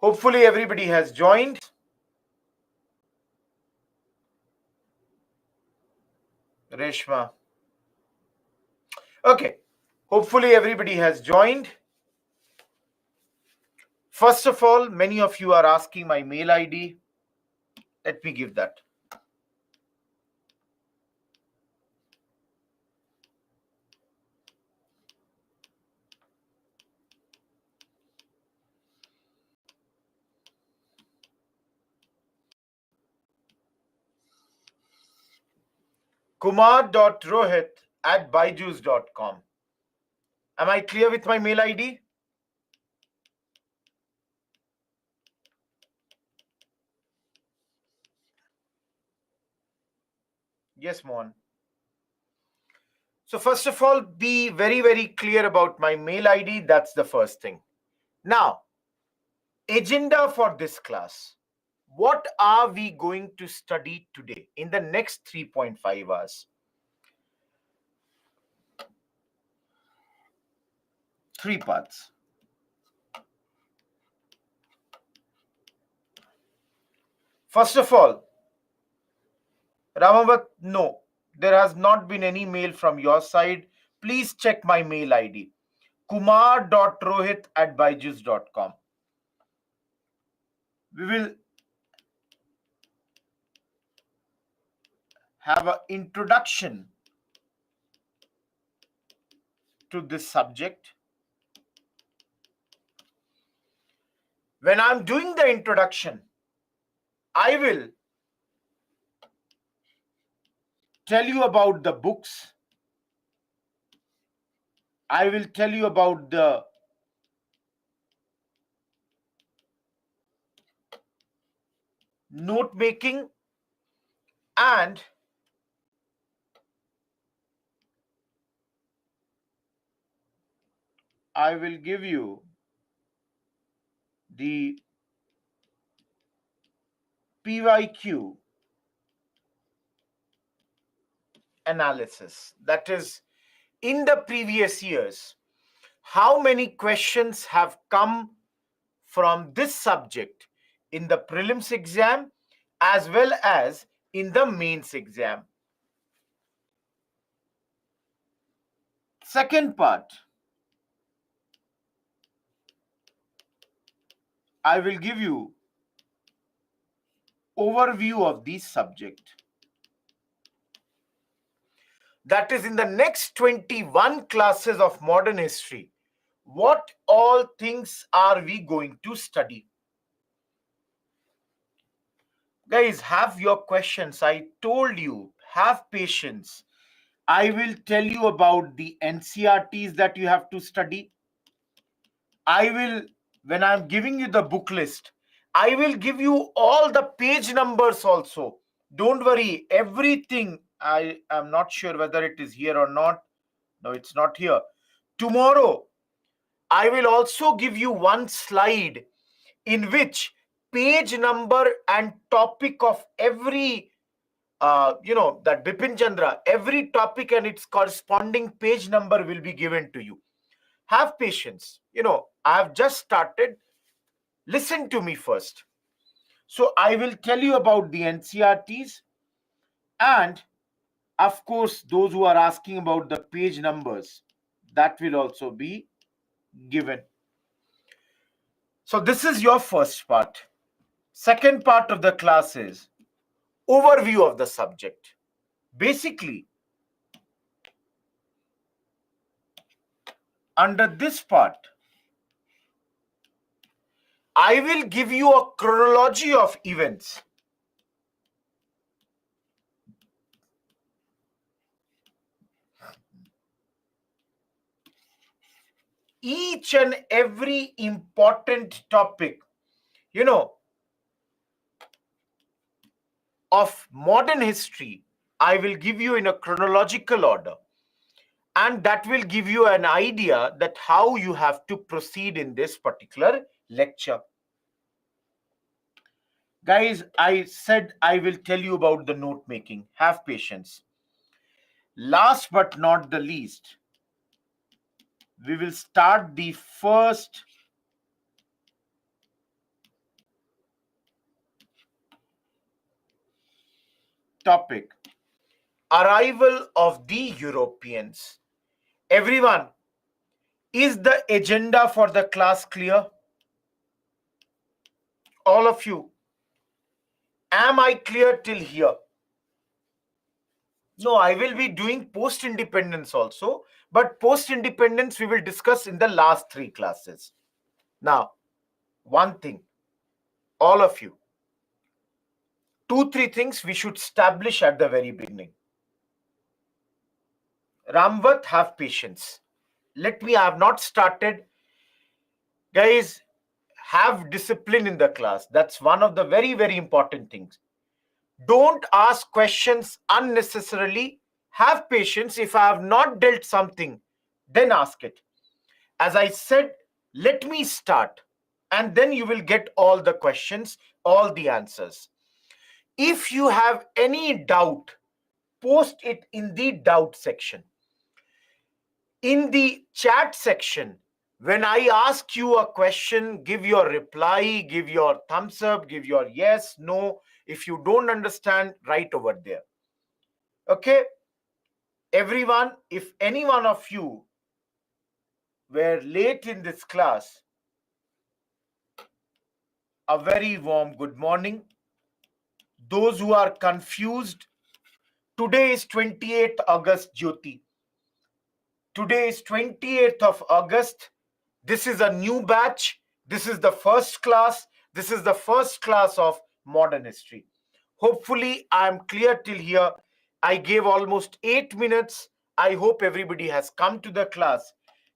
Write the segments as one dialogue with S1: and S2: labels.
S1: Hopefully everybody has joined. Reshma. Okay. Hopefully everybody has joined. First of all, many of you are asking my mail ID. Let me give that. kumar.rohit@byju's.com. Am I clear with my mail ID? Yes, Mohan. So first of all, be very, very clear about my mail ID. That's the first thing. Now, agenda for this class. What are we going to study today in the next 3.5 hours? 3 parts. First of all, Ramavat, no, there has not been any mail from your side. Please check my mail ID, kumar.rohit@byju's.com. We will have an introduction to this subject. When I'm doing the introduction, I will tell you about the books. I will tell you about the note making, and I will give you the PYQ analysis. That is, in the previous years, how many questions have come from this subject in the prelims exam as well as in the mains exam. Second part, I will give you overview of the subject. That is, in the next 21 classes of modern history, what all things are we going to study? Guys, have your questions. I told you, have patience. I will tell you about the NCRTs that you have to study. I will, when I'm giving you the book list, I will give you all the page numbers also. Don't worry, everything. I am not sure whether it is here or not. No, it's not here. Tomorrow, I will also give you one slide in which page number and topic of every, that Bipin Chandra, every topic and its corresponding page number will be given to you. Have patience. I have just started. Listen to me first. So I will tell you about the NCRTs, and of course, those who are asking about the page numbers, that will also be given. So this is your first part. Second part of the class is overview of the subject. Basically, under this part, I will give you a chronology of events. Each and every important topic, of modern history, I will give you in a chronological order. And that will give you an idea that how you have to proceed in this particular lecture. Guys, I said I will tell you about the note making. Have patience. Last but not the least, we will start the first topic, arrival of the Europeans. Everyone, is the agenda for the class clear? All of you, am I clear till here? No, I will be doing post-independence also, but post-independence we will discuss in the last 3 classes. Now, one thing, all of you, 2-3 things we should establish at the very beginning. Ramvat, have patience. I have not started. Guys, have discipline in the class. That's one of the very, very important things. Don't ask questions unnecessarily. Have patience. If I have not dealt something, then ask it. As I said, let me start, and then you will get all the questions, all the answers. If you have any doubt, post it in the doubt section. In the chat section, when I ask you a question, give your reply, give your thumbs up, give your yes, no. If you don't understand, write over there. Okay? Everyone, if any one of you were late in this class, a very warm good morning. Those who are confused, today is 28th August, Jyoti. Today is 28th of August. This is a new batch. This is the first class. This is the first class of modern history. Hopefully, I am clear till here. I gave almost 8 minutes. I hope everybody has come to the class.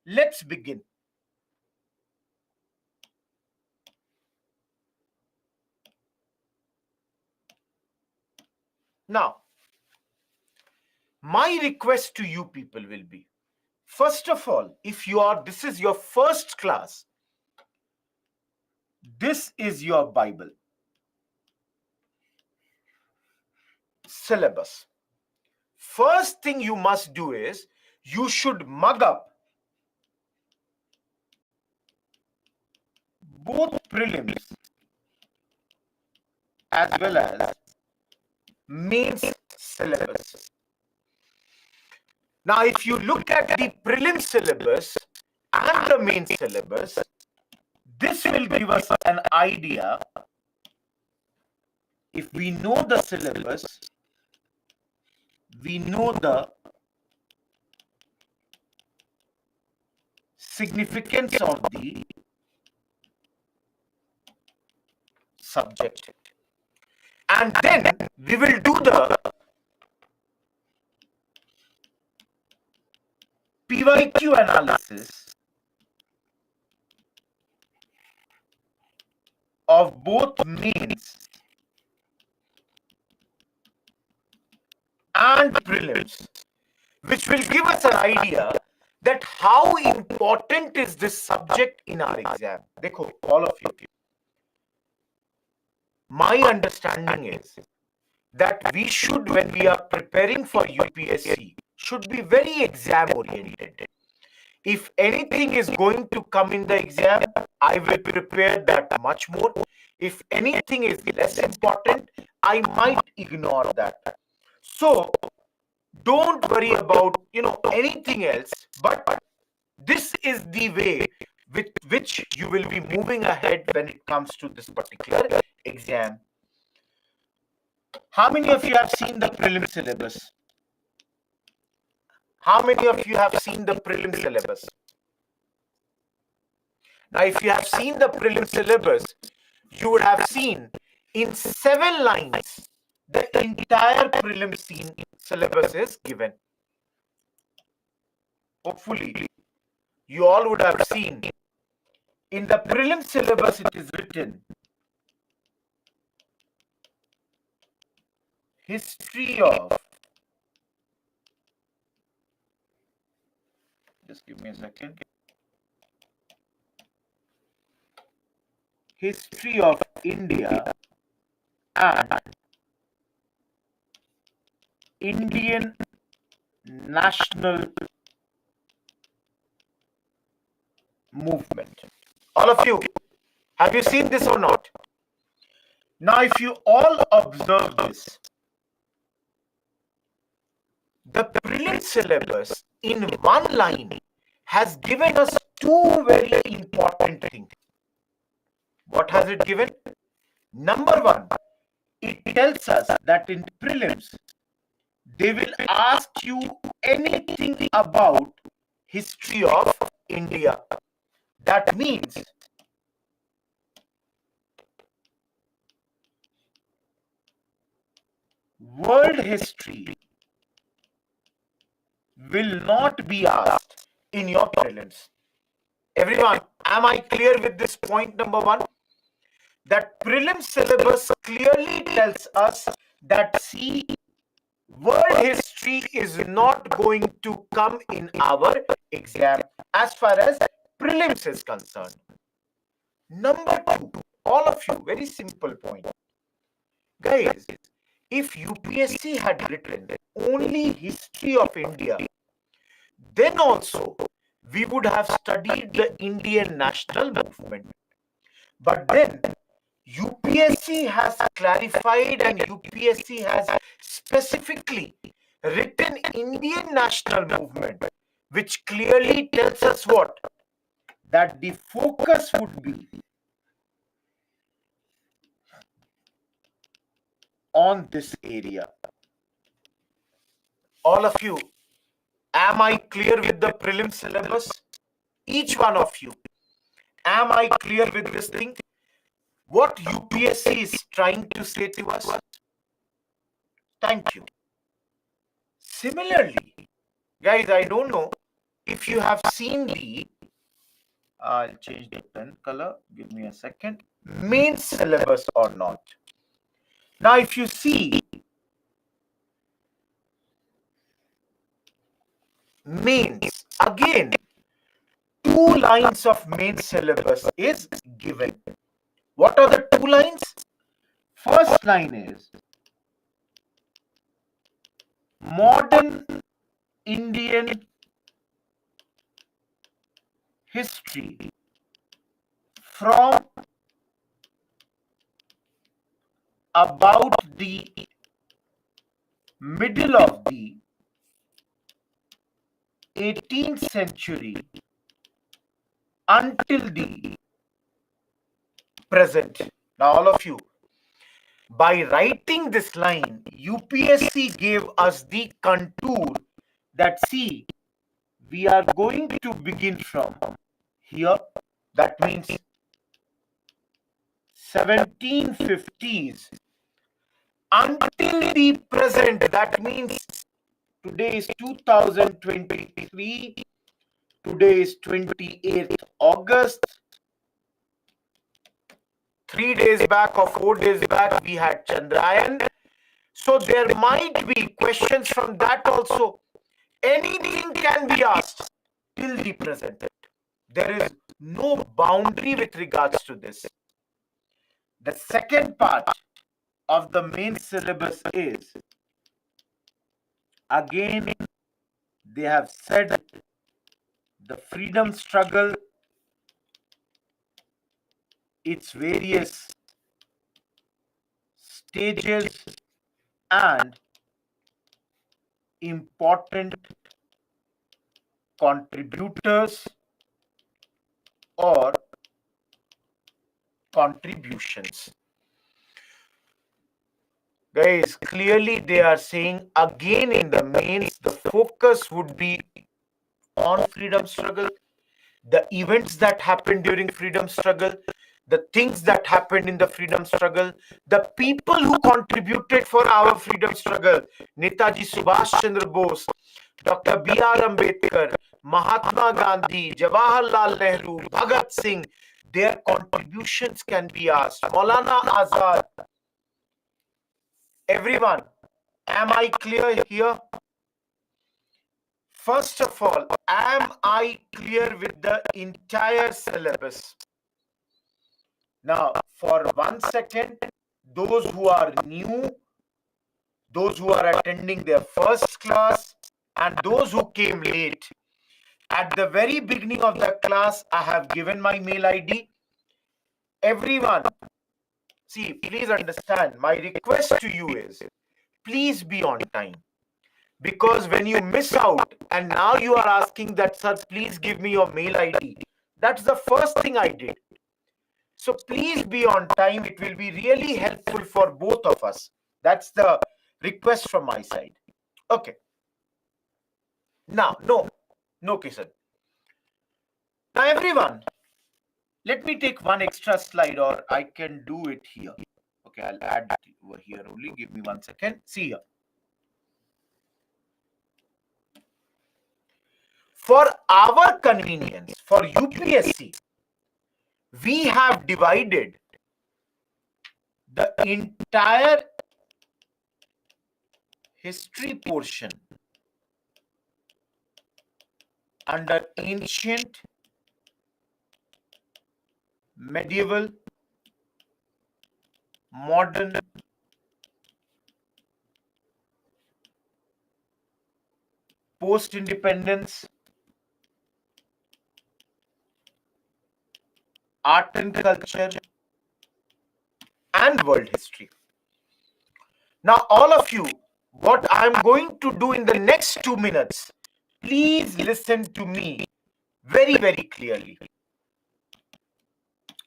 S1: Let's begin. Now, my request to you people will be, first of all, if this is your first class, this is your Bible syllabus. First thing you must do is you should mug up both prelims as well as mains syllabus. Now, if you look at the prelim syllabus and the main syllabus, this will give us an idea. If we know the syllabus, we know the significance of the subject. And then we will do the PYQ analysis of both mains and prelims, which will give us an idea that how important is this subject in our exam. Dekho, all of you. My understanding is that we should, when we are preparing for UPSC, should be very exam oriented. If anything is going to come in the exam, I will prepare that much more. If anything is less important, I might ignore that. So don't worry about anything else, but this is the way with which you will be moving ahead when it comes to this particular exam. How many of you have seen the prelim syllabus? How many of you have seen the prelim syllabus? Now, if you have seen the prelim syllabus, you would have seen in 7 lines, the entire prelim syllabus is given. Hopefully, you all would have seen in the prelim syllabus it is written history of, just give me a second, history of India and Indian national movement. All of you, have you seen this or not? Now, if you all observe this, The prelim syllabus in one line has given us two very important things. What has it given? Number one, it tells us that in prelims, they will ask you anything about history of India. That means world history will not be asked in your prelims. Everyone, am I clear with this point number one? That prelim syllabus clearly tells us that see, world history is not going to come in our exam as far as prelims is concerned. Number two, all of you, very simple point. Guys, if UPSC had written only history of India, then also we would have studied the Indian national movement. But then UPSC has clarified and UPSC has specifically written Indian national movement, which clearly tells us what? That the focus would be on this area. All of you, am I clear with the prelim syllabus? Each one of you, am I clear with this thing? What UPSC is trying to say to us? Thank you. Similarly, guys, I don't know if you have seen the, I'll change the pen color, give me a second, main syllabus or not. Now, if you see, mains, again, 2 lines of main syllabus is given. What are the 2 lines? First line is modern Indian history from about the middle of the 18th century until the present. Now, all of you, by writing this line, UPSC gave us the contour that see, we are going to begin from here. That means 1750s until the present. That means today is 2023. Today is 28th August. 3 days back or 4 days back, we had Chandrayaan. So there might be questions from that also. Anything can be asked till the present. There is no boundary with regards to this. The second part of the main syllabus is, again, they have said the freedom struggle, its various stages and important contributors or contributions. Guys, clearly they are saying again in the mains, the focus would be on freedom struggle, the events that happened during freedom struggle, the things that happened in the freedom struggle, the people who contributed for our freedom struggle, Netaji Subhash Chandra Bose, Dr. B.R. Ambedkar, Mahatma Gandhi, Jawaharlal Nehru, Bhagat Singh, their contributions can be asked. Maulana Azad. Everyone, am I clear here? First of all, am I clear with the entire syllabus? Now, for 1 second, those who are new, those who are attending their first class, and those who came late, at the very beginning of the class, I have given my mail ID. Everyone, see, please understand, my request to you is, please be on time. Because when you miss out and now you are asking that, sir, please give me your mail ID. That's the first thing I did. So please be on time. It will be really helpful for both of us. That's the request from my side. Okay. Now, no, Kisan. Now, everyone, let me take one extra slide, or I can do it here. Okay, I'll add it over here only. Give me 1 second. See here. For our convenience, for UPSC, we have divided the entire history portion under ancient, medieval, modern, post-independence, art and culture, and world history. Now, all of you, what I'm going to do in the next 2 minutes, please listen to me very, very clearly.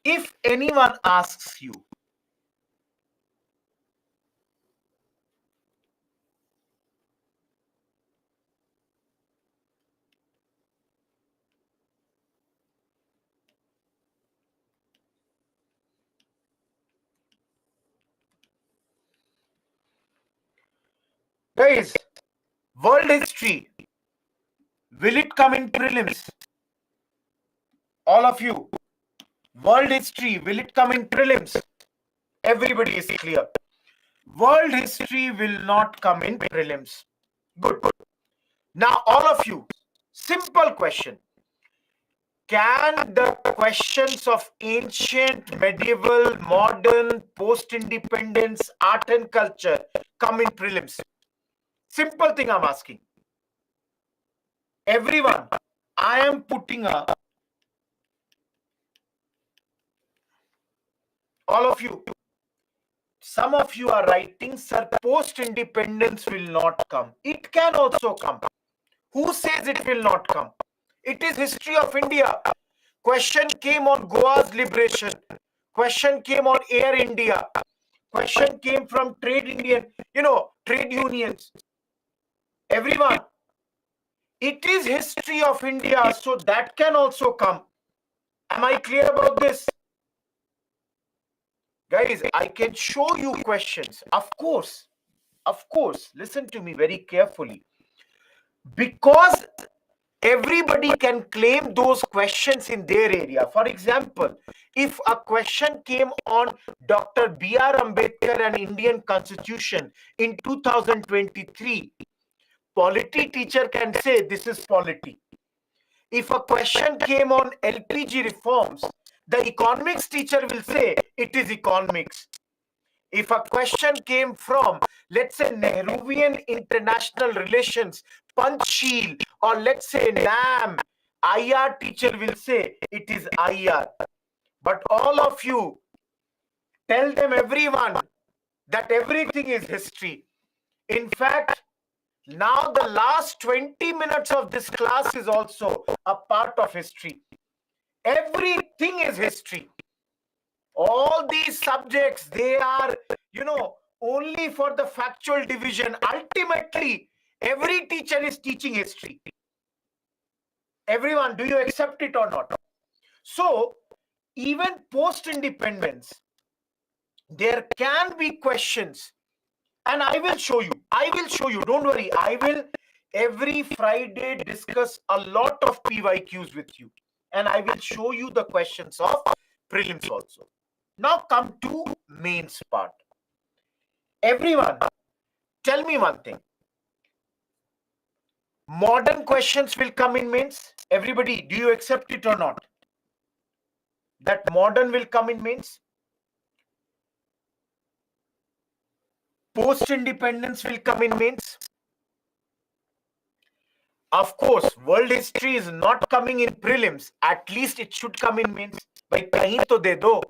S1: If anyone asks you, guys, world history, will it come in prelims? All of you, world history, will it come in prelims? Everybody is clear. World history will not come in prelims. Good. Now, all of you, simple question. Can the questions of ancient, medieval, modern, post-independence, art and culture come in prelims? Simple thing I'm asking. Everyone, I am putting a... All of you, some of you are writing, sir, post-independence will not come. It can also come. Who says it will not come? It is history of India. Question came on Goa's liberation. Question came on Air India. Question came from trade unions. Everyone, it is history of India, so that can also come. Am I clear about this? Guys, I can show you questions. Of course, listen to me very carefully. Because everybody can claim those questions in their area. For example, if a question came on Dr. B.R. Ambedkar and Indian Constitution in 2023, polity teacher can say this is polity. If a question came on LPG reforms, the economics teacher will say it is economics. If a question came from, let's say, Nehruvian international relations, Panchsheel, or let's say NAM, IR teacher will say it is IR. But all of you, tell them, everyone, that everything is history. In fact, now the last 20 minutes of this class is also a part of history. Everything is history. All these subjects, they are, only for the factual division. Ultimately, every teacher is teaching history. Everyone, do you accept it or not? So, even post-independence, there can be questions. And I will show you. Don't worry. I will every Friday discuss a lot of PYQs with you. And I will show you the questions of prelims also. Now come to mains part. Everyone, tell me one thing. Modern questions will come in mains. Everybody, do you accept it or not? That modern will come in mains. Post-independence will come in mains. Of course, world history is not coming in prelims. At least it should come in mains. Bhai, kahin to de do.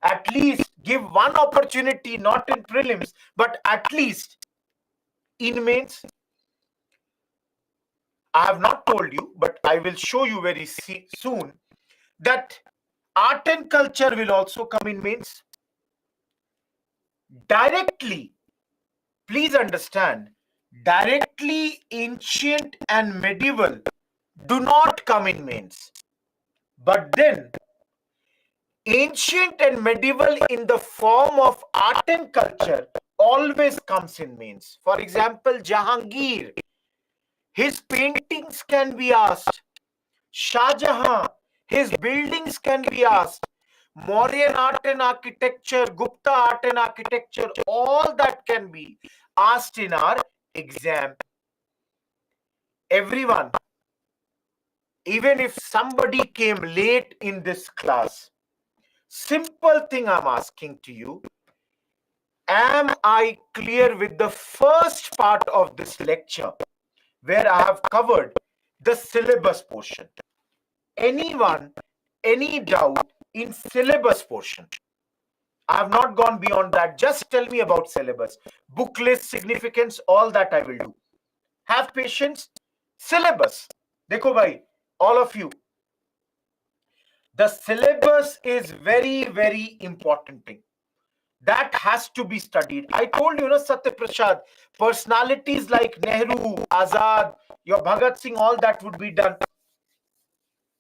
S1: At least give one opportunity, not in prelims, but at least in mains. I have not told you, but I will show you very soon that art and culture will also come in mains. Directly, please understand, directly ancient and medieval do not come in mains. But then ancient and medieval in the form of art and culture always comes in mains. For example, Jahangir, his paintings can be asked. Shah Jahan, his buildings can be asked. Mauryan art and architecture, Gupta art and architecture, all that can be asked in our exam. Everyone, even if somebody came late in this class, simple thing I'm asking to you, am I clear with the first part of this lecture where I have covered the syllabus portion? Anyone, any doubt in syllabus portion? I have not gone beyond that. Just tell me about syllabus, book list, significance, all that I will do. Have patience. Syllabus. Dekho bhai, all of you. The syllabus is very, very important thing. That has to be studied. I told you, Satya Prasad, personalities like Nehru, Azad, your Bhagat Singh, all that would be done.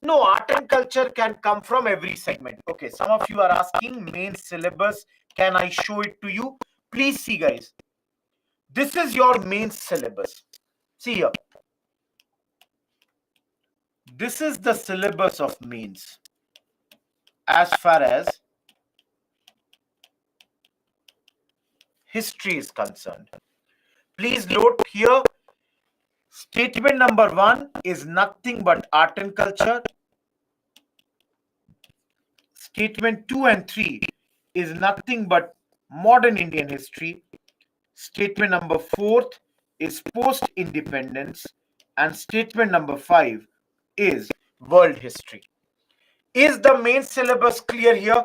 S1: No, art and culture can come from every segment. Okay, some of you are asking main syllabus. Can I show it to you? Please see, guys. This is your main syllabus. See here. This is the syllabus of mains as far as history is concerned. Please note here, statement number 1 is nothing but art and culture. Statement 2 and 3 is nothing but modern Indian history. Statement number 4 is post-independence. And statement number 5 is world history. Is the main syllabus clear here?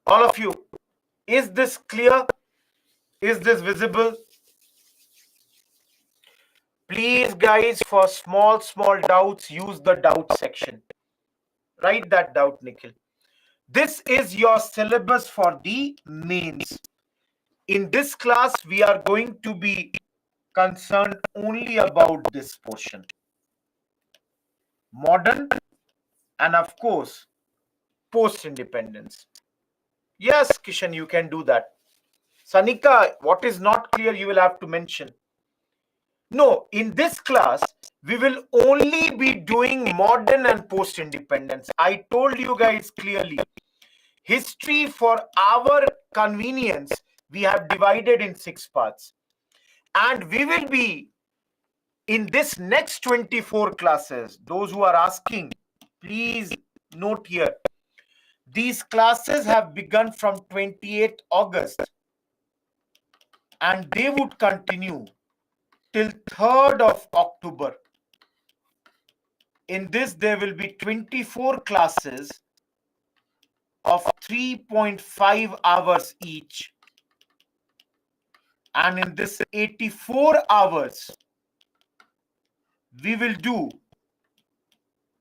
S1: All of you, is this clear? Is this visible? Please, guys, for small doubts, use the doubt section. Write that doubt, Nikhil. This is your syllabus for the mains. In this class, we are going to be concerned only about this portion. Modern and, of course, post-independence. Yes, Kishan, you can do that. Sanika, what is not clear, you will have to mention. No, in this class, we will only be doing modern and post-independence. I told you guys clearly. History, for our convenience, we have divided in 6 parts. And we will be, in this next 24 classes, those who are asking, please note here, these classes have begun from 28th August and they would continue till 3rd of October. In this, there will be 24 classes of 3.5 hours each. And in this 84 hours, we will do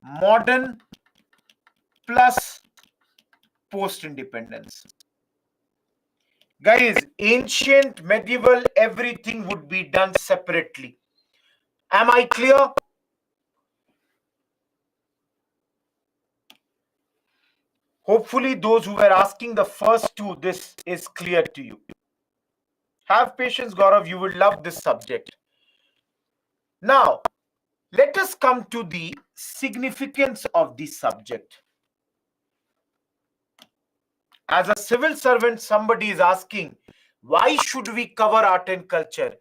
S1: modern plus post-independence. Guys, ancient, medieval, everything would be done separately. Am I clear? Hopefully, those who were asking the first two, this is clear to you. Have patience, Gaurav. You will love this subject. Now, let us come to the significance of this subject. As a civil servant, somebody is asking, why should we cover art and culture?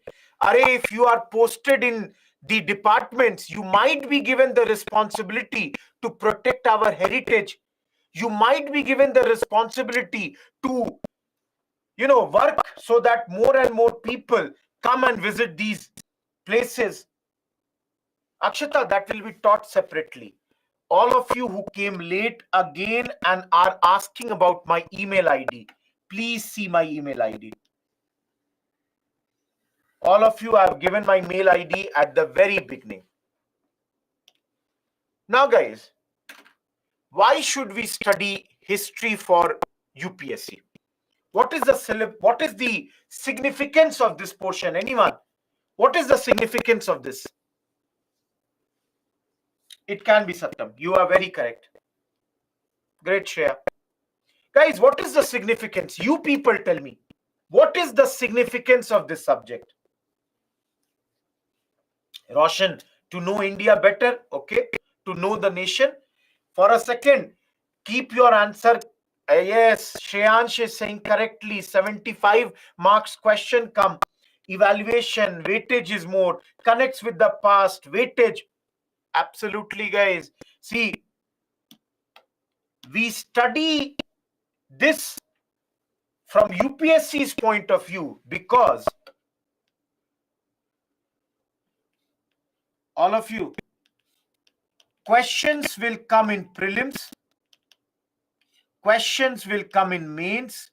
S1: If you are posted in the departments, you might be given the responsibility to protect our heritage. You might be given the responsibility to, work so that more and more people come and visit these places. Akshita, that will be taught separately. All of you who came late again and are asking about my email ID, please see my email ID. All of you, I've given my mail ID at the very beginning. Now guys, why should we study history for UPSC? What is the significance of this portion? Anyone? What is the significance of this? It can be Satyam. You are very correct. Great, Shreya. Guys, what is the significance? You people tell me. What is the significance of this subject? Roshan, to know India better, okay? To know the nation. For a second, keep your answer. Yes, Shreyansh is saying correctly. 75 marks question come. Evaluation, weightage is more. Connects with the past. Weightage. Absolutely, guys. See, we study this from UPSC's point of view because all of you, questions will come in prelims, questions will come in mains,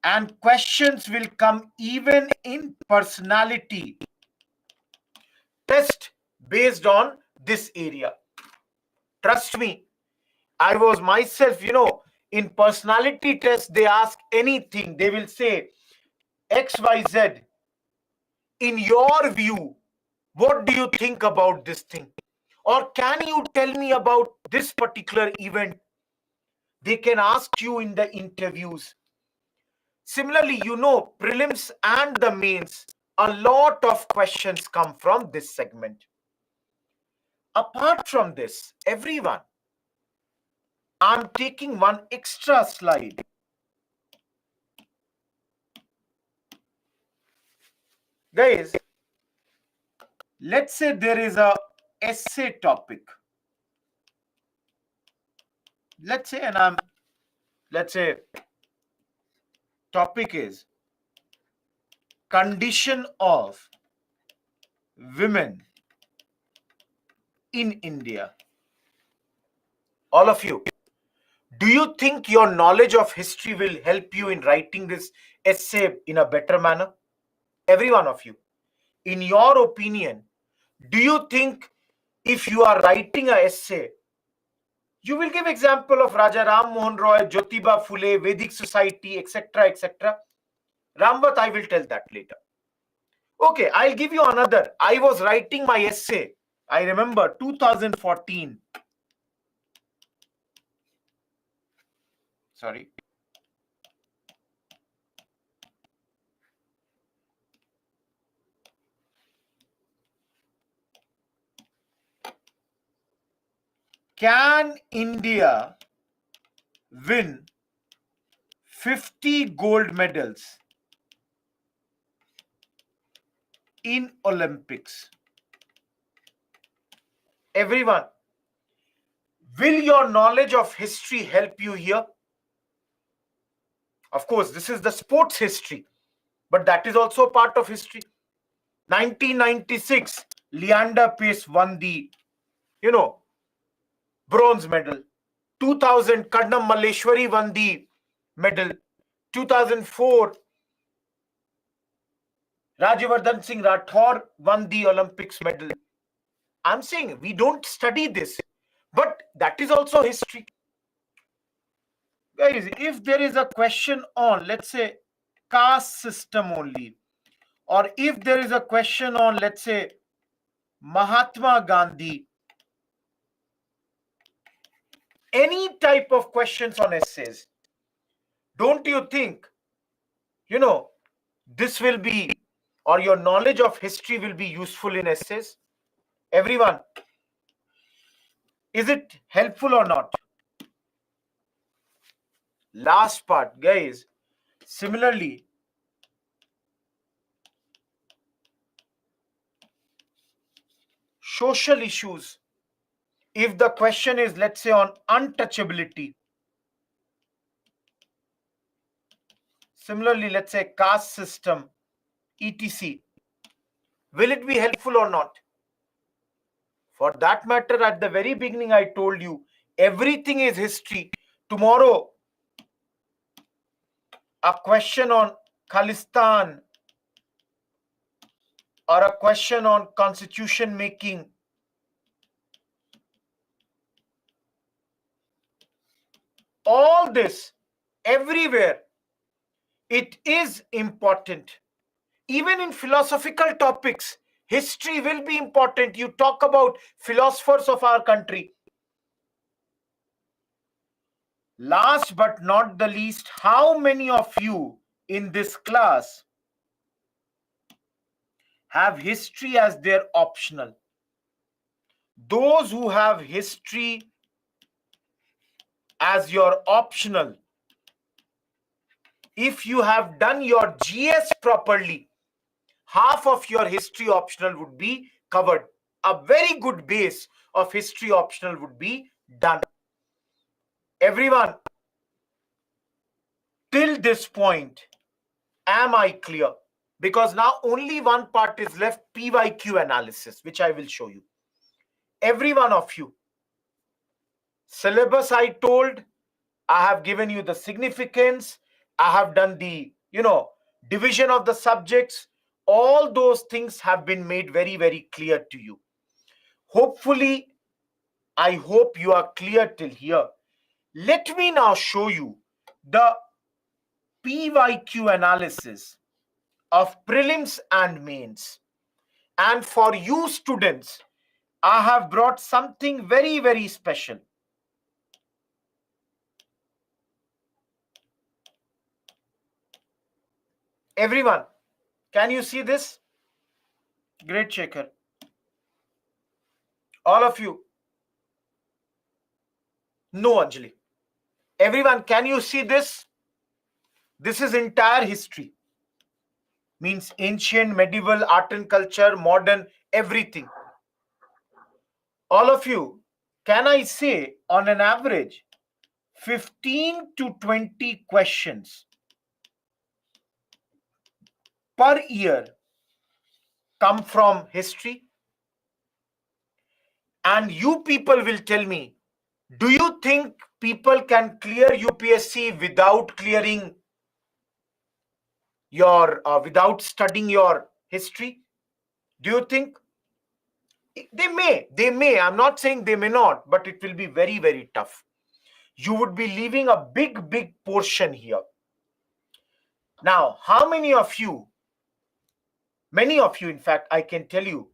S1: and questions will come even in personality test based on this area. Trust me, I was myself, in personality test, they ask anything. They will say, XYZ, in your view, what do you think about this thing? Or can you tell me about this particular event? They can ask you in the interviews. Similarly, prelims and the mains, a lot of questions come from this segment. Apart from this, everyone, I'm taking one extra slide. Guys, let's say there is a essay topic. Let's say topic is condition of women in India. All of you, do you think your knowledge of history will help you in writing this essay in a better manner? Every one of you, in your opinion, do you think if you are writing an essay, you will give example of Raja Ram Mohan Roy, Jyotiba Phule, Vedic Society, etc., etc.? Ramvat, I will tell that later. Okay, I'll give you another. I was writing my essay. I remember 2014. Sorry. Can India win 50 gold medals in Olympics? Everyone, will your knowledge of history help you here? Of course, this is the sports history, but that is also part of history. 1996, Leander Pace won the, bronze medal. 2000, Kadnam Malleshwari won the medal. 2004, Rajyavardhan Singh Rathore won the Olympics medal. I'm saying we don't study this, but that is also history. Guys, if there is a question on, let's say, caste system only, or if there is a question on, let's say, Mahatma Gandhi, any type of questions on essays, don't you think, this will be, or your knowledge of history will be useful in essays? Everyone, is it helpful or not? Last part, guys, similarly, social issues. If the question is, let's say, on untouchability, similarly, let's say caste system, etc., will it be helpful or not? For that matter, at the very beginning, I told you, everything is history. Tomorrow, a question on Khalistan, or a question on constitution making, all this, everywhere, it is important. Even in philosophical topics, history will be important. You talk about philosophers of our country. Last but not the least, how many of you in this class have history as their optional? Those who have history as your optional, if you have done your GS properly, half of your history optional would be covered. A very good base of history optional would be done. Everyone, till this point, am I clear? Because now only one part is left, PYQ analysis, which I will show you. Every one of you. Syllabus I told, I have given you the significance. I have done the, division of the subjects. All those things have been made very, very clear to you. Hopefully, I hope you are clear till here. Let me now show you the PYQ analysis of prelims and mains. And for you students, I have brought something very, very special. Everyone, can you see this? Great, Shekhar. All of you. No, Anjali. Everyone, can you see this? This is entire history. Means ancient, medieval, art and culture, modern, everything. All of you, can I say on an average 15 to 20 questions per year come from history? And you people will tell me, do you think people can clear UPSC without clearing your, without studying your history? Do you think? They may. I'm not saying they may not, but it will be very, very tough. You would be leaving a big, big portion here. Now, how many of you, many of you, in fact, I can tell you,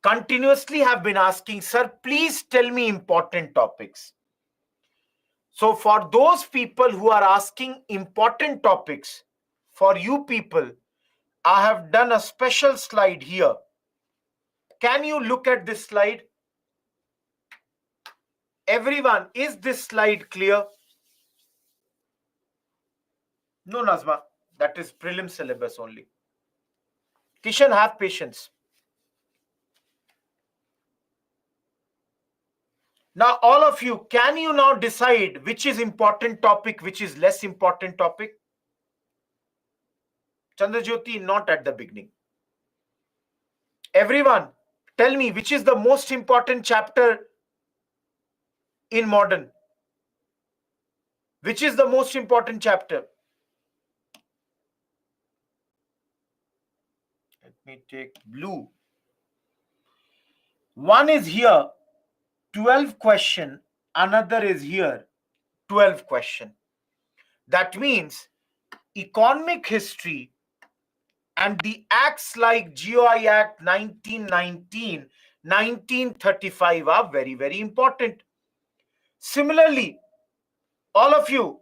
S1: continuously have been asking, sir, please tell me important topics. So for those people who are asking important topics, for you people, I have done a special slide here. Can you look at this slide? Everyone, is this slide clear? No, Nazma, that is prelim syllabus only. Kishan, have patience. Now, all of you, can you now decide which is important topic, which is less important topic? Chandrajyoti, not at the beginning. Everyone, tell me which is the most important chapter in modern. Which is the most important chapter? Let me take blue. One is here, 12 question. Another is here, 12 question. That means economic history and the acts like GOI Act 1919, 1935 are very, very important. Similarly, all of you,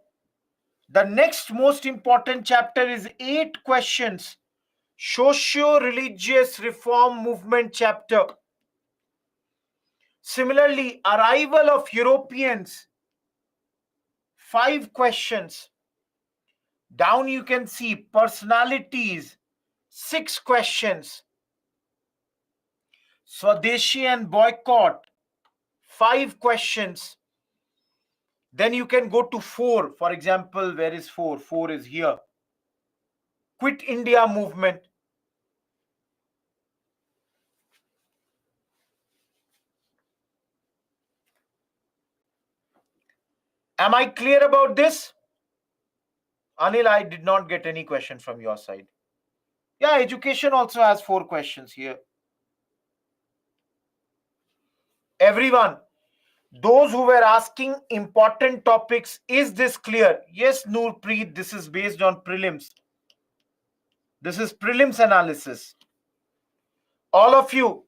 S1: the next most important chapter is 8 questions, socio-religious reform movement chapter. Similarly, arrival of Europeans, 5 questions. Down you can see personalities, 6 questions. Swadeshi and boycott, 5 questions. Then you can go to 4. For example, where is 4? 4 is here. Quit India movement. Am I clear about this? Anil, I did not get any question from your side. Yeah, education also has 4 questions here. Everyone, those who were asking important topics, is this clear? Yes, Noorpreet, this is based on prelims. This is prelims analysis. All of you,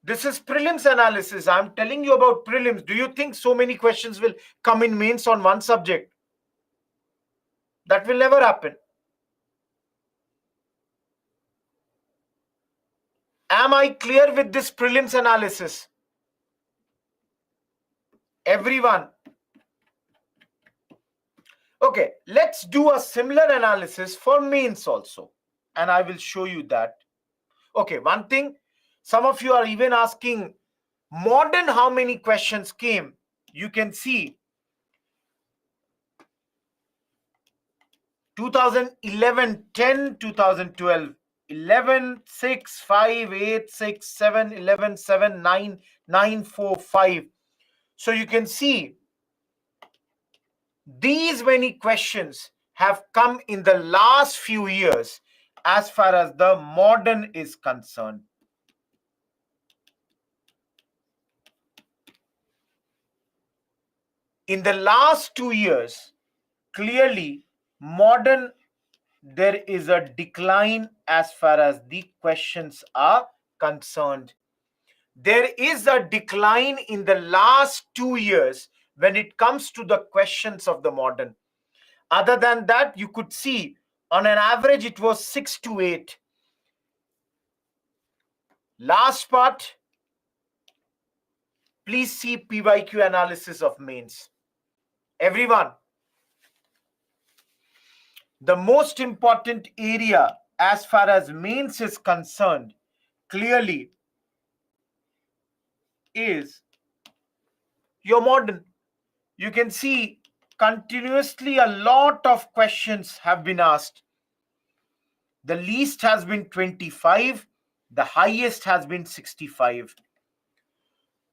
S1: this is prelims analysis. I'm telling you about prelims. Do you think so many questions will come in mains on one subject? That will never happen. Am I clear with this prelims analysis? Everyone. Okay, let's do a similar analysis for mains also. And I will show you that. Okay, one thing, some of you are even asking, modern how many questions came? You can see 2011, 10, 2012, 11, 6, 5, 8, 6, 7, 11, 7, 9, 9, 4, 5. So you can see these many questions have come in the last few years as far as the modern is concerned. In the last 2 years, clearly modern, there is a decline as far as the questions are concerned. There is a decline in the last 2 years when it comes to the questions of the modern. Other than that, you could see on an average it was 6 to 8. Last part, please see PYQ analysis of mains. Everyone, the most important area as far as mains is concerned clearly is your modern. You can see continuously a lot of questions have been asked. The least has been 25, the highest has been 65.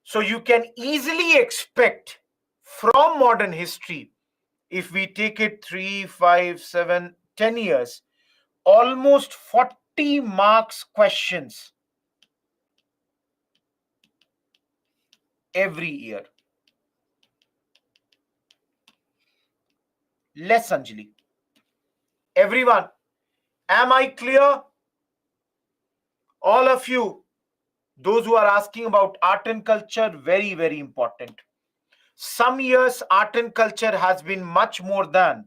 S1: So you can easily expect from modern history, if we take it 3, 5, 7, 10 years, almost 40 marks questions every year. Less, Anjali. Everyone, am I clear? All of you, those who are asking about art and culture, very, very important. Some years, art and culture has been much more than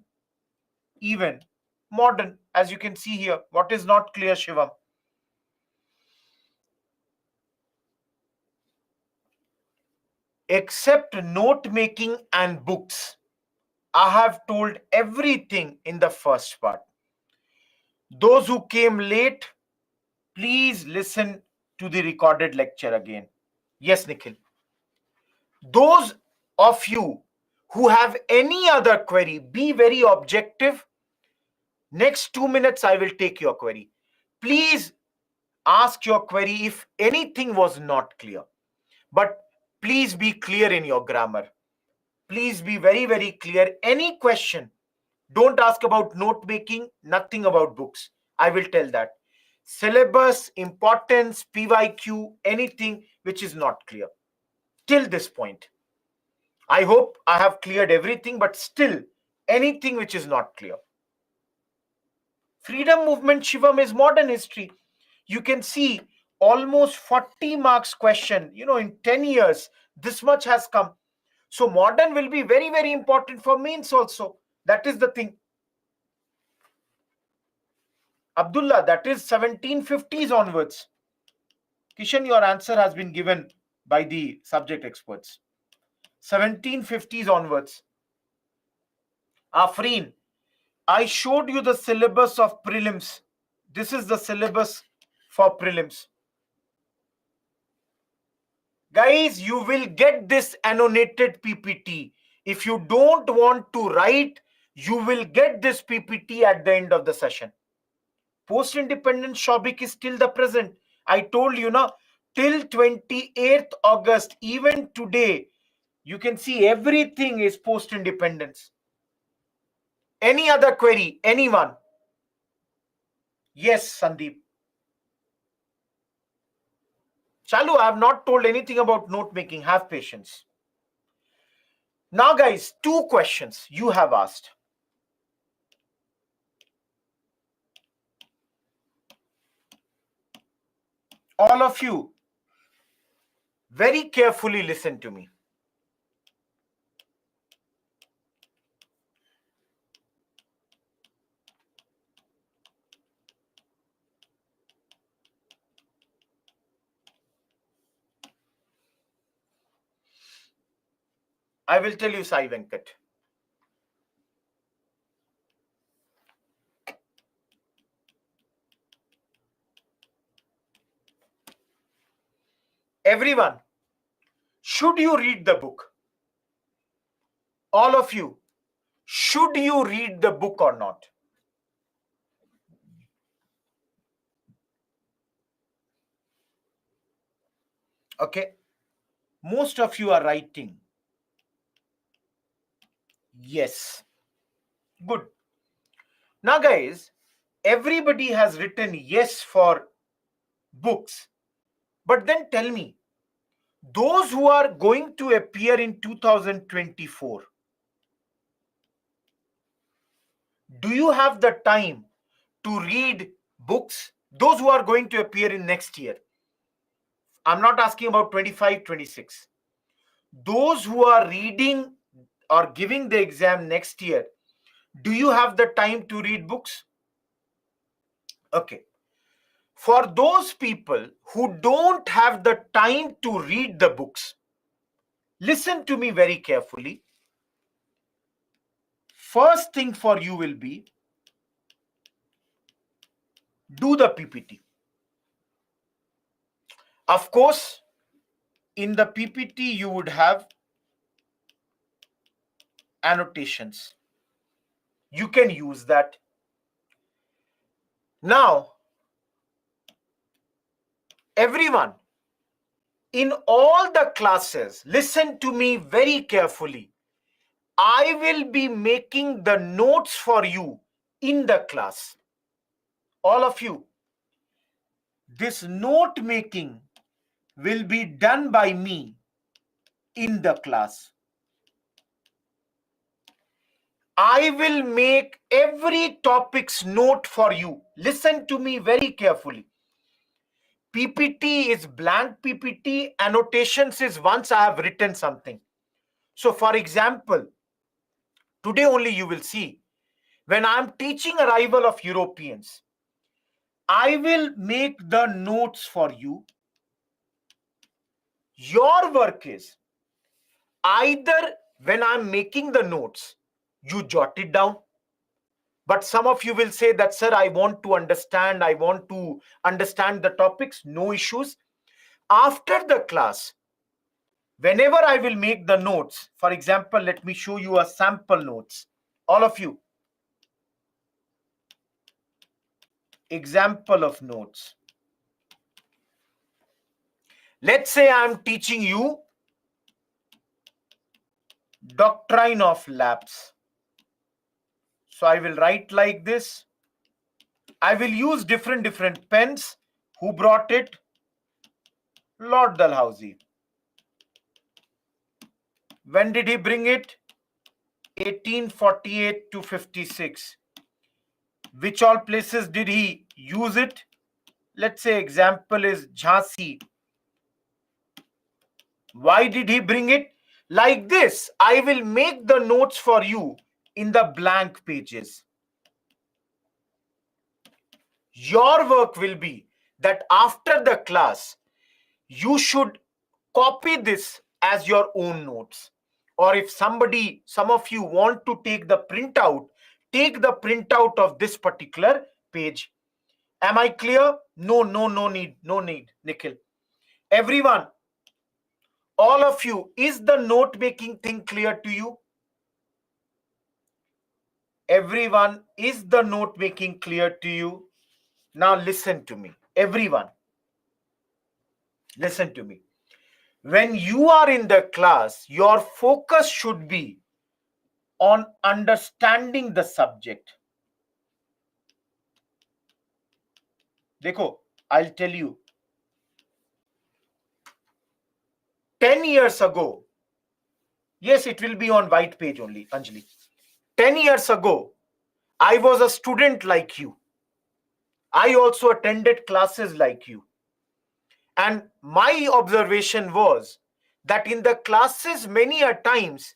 S1: even modern, as you can see here. What is not clear, Shivam? Except note making and books, I have told everything in the first part. Those who came late, please listen to the recorded lecture again. Yes, Nikhil. Those of you who have any other query, be very objective. Next 2 minutes, I will take your query. Please ask your query if anything was not clear. But please be clear in your grammar. Please be very, very clear. Any question, don't ask about note making, nothing about books. I will tell that. Syllabus, importance, PYQ, anything which is not clear till this point. I hope I have cleared everything, but still anything which is not clear. Freedom movement, Shivam, is modern history. You can see almost 40 marks question. In 10 years, this much has come. So modern will be very, very important for mains also. That is the thing. Abdullah, that is 1750s onwards. Kishan, your answer has been given by the subject experts. 1750s onwards. Afreen, I showed you the syllabus of prelims. This is the syllabus for prelims. Guys, you will get this annotated PPT. If you don't want to write, you will get this PPT at the end of the session. Post-independence Shobik is still the present. I told you now, till 28th August, even today, you can see everything is post-independence. Any other query? Anyone? Yes, Sandeep. Chalu, I have not told anything about note making. Have patience. Now, guys, 2 questions you have asked. All of you, very carefully listen to me. I will tell you, Sai Venkat. Everyone, should you read the book? All of you, should you read the book or not? Okay. Most of you are writing yes. Good. Now, guys, everybody has written yes for books. But then tell me, those who are going to appear in 2024, do you have the time to read books? Those who are going to appear in next year. I'm not asking about 25, 26. Those who are reading or giving the exam next year, do you have the time to read books? Okay. For those people who don't have the time to read the books, listen to me very carefully. First thing for you will be do the PPT. Of course, in the PPT, you would have annotations. You can use that. Now, everyone, in all the classes, listen to me very carefully. I will be making the notes for you in the class. All of you, this note making will be done by me in the class. I will make every topic's note for you. Listen to me very carefully. PPT is blank PPT. Annotations is once I have written something. So for example, today only you will see, when I'm teaching arrival of Europeans, I will make the notes for you. Your work is either when I'm making the notes, you jot it down. But some of you will say that, sir, I want to understand the topics. No issues. After the class, whenever I will make the notes, for example, let me show you a sample notes. All of you, example of notes. Let's say I'm teaching you doctrine of lapse. So I will write like this. I will use different pens. Who brought it? Lord Dalhousie. When did he bring it? 1848 to 56. Which all places did he use it? Let's say example is Jhansi. Why did he bring it? Like this, I will make the notes for you in the blank pages. Your work will be that after the class, you copy this as your own notes. Or if some of you want to take the printout, take the printout of this particular page. Am I clear? No need, Nikhil. Everyone, all of you, is the note making thing clear to you? Everyone, is the note making clear to you? Now listen to me. Everyone, listen to me. When you are in the class, your focus should be on understanding the subject. Dekho, I'll tell you. 10 years ago, yes, it will be on white page only, Anjali. 10 years ago, I was a student like you. I also attended classes like you. And my observation was that in the classes, many a times,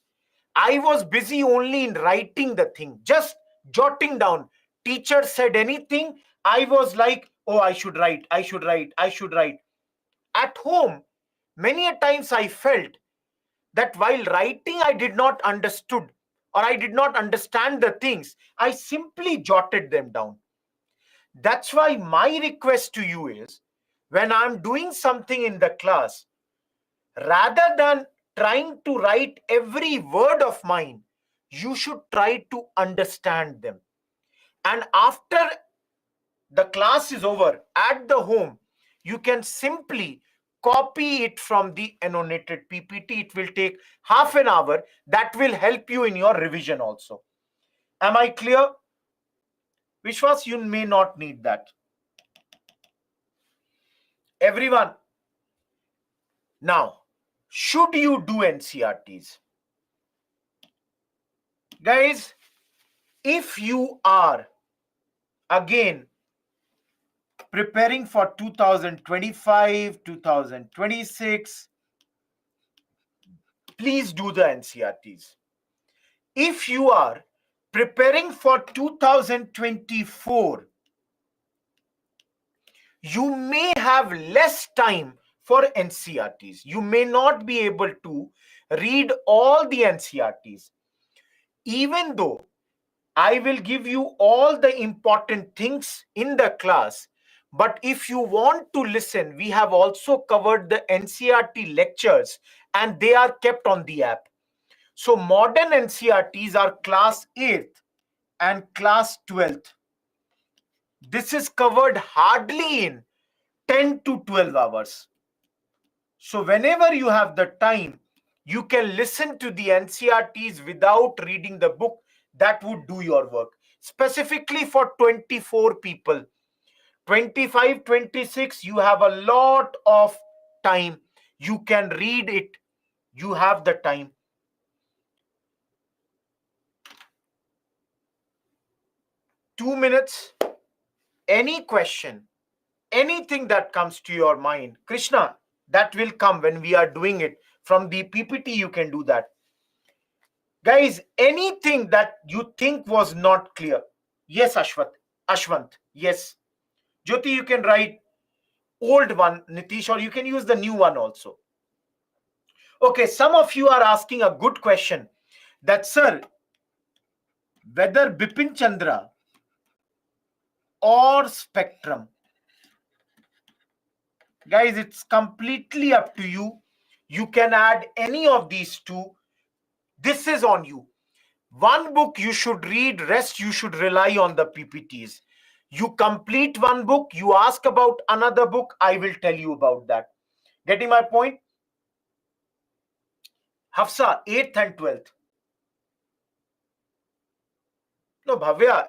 S1: I was busy only in writing the thing, just jotting down. Teacher said anything, I was like, oh, I should write, I should write, I should write. At home, many a times I felt that while writing, I did not understood or I did not understand the things. I simply jotted them down. That's why my request to you is when I'm doing something in the class, rather than trying to write every word of mine, you should try to understand them. And after the class is over at the home, you can simply copy it from the annotated PPT. It will take half an hour. That will help you in your revision also. Am I clear? Vishwas, you may not need that. Everyone, now, should you do NCRTs? Guys, if you are again preparing for 2025, 2026, please do the NCRTs. If you are preparing for 2024, you may have less time for NCRTs. You may not be able to read all the NCRTs. Even though I will give you all the important things in the class, but if you want to listen, we have also covered the NCRT lectures and they are kept on the app. So modern NCRTs are class 8th and class 12th. This is covered hardly in 10 to 12 hours. So whenever you have the time, you can listen to the NCRTs without reading the book. That would do your work. Specifically for 24 people. 25, 26, you have a lot of time. You can read it. You have the time. Two minutes. Any question, anything that comes to your mind. Krishna, that will come when we are doing it. From the PPT, you can do that. Guys, anything that you think was not clear. Yes, Ashwant, yes. Jyoti, you can write old one, Nitish, or you can use the new one also. Okay, some of you are asking a good question that, sir, whether Bipin Chandra or Spectrum, guys, it's completely up to you. You can add any of these two. This is on you. One book you should read, rest you should rely on the PPTs. You complete one book, you ask about another book, I will tell you about that. Getting my point? Hafsa, 8th and 12th. No, Bhavya,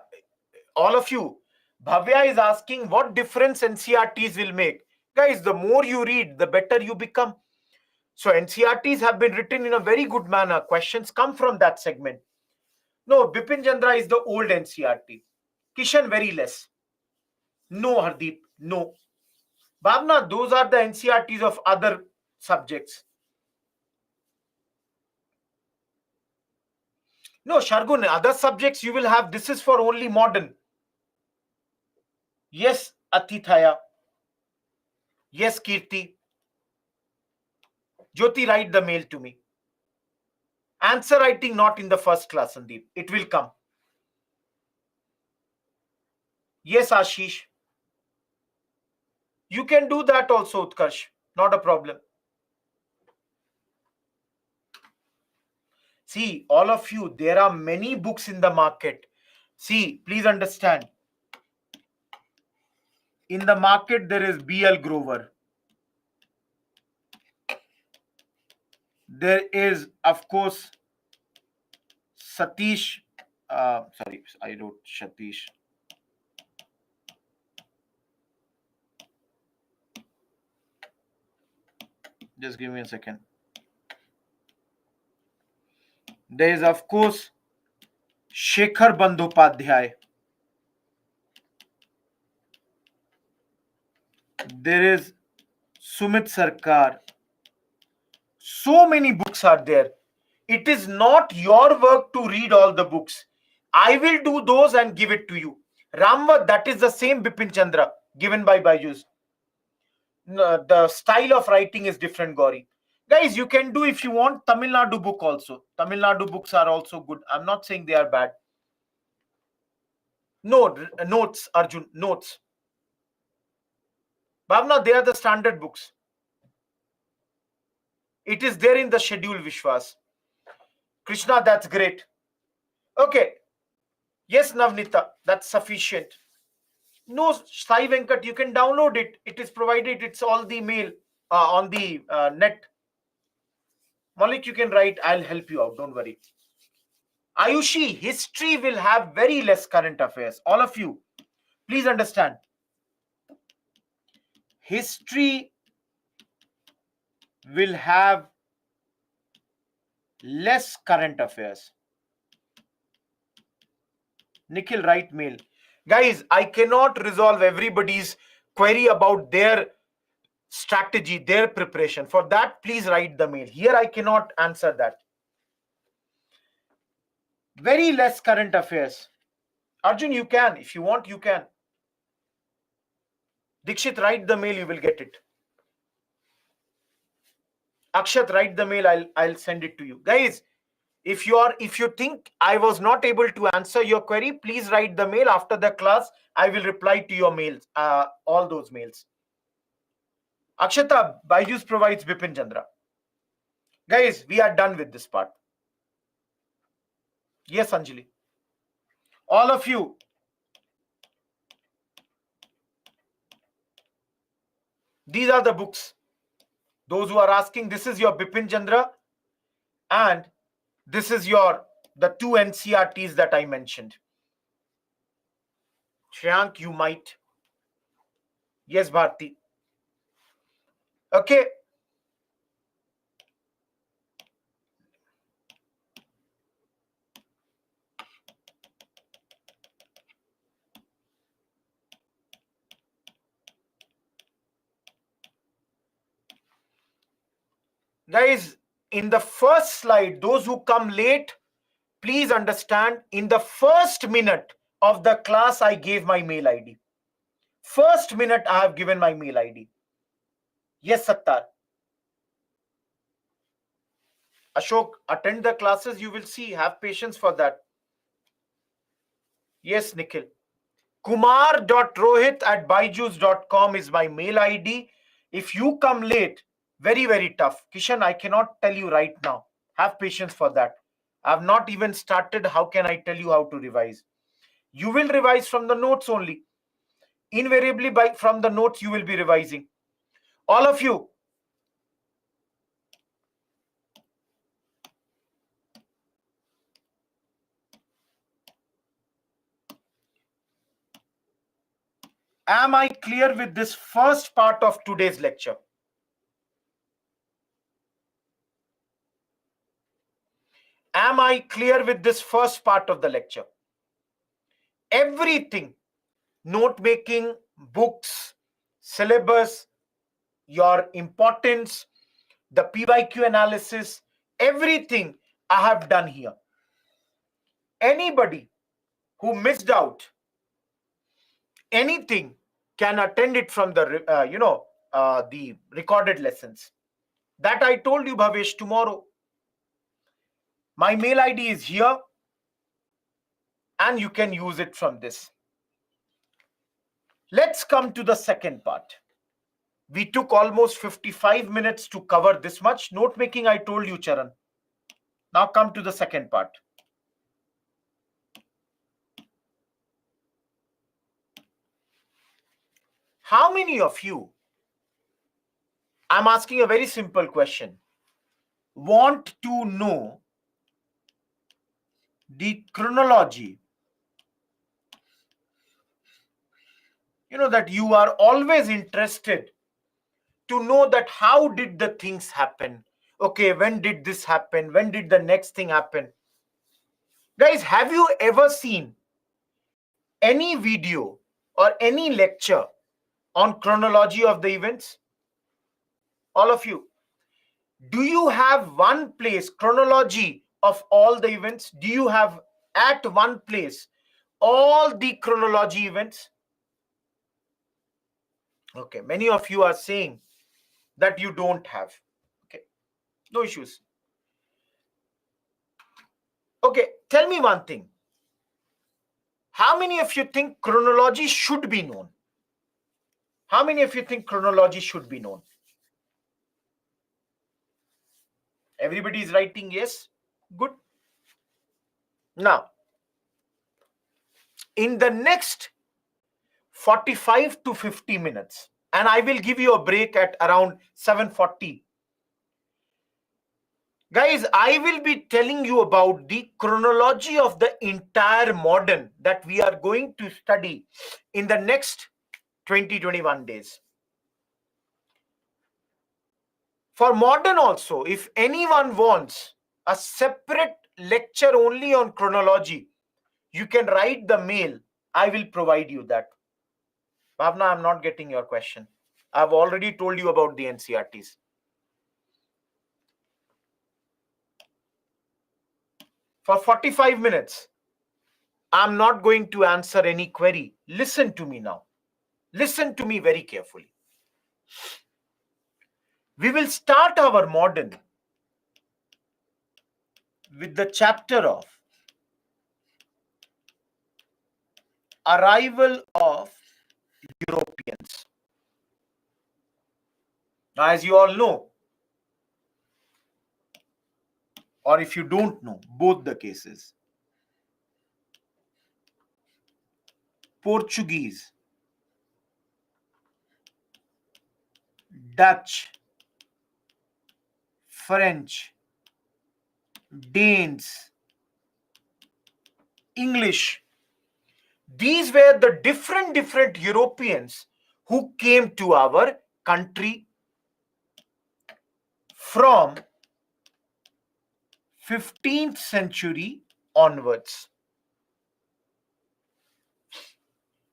S1: all of you. Bhavya is asking what difference NCRTs will make. Guys, the more you read, the better you become. So NCRTs have been written in a very good manner. Questions come from that segment. No, Bipin Chandra is the old NCRT. Kishan, very less. No, Hardeep, no. Bhavna, those are the NCRTs of other subjects. No, Shargun, other subjects you will have. This is for only modern. Yes, Atithaya. Yes, Kirti. Jyoti, write the mail to me. Answer writing not in the first class, Sandeep. It will come. Yes, Ashish. You can do that also, Utkarsh. Not a problem. See, all of you, there are many books in the market. See, please understand. In the market, there is B.L. Grover. There is, of course, Satish. Sorry, I wrote Satish. Just give me a second. There is, of course, Shekhar Bandyopadhyay. There is Sumit Sarkar. So many books are there. It is not your work to read all the books. I will do those and give it to you. Ramvat, that is the same Bipin Chandra given by Byju's. No, the style of writing is different, Gauri. Guys, you can do, if you want, Tamil Nadu book also. Tamil Nadu books are also good. I'm not saying they are bad. No, notes, Arjun, notes. Bhavna, they are the standard books. It is there in the schedule, Vishwas. Krishna, that's great. Okay. Yes, Navnita, that's sufficient. No, Sai Venkat, you can download it. It is provided. It's all the mail on the net. Malik, you can write. I'll help you out. Don't worry. Ayushi, history will have very less current affairs. All of you, please understand. History will have less current affairs. Nikhil, write mail. Guys, I cannot resolve everybody's query about their strategy, their preparation. For that, please write the mail. Here, I cannot answer that. Very less current affairs. Arjun, you can. If you want, you can. Dikshit, write the mail. You will get it. Akshat, write the mail. I'll send it to you. Guys, if you think I was not able to answer your query, please write the mail. After the class, I will reply to your mails, all those mails. Akshata, Byju's provides Bipin Chandra. Guys, we are done with this part. Yes, Anjali. All of you. These are the books. Those who are asking, this is your Bipin Chandra and this is the two NCRTs that I mentioned. Shreyank, you might. Yes, Bharti. Okay. Guys, in the first slide, those who come late, please understand, in the first minute of the class, I gave my mail ID. First minute, I have given my mail ID. Yes, Sattar. Ashok, attend the classes, you will see. Have patience for that. Yes, Nikhil. kumar.rohit@byju's.com is my mail ID. If you come late, very, very tough. Kishan, I cannot tell you right now. Have patience for that. I have not even started. How can I tell you how to revise? You will revise from the notes only. Invariably, from the notes, you will be revising. All of you. Am I clear with this first part of today's lecture? Am I clear with this first part of the lecture? Everything, note making, books, syllabus, your importance, the PYQ analysis, everything I have done here. Anybody who missed out anything can attend it from the the recorded lessons. That I told you, Bhavesh, tomorrow. My mail ID is here and you can use it from this. Let's come to the second part. We took almost 55 minutes to cover this much. Note making, I told you, Charan. Now come to the second part. How many of you, I'm asking a very simple question, want to know the chronology? You know that you are always interested to know that how did the things happen. Okay, when did this happen? When did the next thing happen? Guys, have you ever seen any video or any lecture on chronology of the events? All of you, do you have one place chronology of all the events? Do you have at one place all the chronology events? Okay, many of you are saying that you don't have. Okay, no issues. Okay, tell me one thing. How many of you think chronology should be known? How many of you think chronology should be known? Everybody is writing yes. Good. Now, in the next 45 to 50 minutes, and I will give you a break at around 7:40. Guys, I will be telling you about the chronology of the entire modern that we are going to study in the next 20-21 days. For modern also, if anyone wants a separate lecture only on chronology, you can write the mail. I will provide you that. Bhavna, I'm not getting your question. I've already told you about the NCRTs. For 45 minutes, I'm not going to answer any query. Listen to me now. Listen to me very carefully. We will start our modern with the chapter of arrival of Europeans. Now, as you all know, or if you don't know, both the cases, Portuguese, Dutch, French, Danes, English, these were the different Europeans who came to our country from 15th century onwards.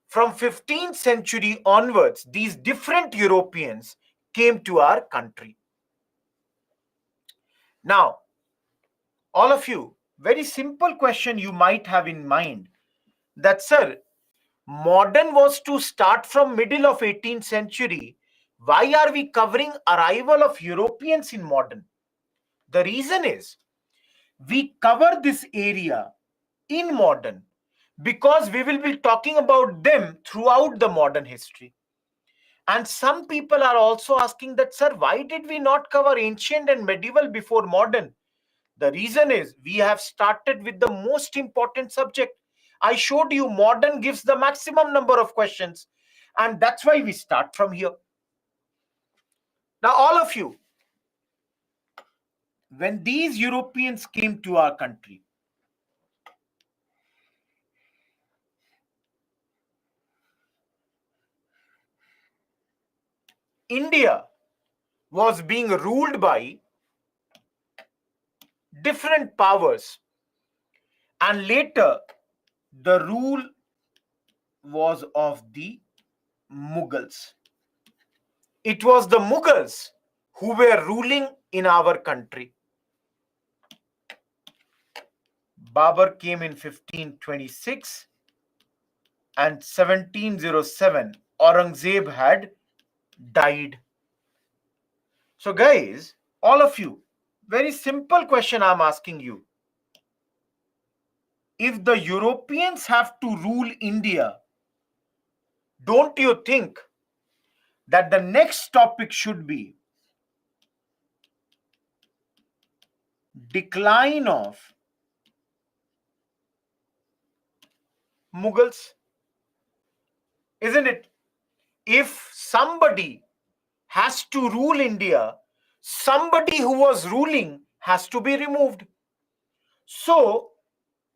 S1: From 15th century onwards, these different Europeans came to our country. Now, all of you, very simple question you might have in mind that, sir, modern was to start from middle of 18th century. Why are we covering arrival of Europeans in modern? The reason is we cover this area in modern because we will be talking about them throughout the modern history. And some people are also asking that, sir, why did we not cover ancient and medieval before modern? The reason is we have started with the most important subject. I showed you modern gives the maximum number of questions, and that's why we start from here. Now, all of you, when these Europeans came to our country, India was being ruled by different powers, and later the rule was of the Mughals. It was the Mughals who were ruling in our country. Babur came in 1526 and 1707 Aurangzeb had died. So guys, all of you, very simple question I'm asking you. If the Europeans have to rule India, don't you think that the next topic should be decline of Mughals? Isn't it? If somebody has to rule India, somebody who was ruling has to be removed. So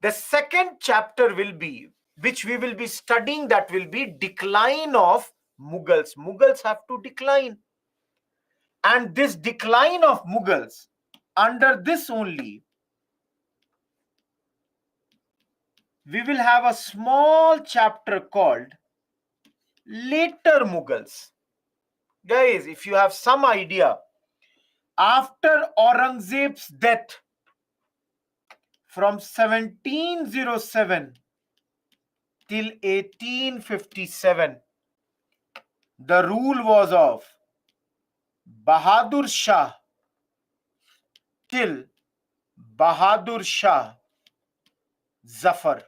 S1: the second chapter will be, which we will be studying, that will be decline of Mughals. Mughals have to decline. And this decline of Mughals, under this only, we will have a small chapter called Later Mughals. Guys, if you have some idea, after Aurangzeb's death from 1707 till 1857, the rule was of Bahadur Shah till Bahadur Shah Zafar.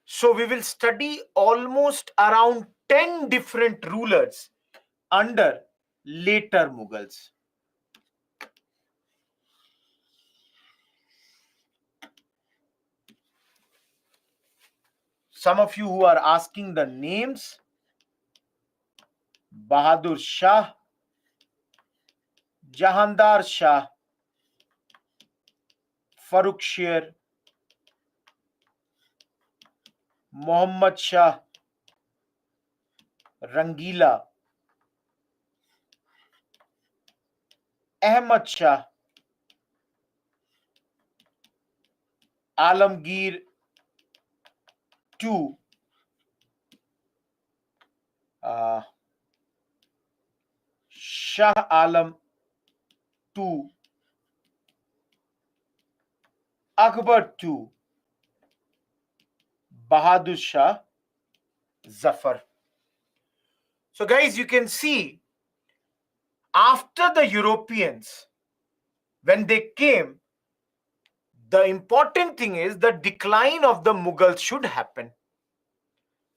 S1: So we will study almost around 10 different rulers under later Mughals. Some of you who are asking the names: Bahadur Shah, Jahandar Shah, Farrukh Sher, Muhammad Shah, Rangila, Ahmad Shah, Alamgir II, Shah Alam II, Akbar II, Bahadur Shah Zafar. So guys, you can see after the Europeans, when they came, the important thing is the decline of the Mughals should happen.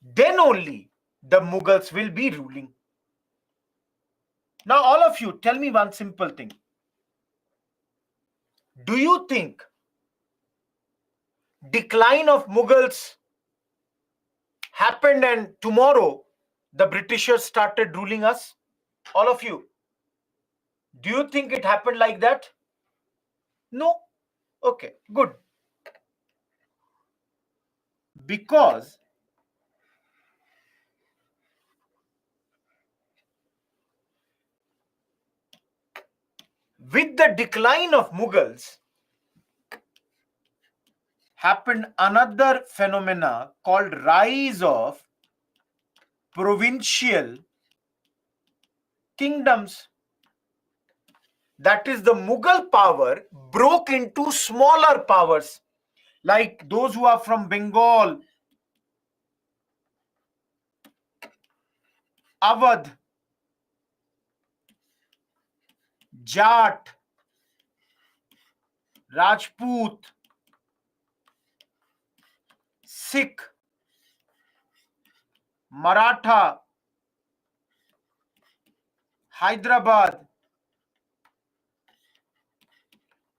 S1: Then only the Mughals will be ruling. Now all of you, tell me one simple thing. Do you think decline of Mughals happened and tomorrow the Britishers started ruling us? All of you, do you think it happened like that? No? Okay, good. Because with the decline of Mughals happened another phenomena called rise of provincial kingdoms. That is, the Mughal power broke into smaller powers, like those who are from Bengal, Awadh, Jat, Rajput, Sikh, Maratha, Hyderabad,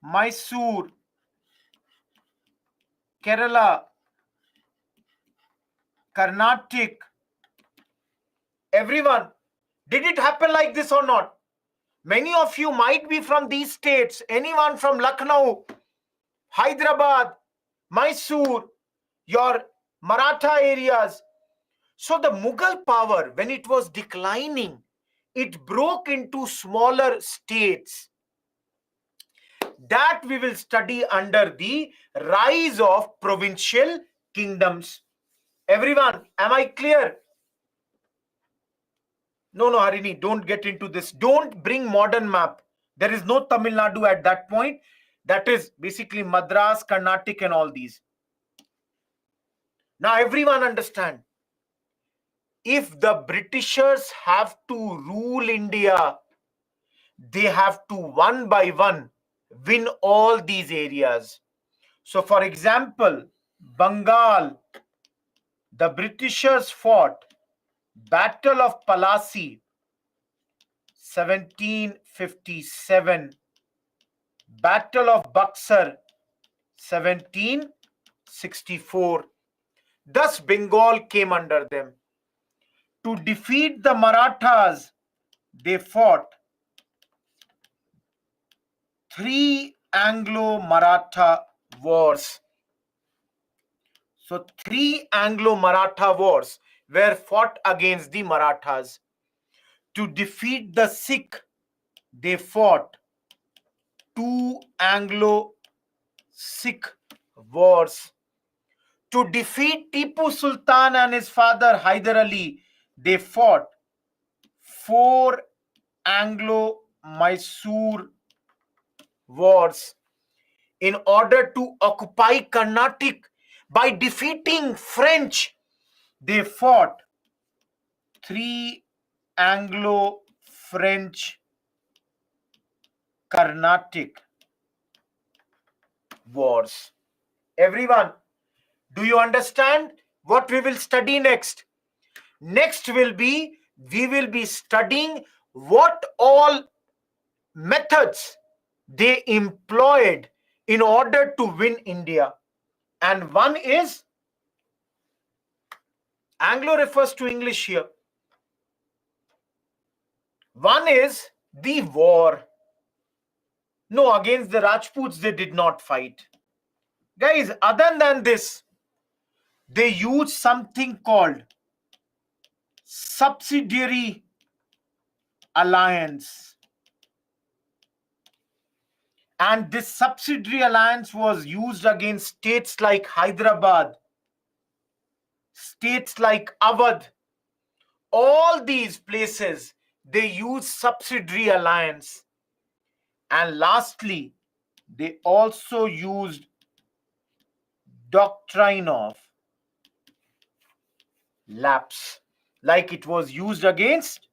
S1: Mysore, Kerala, Carnatic. Everyone, did it happen like this or not? Many of you might be from these states. Anyone from Lucknow, Hyderabad, Mysore, your Maratha areas. So the Mughal power, when it was declining, it broke into smaller states. That we will study under the rise of provincial kingdoms. Everyone, am I clear? No, Harini, don't get into this. Don't bring modern map. There is no Tamil Nadu at that point. That is basically Madras, Carnatic and all these. Now everyone understand. If the Britishers have to rule India, they have to one by one win all these areas. So for example, Bengal, the Britishers fought Battle of Palasi, 1757, Battle of Buxar, 1764. Thus Bengal came under them. To defeat the Marathas, they fought 3 Anglo-Maratha wars. So 3 Anglo-Maratha wars were fought against the Marathas. To defeat the Sikh, they fought 2 Anglo-Sikh wars. To defeat Tipu Sultan and his father Hyder Ali, they fought 4 Anglo-Mysore wars. In order to occupy Carnatic by defeating French, they fought 3 Anglo-French Carnatic wars. Everyone, do you understand what we will study next? Next we will be studying what all methods they employed in order to win India. And one is, Anglo refers to English here. One is the war. No, against the Rajputs they did not fight. Guys, other than this, they used something called subsidiary alliance. And this subsidiary alliance was used against states like Hyderabad, states like Awadh. All these places, they used subsidiary alliance. And lastly, they also used doctrine of lapse, like it was used against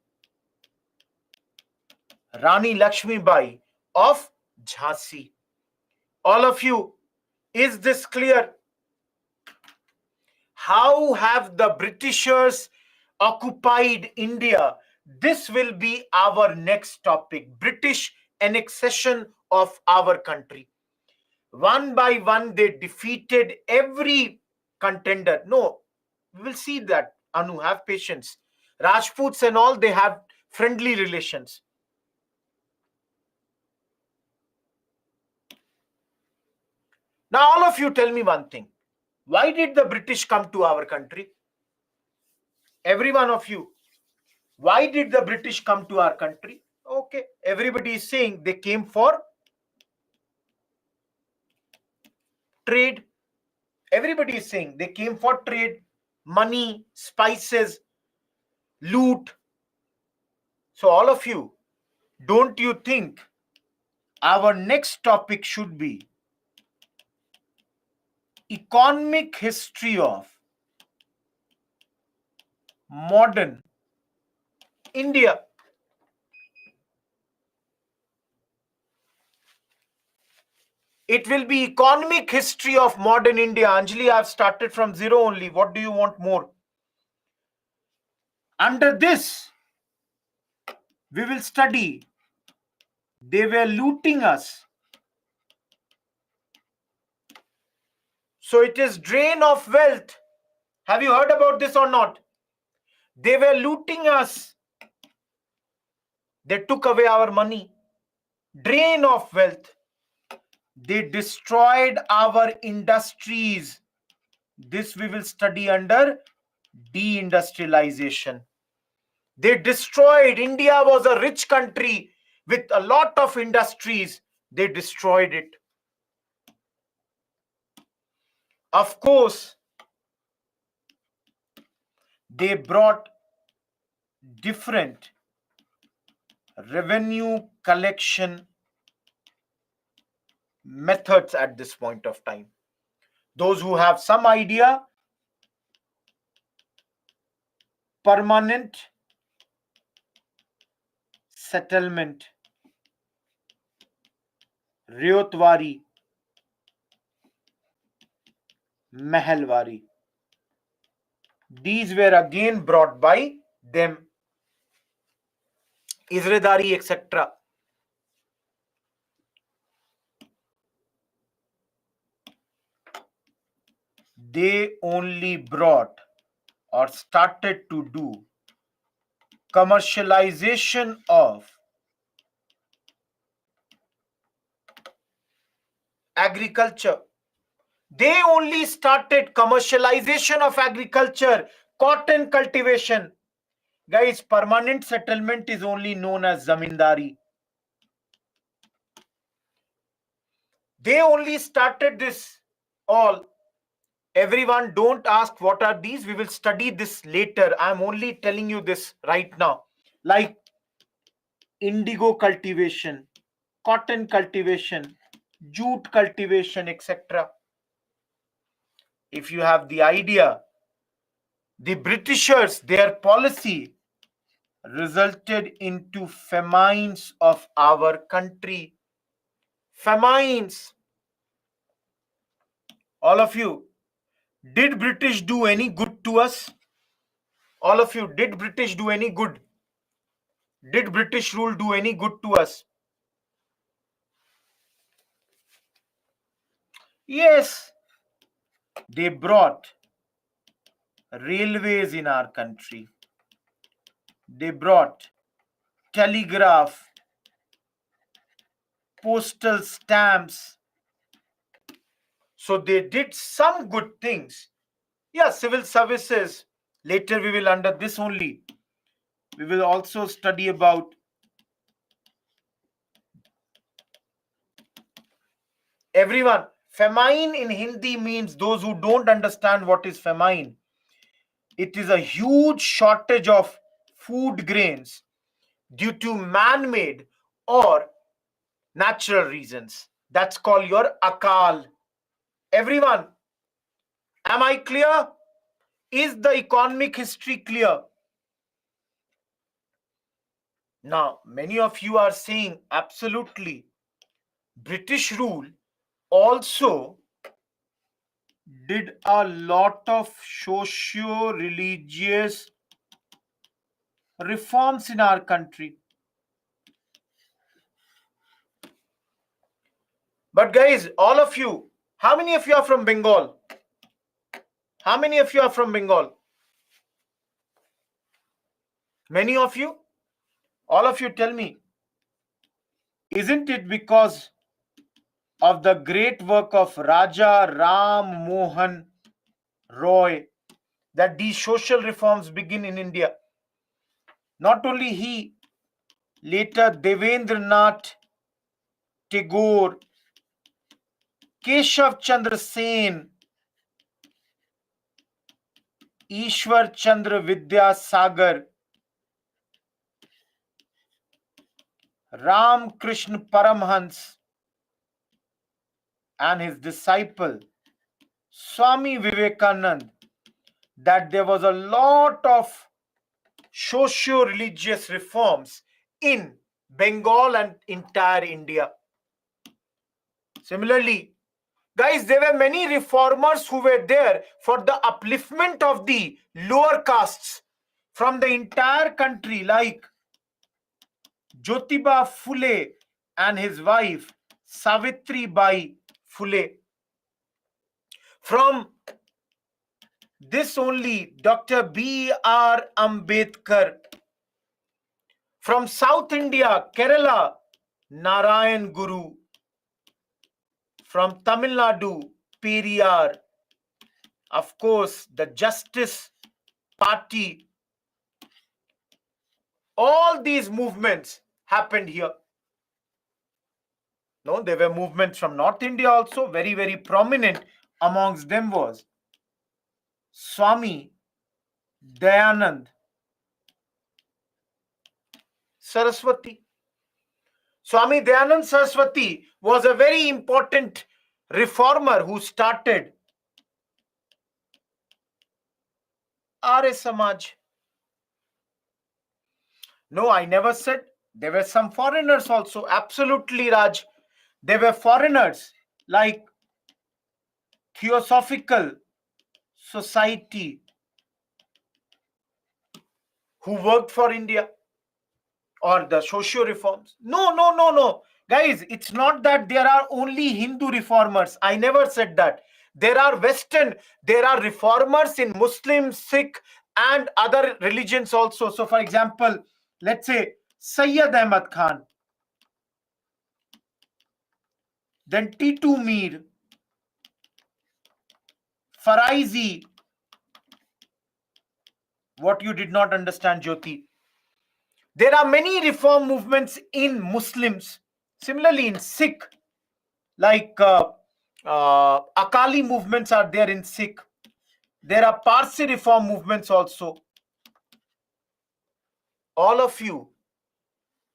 S1: Rani Lakshmi Bai of Jhansi. All of you, is this clear? How have the Britishers occupied India? This will be our next topic, British annexation of our country. One by one, they defeated every contender. No, we will see that. Anu, have patience. Rajputs and all, they have friendly relations. Now, all of you tell me one thing. Why did the British come to our country? Every one of you. Why did the British come to our country? Okay, everybody is saying they came for trade. Everybody is saying they came for trade, money, spices, loot. So all of you, don't you think our next topic should be economic history of modern India? It will be economic history of modern India. Anjali, I have started from zero only. What do you want more? Under this, we will study. They were looting us. So it is drain of wealth. Have you heard about this or not? They were looting us. They took away our money. Drain of wealth. They destroyed our industries. This we will study under deindustrialization. They destroyed. India was a rich country with a lot of industries. They destroyed it. Of course, they brought different revenue collection methods at this point of time. Those who have some idea, permanent settlement, Ryotwari, Mahalwari. These were again brought by them. Izredari, etc. They only brought or started to do commercialization of agriculture. They only started commercialization of agriculture, cotton cultivation. Guys, permanent settlement is only known as zamindari. They only started this all. Everyone, don't ask what are these. We will study this later. I'm only telling you this right now. Like indigo cultivation, cotton cultivation, jute cultivation, etc. If you have the idea, the Britishers, their policy resulted into famines of our country. Famines. All of you, did British do any good to us? All of you, did British do any good? Did British rule do any good to us? Yes, they brought railways in our country. They brought telegraph, postal stamps. So they did some good things. Yeah, civil services. Later we will under this only. We will also study about everyone. Famine in Hindi means those who don't understand what is famine. It is a huge shortage of food grains due to man-made or natural reasons. That's called your akal. Everyone, am I clear? Is the economic history clear? Now, many of you are saying absolutely. British rule also did a lot of socio-religious reforms in our country. But guys, all of you, how many of you are from Bengal? How many of you are from Bengal? Many of you? All of you tell me. Isn't it because of the great work of Raja Ram Mohan Roy that these social reforms begin in India? Not only he, later Devendranath Tagore, Keshav Chandra Sen, Ishwar Chandra Vidyasagar, Ram Krishna Paramhans, and his disciple Swami Vivekanand, that there was a lot of socio-religious reforms in Bengal and entire India. Similarly, guys, there were many reformers who were there for the upliftment of the lower castes from the entire country, like Jyotiba Phule and his wife Savitri Bai Phule. From this only, Dr. B.R. Ambedkar. From South India, Kerala, Narayan Guru. From Tamil Nadu, Periyar. Of course, the Justice Party. All these movements happened here. No, there were movements from North India also. Very, very prominent amongst them was Swami Dayanand Saraswati. Swami Dayanand Saraswati was a very important reformer who started Arya Samaj. No, I never said. There were some foreigners also. Absolutely, Raj. There were foreigners like Theosophical Society who worked for India or the socio reforms. No, no, no, no. Guys, it's not that there are only Hindu reformers. I never said that. There are Western, there are reformers in Muslim, Sikh, and other religions also. So, for example, let's say Sayyid Ahmad Khan, then Titu Mir, Faraizi, What you did not understand, Jyoti? There are many reform movements in Muslims. Similarly, in Sikh, like Akali movements are there in Sikh. There are Parsi reform movements also. All of you,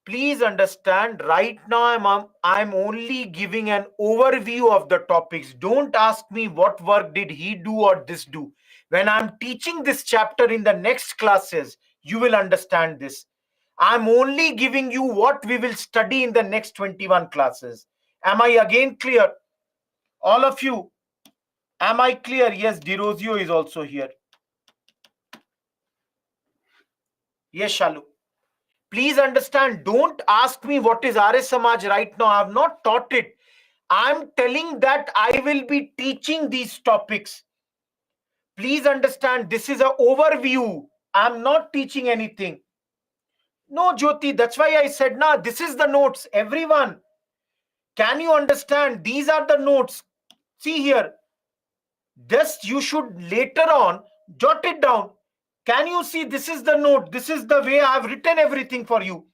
S1: please understand, right now I'm only giving an overview of the topics. Don't ask me what work did he do or this do. When I'm teaching this chapter in the next classes, you will understand this. I'm only giving you what we will study in the next 21 classes. Am I again clear? All of you, am I clear? Yes, Dirozio is also here. Yes, Shalu. Please understand, don't ask me what is Arya Samaj right now. I have not taught it. I'm telling that I will be teaching these topics. Please understand, this is an overview. I'm not teaching anything. No, Jyoti, that's why I said, nah, this is the notes. Everyone, can you understand? These are the notes. See here. This you should later on jot it down. Can you see? This is the note. This is the way I've written everything for you.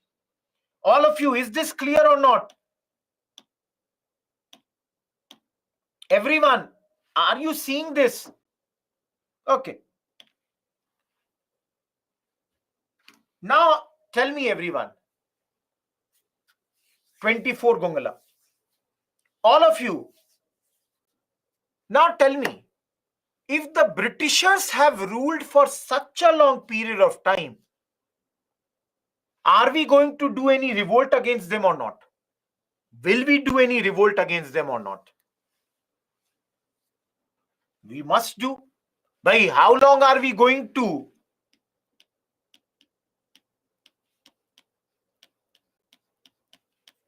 S1: All of you, is this clear or not? Everyone, are you seeing this? Okay. Now, tell me, everyone. 24 Gongala. All of you. Now, tell me, if the Britishers have ruled for such a long period of time, are we going to do any revolt against them or not? Will we do any revolt against them or not? We must do. By how long are we going to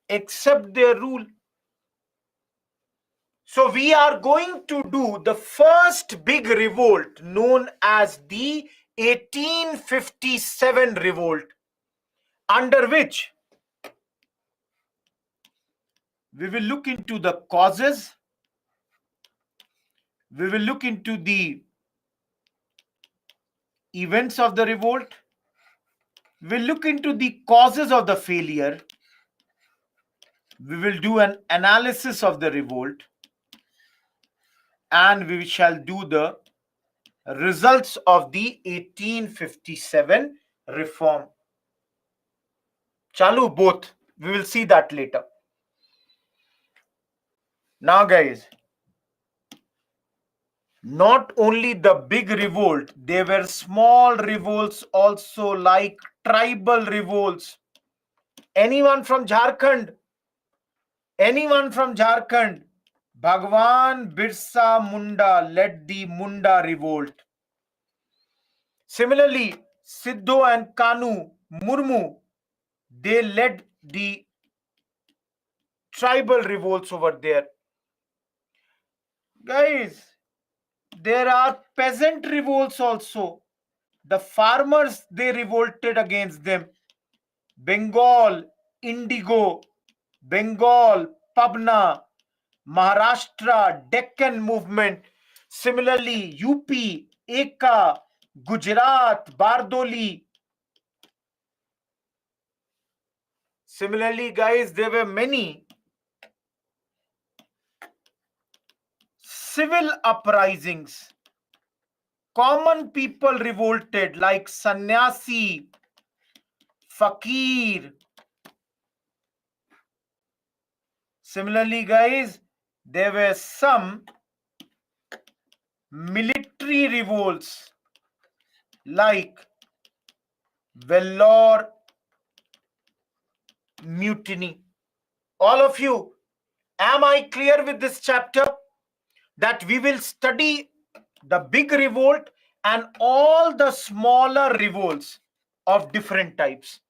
S1: accept their rule? So we are going to do the first big revolt known as the 1857 revolt, under which we will look into the causes, we will look into the events of the revolt, we'll look into the causes of the failure, we will do an analysis of the revolt, and we shall do the results of the 1857 reform. Chalu, both. We will see that later. Now, guys, not only the big revolt, there were small revolts also, like tribal revolts. Anyone from Jharkhand? Anyone from Jharkhand? Bhagwan Birsa Munda led the Munda revolt. Similarly, Siddho and Kanu Murmu, they led the tribal revolts over there. Guys, there are peasant revolts also. The farmers, they revolted against them. Bengal, Indigo, Bengal, Pabna, Maharashtra, Deccan movement. Similarly, UP, Eka, Gujarat, Bardoli. Similarly, guys, there were many civil uprisings. Common people revolted, like Sannyasi, Fakir. Similarly, guys, there were some military revolts, like Vellore mutiny. All of you, am I clear with this chapter? That we will study the big revolt and all the smaller revolts of different types.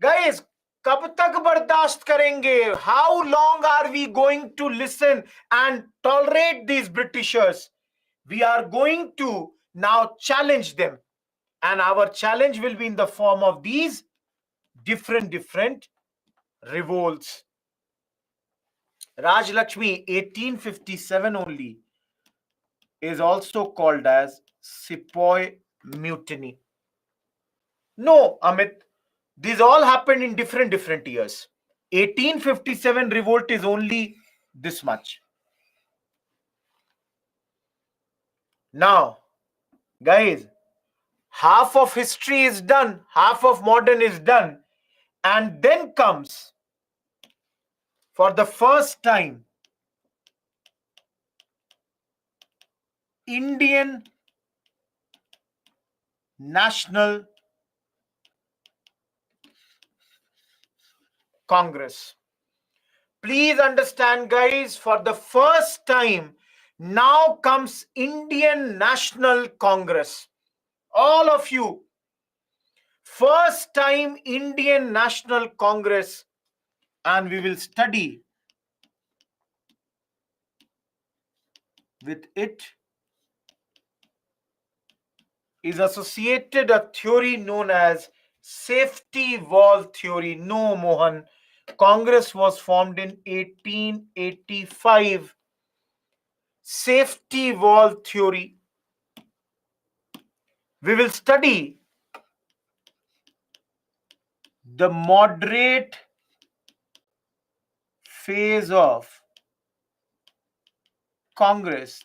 S1: Guys, कब तक बर्दाश्त करेंगे? How long are we going to listen and tolerate these Britishers? We are going to now challenge them, and our challenge will be in the form of these different revolts. Raj Lakshmi, 1857 only, is also called as Sepoy mutiny. No, Amit. These all happened in different years. 1857 revolt is only this much. Now, guys, half of history is done, half of modern is done, and then comes, for the first time, Indian National Congress. Please understand, guys, for the first time, now comes Indian National Congress. All of you, first time Indian National Congress, and we will study with it is associated a theory known as safety valve theory. No, Mohan. Congress was formed in 1885. Safety valve theory. We will study the moderate phase of Congress,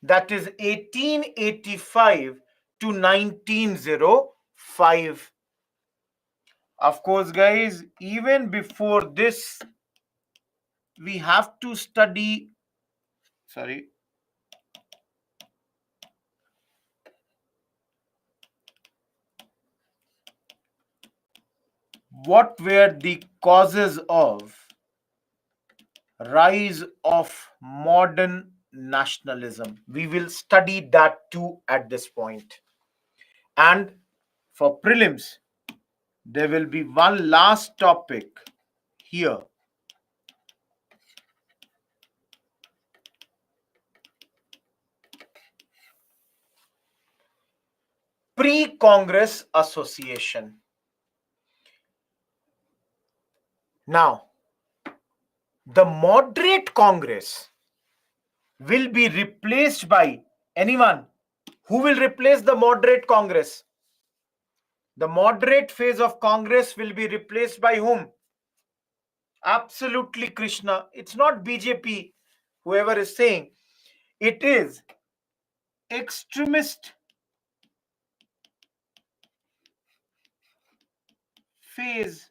S1: that is 1885 to 1905. Of course, guys, even before this, we have to study, what were the causes of rise of modern nationalism. We will study that too at this point. And for prelims, there will be one last topic here. Pre-Congress Association. Now, the moderate Congress will be replaced by anyone. Who will replace the moderate Congress? The moderate phase of Congress will be replaced by whom? Absolutely, Krishna. It's not BJP, whoever is saying. It is extremist phase.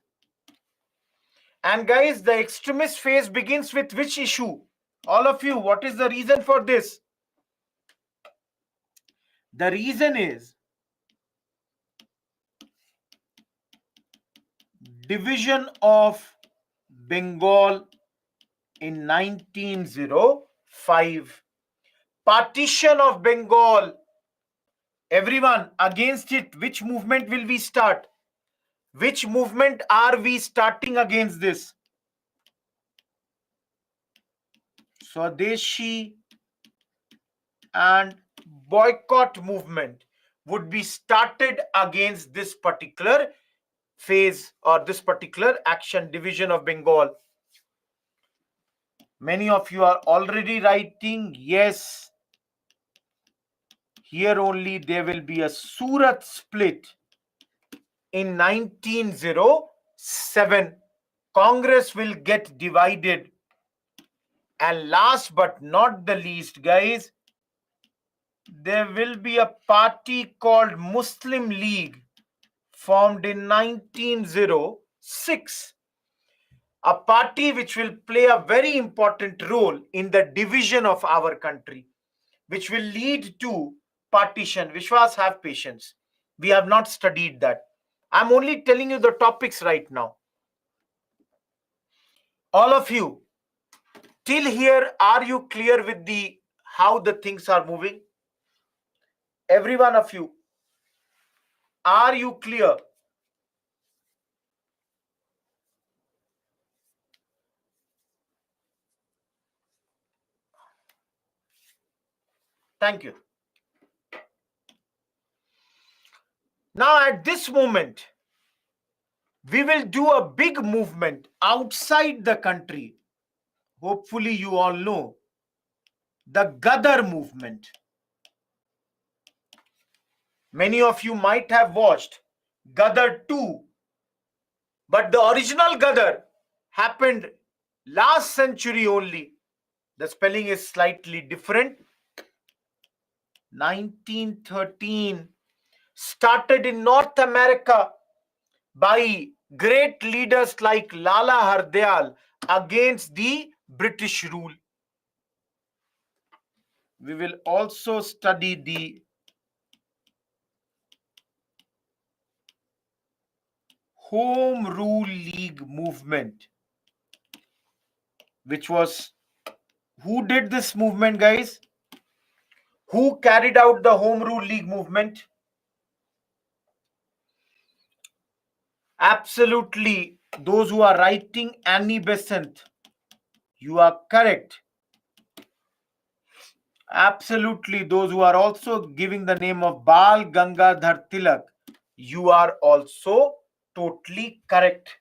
S1: And guys, the extremist phase begins with which issue? All of you, what is the reason for this? The reason is division of Bengal in 1905. Partition of Bengal. Everyone, against it, which movement will we start? Which movement are we starting against this? Swadeshi and boycott movement would be started against this particular phase or this particular action, division of Bengal. Many of you are already writing yes. Here only there will be a Surat split in 1907. Congress will get divided. And last but not the least, guys, there will be a party called Muslim League formed in 1906. A party which will play a very important role in the division of our country, which will lead to partition. Vishwas, have patience. We have not studied that. I'm only telling you the topics right now. All of you, till here, are you clear with the how the things are moving? Every one of you, are you clear? Thank you. Now, at this moment, we will do a big movement outside the country. Hopefully, you all know the Gadar movement. Many of you might have watched Gadar 2, but the original Gadar happened last century only. The spelling is slightly different. 1913, started in North America by great leaders like Lala Hardayal against the British rule. We will also study the Home Rule League movement, which was, who did this movement, guys? Who carried out the Home Rule League movement? Absolutely, those who are writing Annie Besant, you are correct. Absolutely, those who are also giving the name of Bal Gangadhar Tilak, you are also totally correct.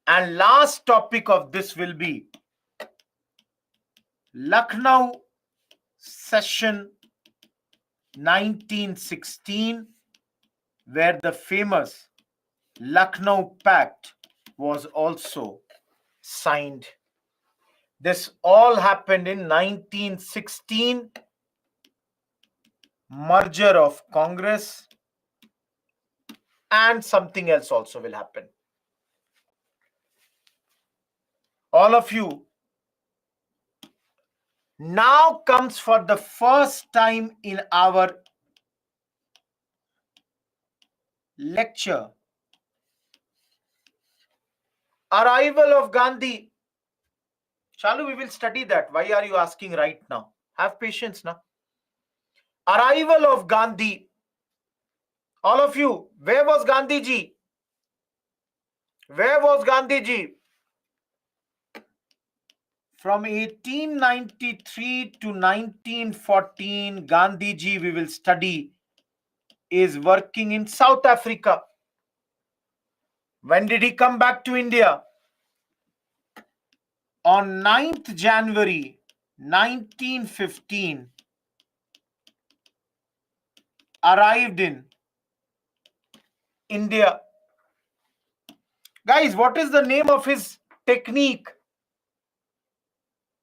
S1: And last topic of this will be Lucknow session 1916, where the famous Lucknow Pact was also signed. This all happened in 1916. Merger of Congress, and something else also will happen. All of you, now comes for the first time in our lecture, arrival of Gandhi. Shalu, we will study that. Why are you asking right now? Have patience now. Arrival of Gandhi. All of you, where was Gandhi ji? Where was Gandhi ji? From 1893 to 1914, Gandhi ji, we will study, is working in South Africa. When did he come back to India? On 9th January 1915, arrived in India. Guys, what is the name of his technique?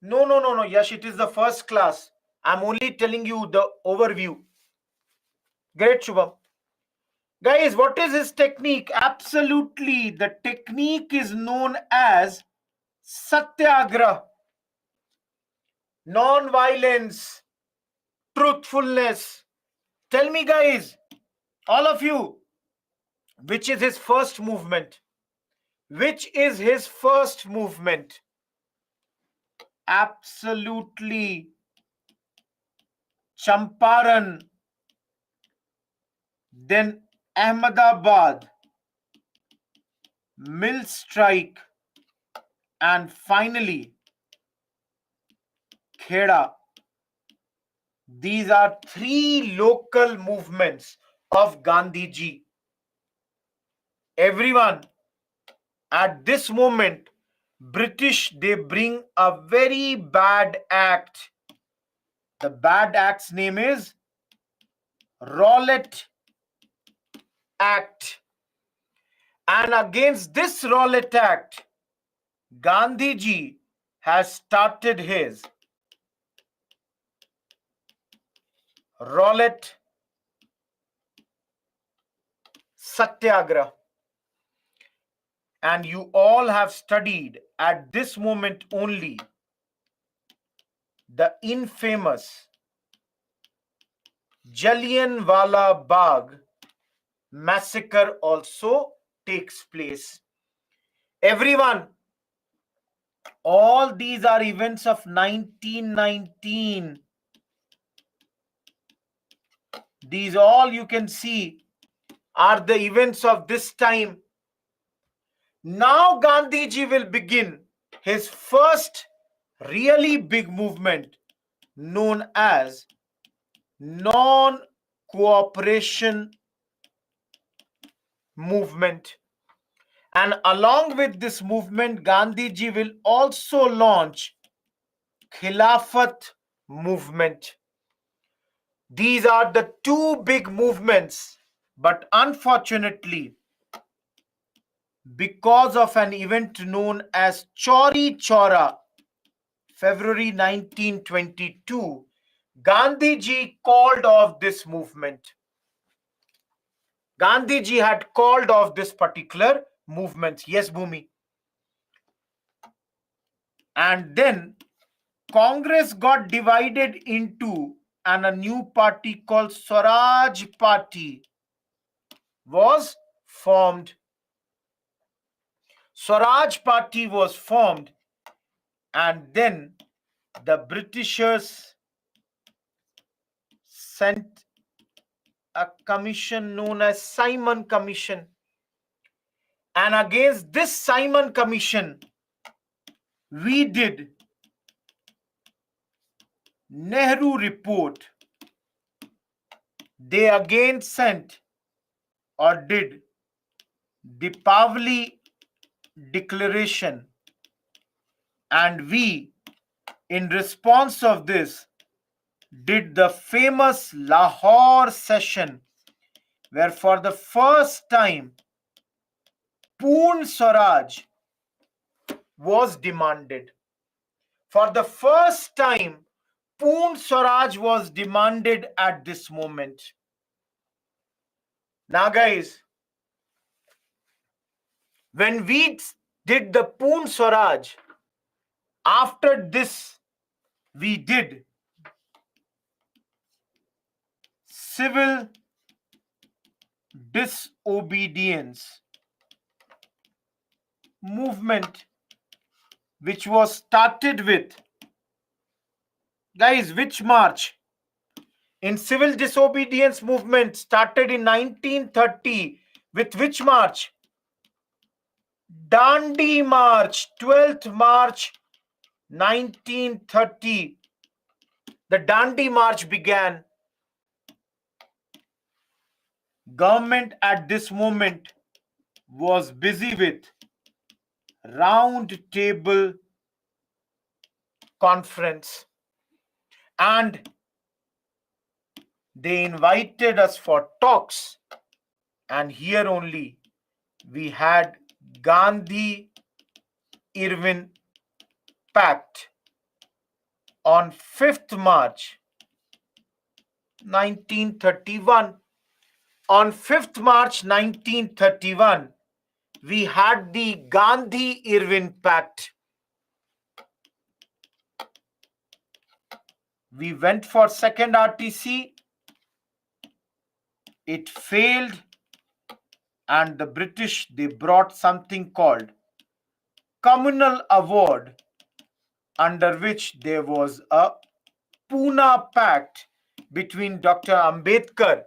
S1: No, Yash, it is the first class. I'm only telling you the overview. Great, Shubham. Guys, what is his technique? Absolutely, the technique is known as Satyagraha. Non-violence, truthfulness. Tell me, guys, all of you, which is his first movement? Which is his first movement? Absolutely, Champaran, then Ahmedabad, Mill Strike, and finally Kheda. These are three local movements of Gandhi ji. Everyone, at this moment, British, they bring a very bad act. The bad act's name is Rowlatt Act. And against this Rowlatt Act, Gandhi ji has started his Rowlatt Satyagraha. And you all have studied at this moment only the infamous Jallianwala Bagh massacre also takes place. Everyone, all these are events of 1919. These all you can see are the events of this time. Now Gandhi ji will begin his first really big movement known as non-cooperation movement. And along with this movement, Gandhi ji will also launch Khilafat movement. These are the two big movements, but unfortunately, because of an event known as Chauri Chaura, February 1922, Gandhiji called off this movement. Gandhiji had called off this particular movement. Yes, Bhumi. And then Congress got divided into, and a new party called Swaraj Party was formed. Swaraj Party was formed, and then the Britishers sent a commission known as Simon Commission. And against this Simon Commission, we did Nehru Report. They again sent or did Deepavali Declaration, and we, in response of this, did the famous Lahore session, where for the first time Poorn Swaraj was demanded. For the first time, Poorn Swaraj was demanded at this moment. Now, guys, when we did the Poorn Swaraj, after this, we did civil disobedience movement, which was started with, guys, which march? In civil disobedience movement started in 1930 with which march? Dandi March, 12th March 1930. The Dandi March began. Government at this moment was busy with round table conference, and they invited us for talks, and here only we had Gandhi Irwin Pact on 5th March 1931. On 5th March 1931, we had the Gandhi Irwin Pact. We went for second RTC. It failed, and the British, they brought something called Communal Award, under which there was a Pune Pact between Dr. Ambedkar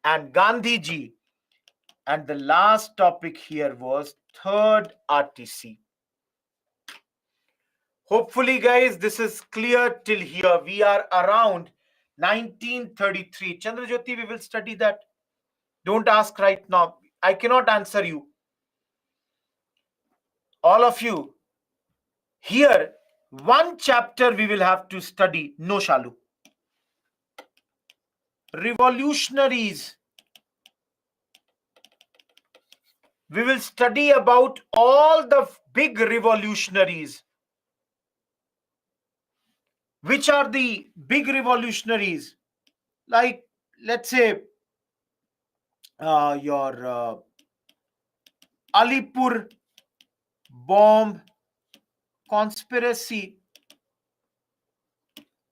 S1: and Gandhiji. And the last topic here was third RTC. Hopefully, guys, this is clear till here. We are around 1933. Chandrajyoti, we will study that. Don't ask right now. I cannot answer you. All of you. Here, one chapter we will have to study. No, Shalu. Revolutionaries. We will study about all the big revolutionaries. Which are the big revolutionaries? Like, let's say, your Alipur bomb conspiracy.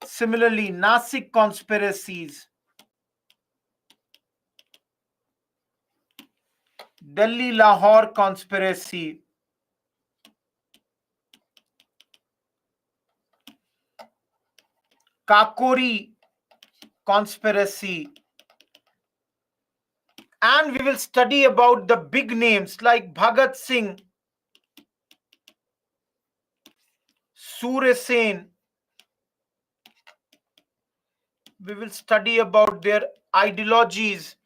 S1: Similarly, Nasik conspiracies, Delhi Lahore conspiracy, Kakori conspiracy, and we will study about the big names like Bhagat Singh, Surya Sen. We will study about their ideologies.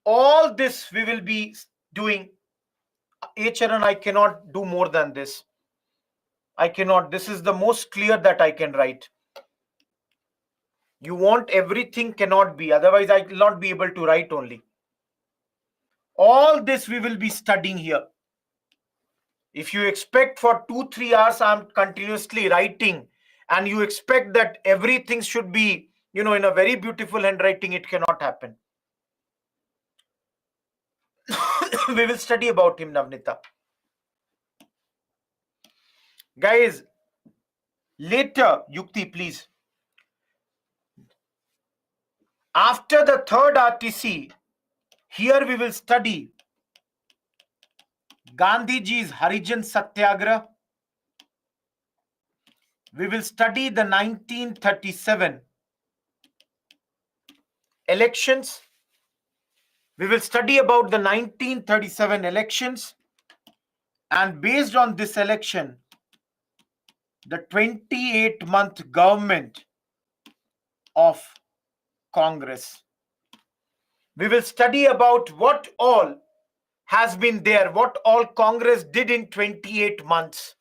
S1: All this we will be doing. Charan, I cannot do more than this. I cannot. This is the most clear that I can write. You want everything, cannot be. Otherwise, I will not be able to write only. All this we will be studying here. If you expect for 2-3 hours I'm continuously writing, and you expect that everything should be, in a very beautiful handwriting, it cannot happen. We will study about him, Navnita. Guys, later, Yukti, please. After the third RTC, here we will study Gandhiji's Harijan Satyagraha. We will study the 1937 elections. We will study about the 1937 elections, and based on this election, the 28-month government of Congress. We will study about what all has been there, what all Congress did in 28 months.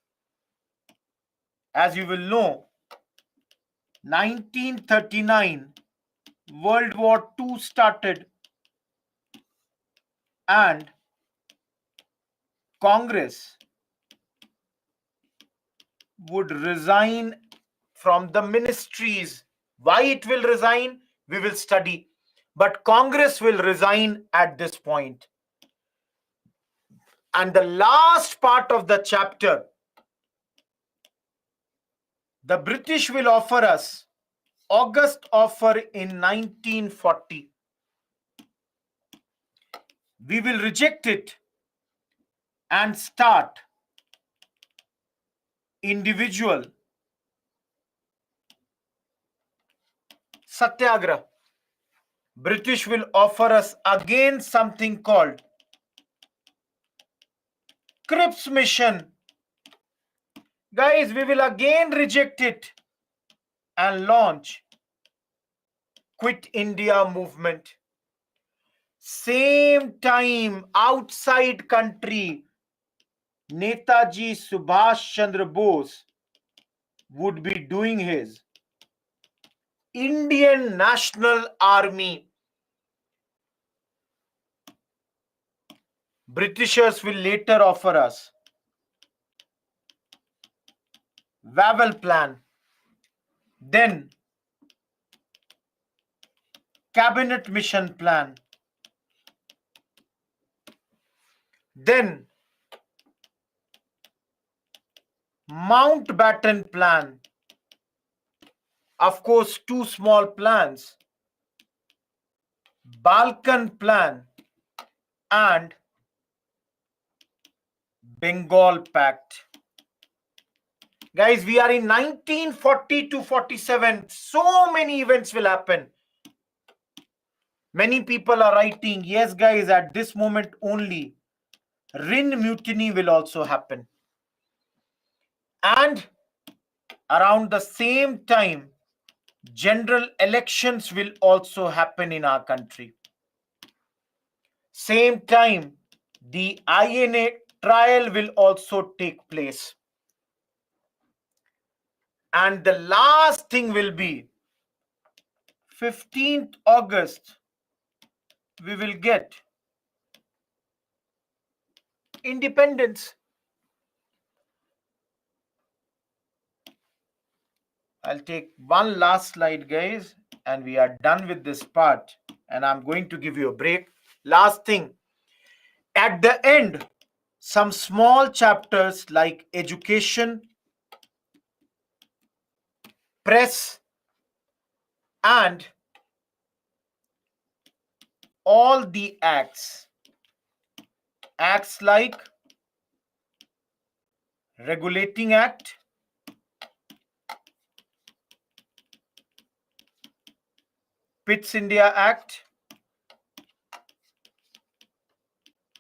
S1: As you will know, 1939, World War II started, and Congress would resign from the ministries. Why it will resign, we will study. But Congress will resign at this point. And the last part of the chapter, the British will offer us August offer in 1940. We will reject it and start individual Satyagraha. British will offer us again something called Cripps Mission. Guys, we will again reject it and launch Quit India movement. Same time, outside country, Netaji Subhash Chandra Bose would be doing his Indian National Army. Britishers will later offer us Wavell Plan, then Cabinet Mission Plan, then Mountbatten Plan. Of course, two small plans, Balkan Plan and Bengal Pact. Guys, we are in 1940 to 47. So many events will happen. Many people are writing, yes guys, at this moment only, Rhine Mutiny will also happen. And around the same time, general elections will also happen in our country. Same time, the INA trial will also take place. And the last thing will be 15th August, we will get independence. I'll take one last slide, guys, and we are done with this part. And I'm going to give you a break. Last thing, at the end, some small chapters like education, press, and all the acts. Acts like Regulating Act, Pitt's India Act,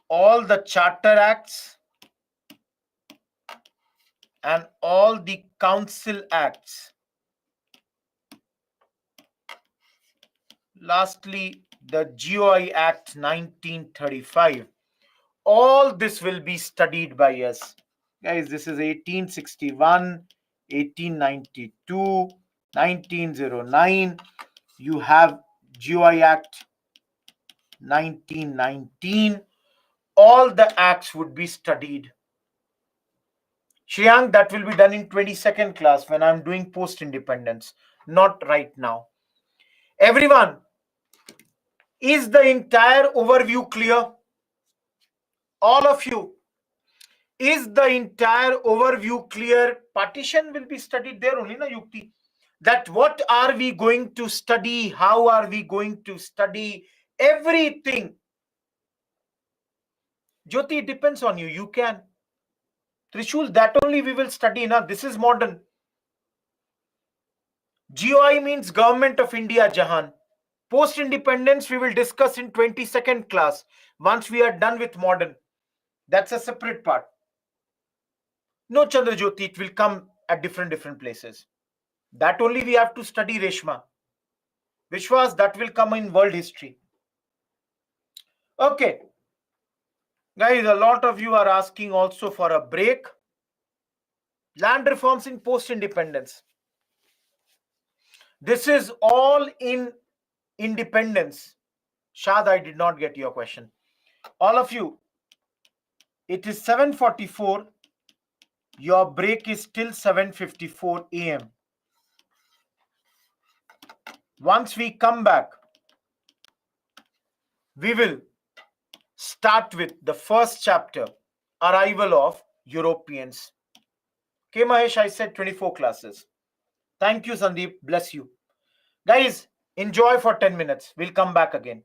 S1: all the Charter Acts, and all the Council Acts. Lastly, the GOI Act 1935. All this will be studied by us. Guys, this is 1861, 1892, 1909, You have GOI Act 1919. All the acts would be studied. Shriyank, that will be done in 22nd class when I'm doing post-independence, not right now. Everyone, is the entire overview clear? All of you, is the entire overview clear? Partition will be studied there only, na Yukti? That what are we going to study? How are we going to study? Everything. Jyoti, it depends on you. You can. Trishul, that only we will study. Na? This is modern. GOI means Government of India, Jahan. Post-independence, we will discuss in 22nd class once we are done with modern. That's a separate part. No, Chandrajyoti, it will come at different places. That only we have to study, Reshma. Vishwas, that will come in world history. Okay. Guys, a lot of you are asking also for a break. Land reforms in post-independence. This is all in independence. Shad, I did not get your question. All of you, it is 7:44. Your break is till 7:54 a.m. Once we come back, we will start with the first chapter, Arrival of Europeans. Okay, Mahesh, I said 24 classes. Thank you, Sandeep. Bless you. Guys, enjoy for 10 minutes. We'll come back again.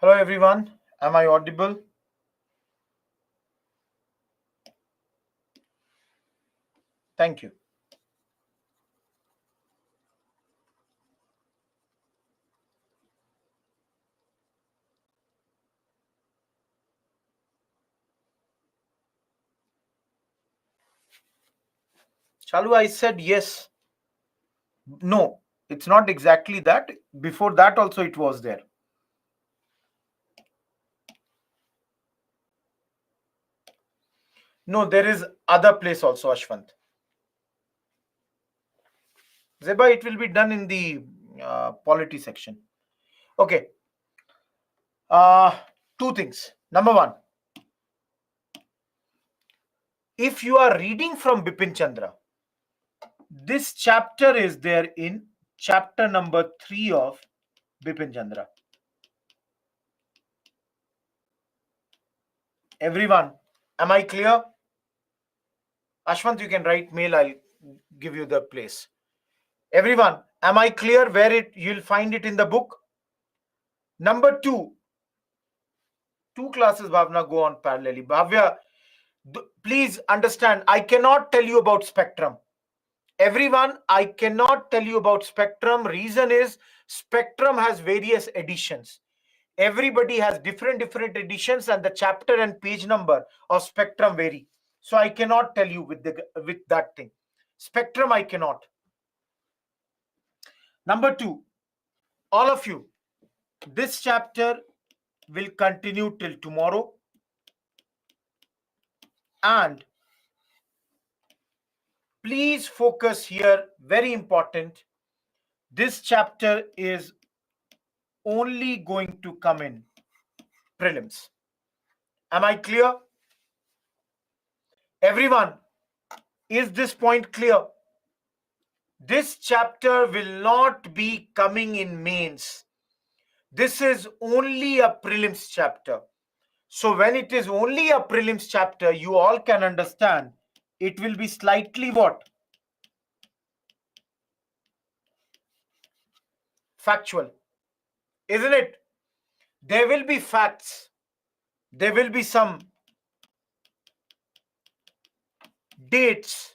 S1: Hello, everyone. Am I audible? Thank you. Chalu, I said yes. No, it's not exactly that. Before that also it was there. No, there is other place also, Ashwant. Zeba, it will be done in the polity section. Okay. Two things. Number one, if you are reading from Bipin Chandra, this chapter is there in chapter number 3 of Bipin Chandra. Everyone, am I clear? Ashwant, you can write mail. I'll give you the place. Everyone, am I clear where you'll find it in the book? Number two classes, Bhavna, go on parallelly. Bhavya, please understand, I cannot tell you about spectrum. Everyone, I cannot tell you about spectrum. Reason is spectrum has various editions. Everybody has different editions, and the chapter and page number of spectrum vary. So I cannot tell you with that thing. Spectrum, I cannot. Number two, all of you, this chapter will continue till tomorrow. And please focus here, very important. This chapter is only going to come in prelims. Am I clear? Everyone, is this point clear? This chapter will not be coming in mains. This is only a prelims chapter. So when it is only a prelims chapter, you all can understand it will be slightly what? Factual. Isn't it? There will be facts. There will be some dates.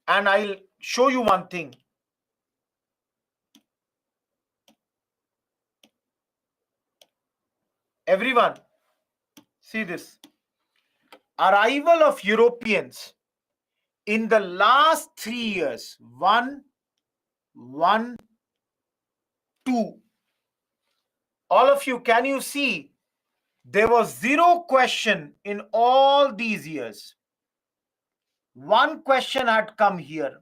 S1: And I'll show you one thing. Everyone, see this. Arrival of Europeans in the last 3 years, 1, 1, 2. All of you, can you see? There was zero question in all these years. One question had come here.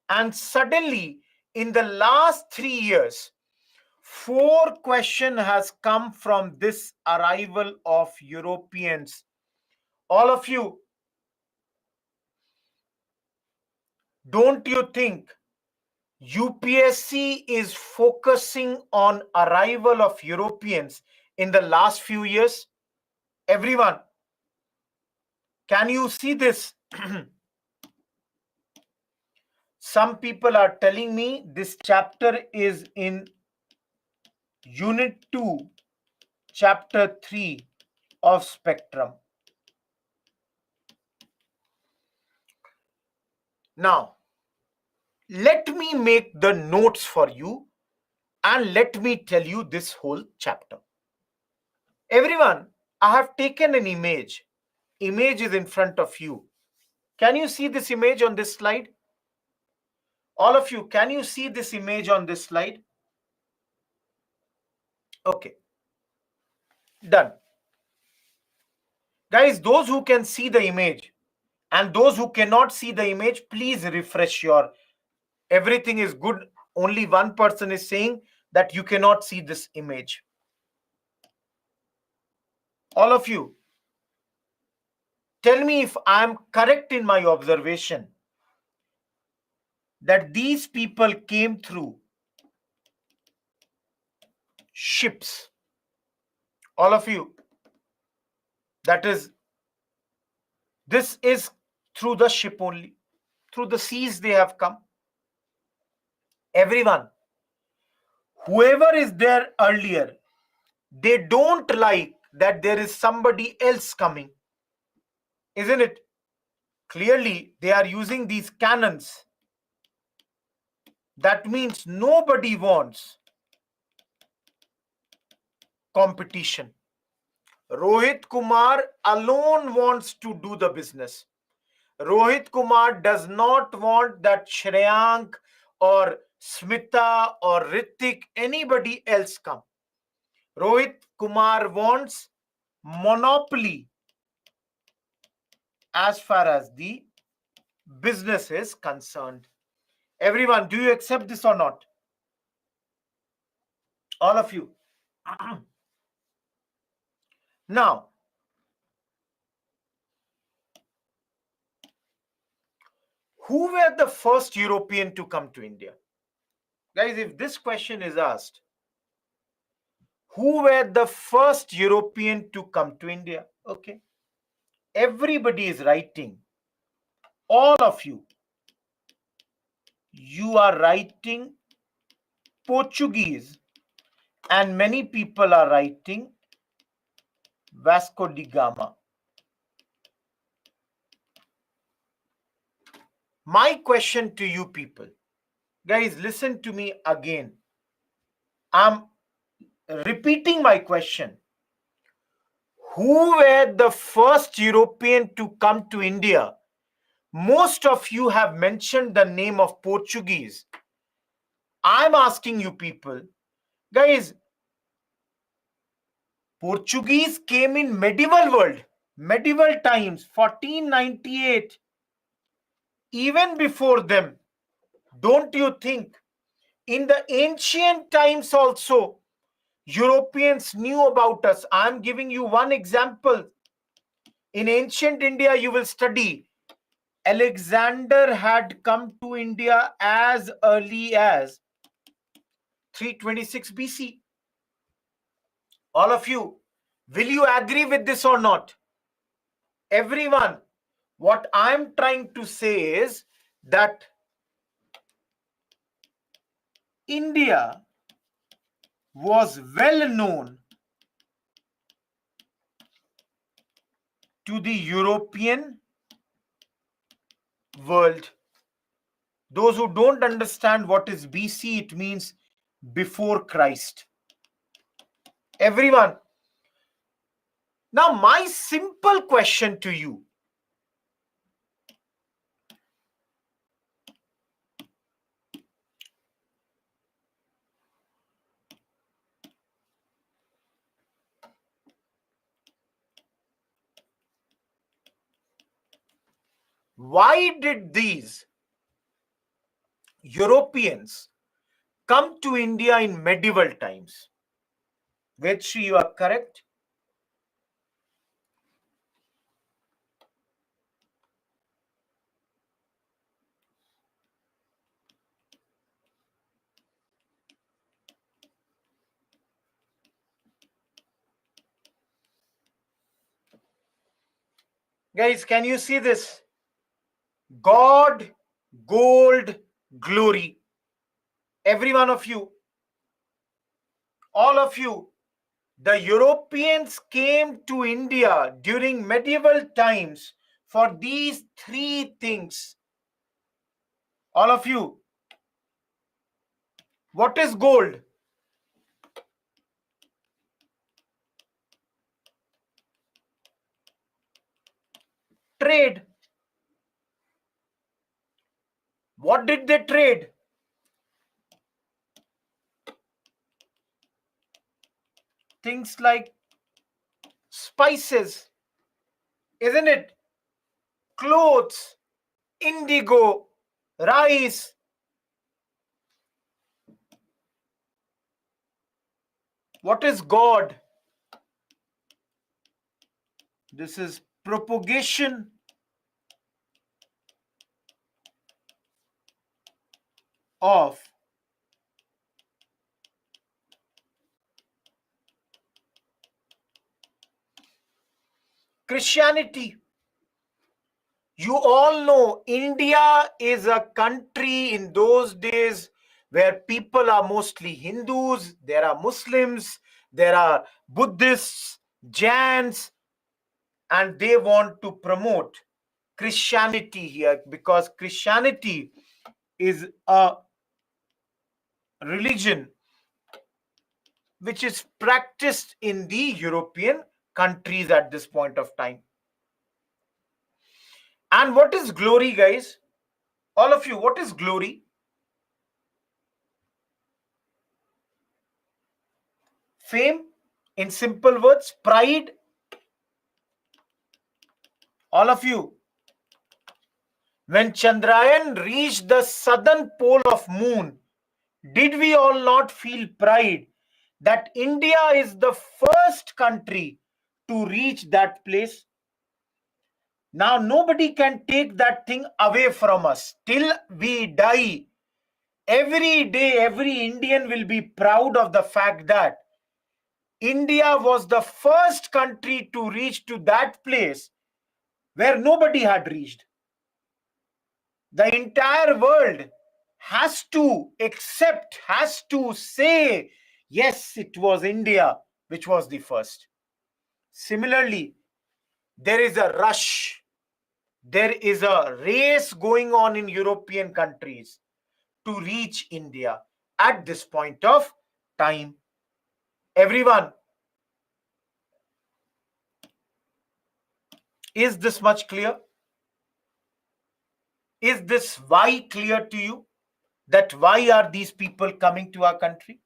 S1: And suddenly, in the last 3 years, 4 question has come from this arrival of Europeans. All of you, don't you think UPSC is focusing on arrival of Europeans in the last few years? Everyone, can you see this? Some people are telling me this chapter is in Unit 2, Chapter 3 of Spectrum. Now, let me make the notes for you and let me tell you this whole chapter. Everyone, I have taken an image. Image is in front of you. Can you see this image on this slide? All of you, can you see this image on this slide? Okay. Done. Guys, those who can see the image and those who cannot see the image, please refresh your... Everything is good. Only one person is saying that you cannot see this image. All of you, tell me if I am correct in my observation that these people came through ships. All of you, that is, this is through the ship only. Through the seas they have come. Everyone, whoever is there earlier, they don't like that there is somebody else coming. Isn't it? Clearly, they are using these cannons. That means nobody wants competition. Rohit Kumar alone wants to do the business. Rohit Kumar does not want that Shreyank or Smita or Ritik, anybody else come. Rohit Kumar wants monopoly as far as the business is concerned. Everyone, do you accept this or not? All of you. Now, who were the first European to come to India? Guys, if this question is asked, who were the first European to come to India? Okay. Everybody is writing. All of you. You are writing Portuguese. And many people are writing Vasco da Gama. My question to you people, guys, listen to me again. I'm repeating my question. Who were the first European to come to India? Most of you have mentioned the name of Portuguese. I'm asking you people, guys, Portuguese came in medieval world, medieval times, 1498. Even before them, don't you think in the ancient times also Europeans knew about us? I'm giving you one example. In ancient India, you will study Alexander had come to India as early as 326 BC. All of you, will you agree with this or not? Everyone, what I'm trying to say is that India was well known to the European world. Those who don't understand what is BC, it means before Christ. Everyone. Now, my simple question to you, why did these Europeans come to India in medieval times? Vetri, you are correct. Guys, can you see this? God, gold, glory. Every one of you, all of you, the Europeans came to India during medieval times for these three things. All of you, what is gold? Trade. What did they trade? Things like spices, isn't it? Clothes, indigo, rice. What is God? This is propagation of Christianity. You all know India is a country in those days where people are mostly Hindus, there are Muslims, there are Buddhists, Jains, and they want to promote Christianity here because Christianity is a religion which is practiced in the European countries at this point of time. And what is glory, guys? All of you, what is glory? Fame, in simple words, pride. All of you, when Chandrayaan reached the southern pole of moon, did we all not feel pride that India is the first country to reach that place? Now, nobody can take that thing away from us. Till we die, every day, every Indian will be proud of the fact that India was the first country to reach to that place where nobody had reached. The entire world has to accept, has to say, yes, it was India which was the first. Similarly, there is a rush, there is a race going on in European countries to reach India at this point of time. Everyone, is this much clear? Is this why clear to you? That why are these people coming to our country?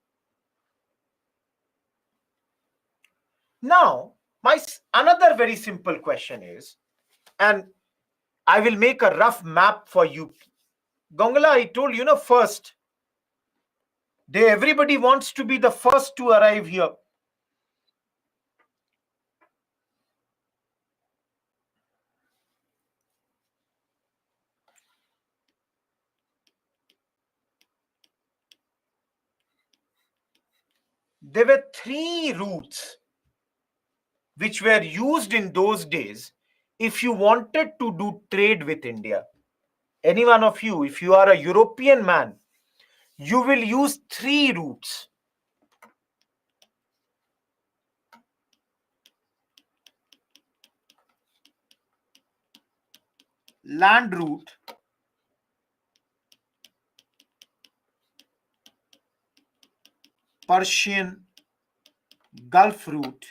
S1: Now, another very simple question is, and I will make a rough map for you. Gongala, I told you, first, everybody wants to be the first to arrive here. there were three routes which were used in those days if you wanted to do trade with India. Any one of you, if you are a European man, you will use three routes. Land route, Persian Gulf route,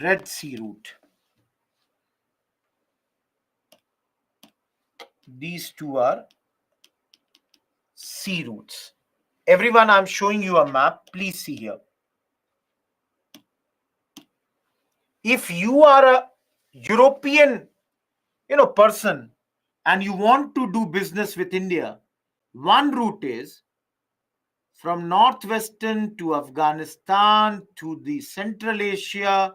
S1: Red Sea route. These two are sea routes. Everyone, I'm showing you a map. Please see here. If you are a European, person and you want to do business with India, one route is from northwestern to Afghanistan to the Central Asia.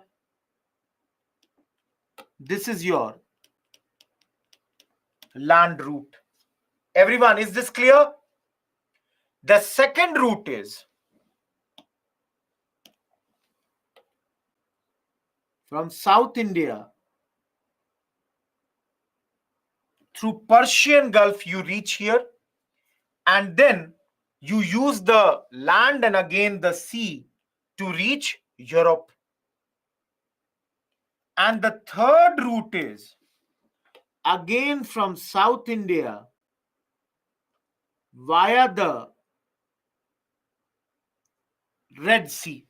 S1: This is your land route. Everyone, is this clear? The second route is from South India through Persian Gulf, you reach here, and then you use the land and again the sea to reach Europe. And the third route is again from South India via the Red Sea.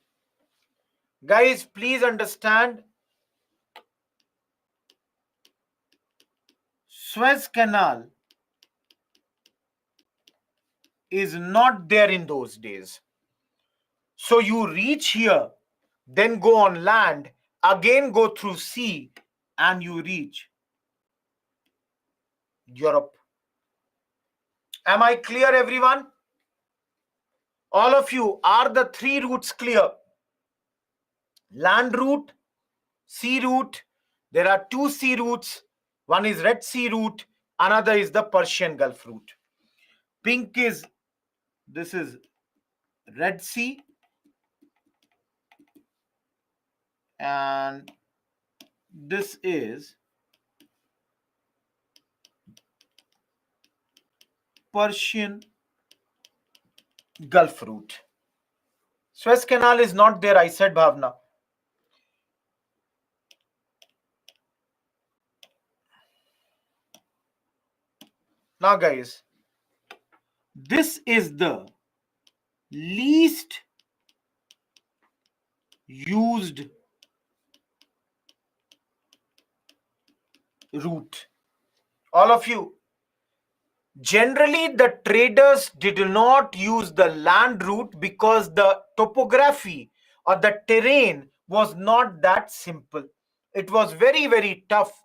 S1: Guys, please understand, Suez Canal is not there in those days. So you reach here, then go on land, again go through sea, and you reach Europe. Am I clear, everyone? All of you, are the three routes clear? Land route, sea route. There are two sea routes. One is Red Sea route, another is the Persian Gulf route. Pink is, this is Red Sea, and this is Persian Gulf route. Suez Canal is not there, I said, Bhavna. Now, guys, this is the least used route. All of you, generally the traders did not use the land route because the topography or the terrain was not that simple. It was very, very tough.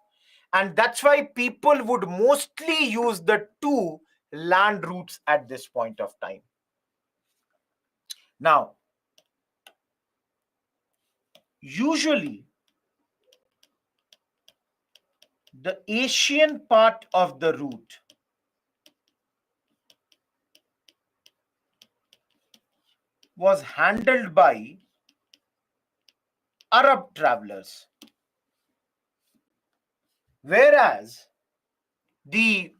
S1: And that's why people would mostly use the two land routes at this point of time. Now, usually the Asian part of the route was handled by Arab travelers, whereas the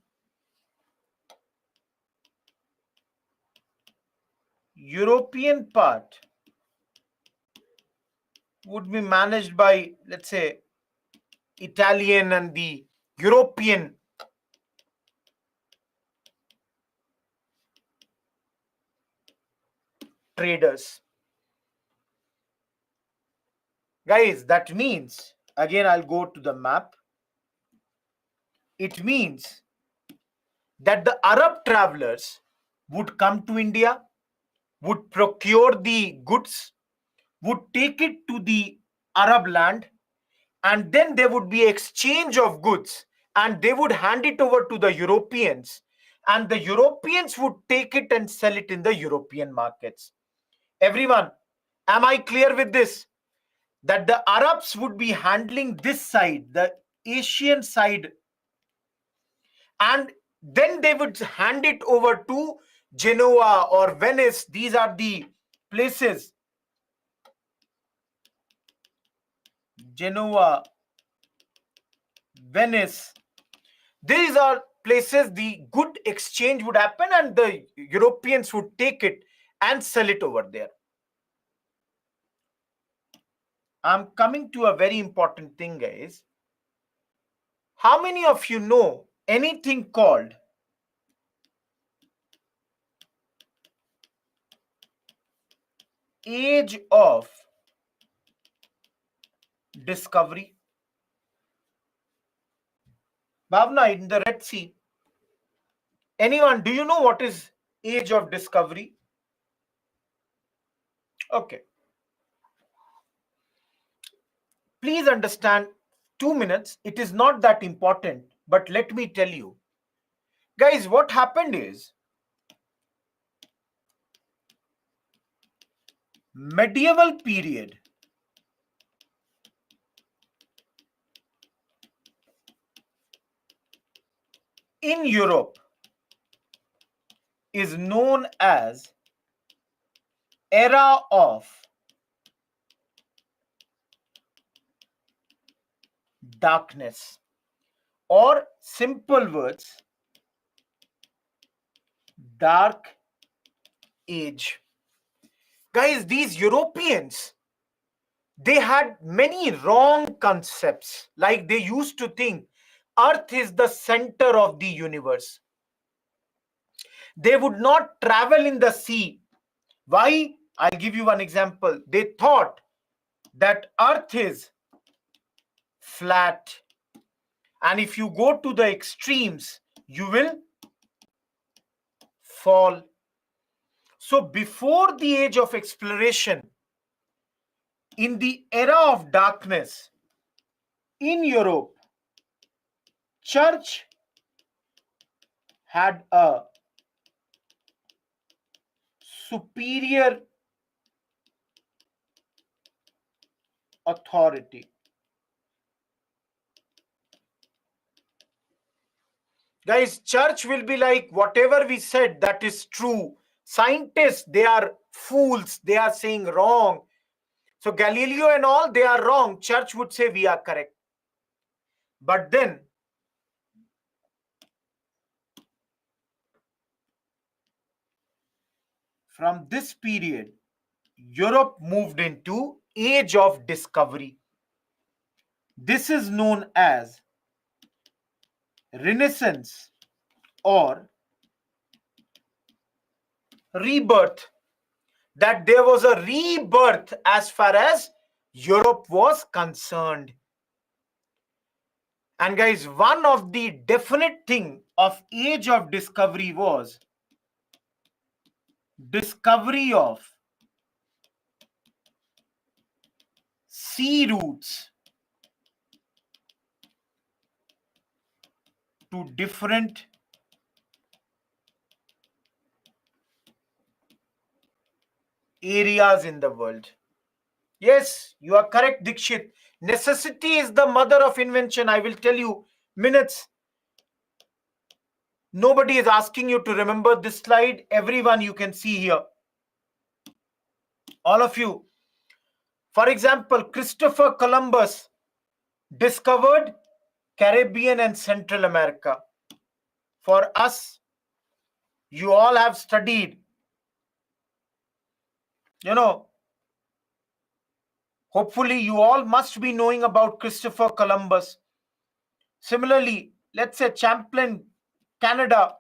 S1: European part would be managed by, let's say, Italian and the European traders. Guys, that means, again, I'll go to the map. It means that the Arab travelers would come to India, would procure the goods, would take it to the Arab land, and then there would be exchange of goods, and they would hand it over to the Europeans, and the Europeans would take it and sell it in the European markets. Everyone, am I clear with this? That the Arabs would be handling this side, the Asian side, and Then they would hand it over to Genoa or Venice. These are the places. Genoa, Venice. These are places the good exchange would happen and the Europeans would take it and sell it over there. I'm coming to a very important thing, guys. How many of you know anything called Age of Discovery? Bhavna, in the Red Sea. Anyone, do you know what is Age of Discovery? Okay. Please understand, 2 minutes. It is not that important, but let me tell you. Guys, what happened is medieval period in Europe is known as era of darkness, or simple words, dark age. Guys, these Europeans, they had many wrong concepts. Like they used to think Earth is the center of the universe. They would not travel in the sea. Why? I'll give you one example. They thought that Earth is flat, and if you go to the extremes, you will fall. So before the age of exploration, in the era of darkness in Europe, church had a superior authority. Guys, church will be like, whatever we said, that is true. Scientists, they are fools. They are saying wrong. So Galileo and all, they are wrong. Church would say we are correct. But then, from this period, Europe moved into age of discovery. This is known as Renaissance or rebirth. That there was a rebirth as far as Europe was concerned. And guys, one of the definite thing of age of discovery was discovery of sea routes to different areas in the world. Yes, you are correct, Dikshit. Necessity is the mother of invention. I will tell you minutes. Nobody is asking you to remember this slide. Everyone you can see here. All of you. For example, Christopher Columbus discovered Caribbean and Central America. For us, you all have studied, hopefully you all must be knowing about Christopher Columbus. Similarly, let's say Champlain, Canada,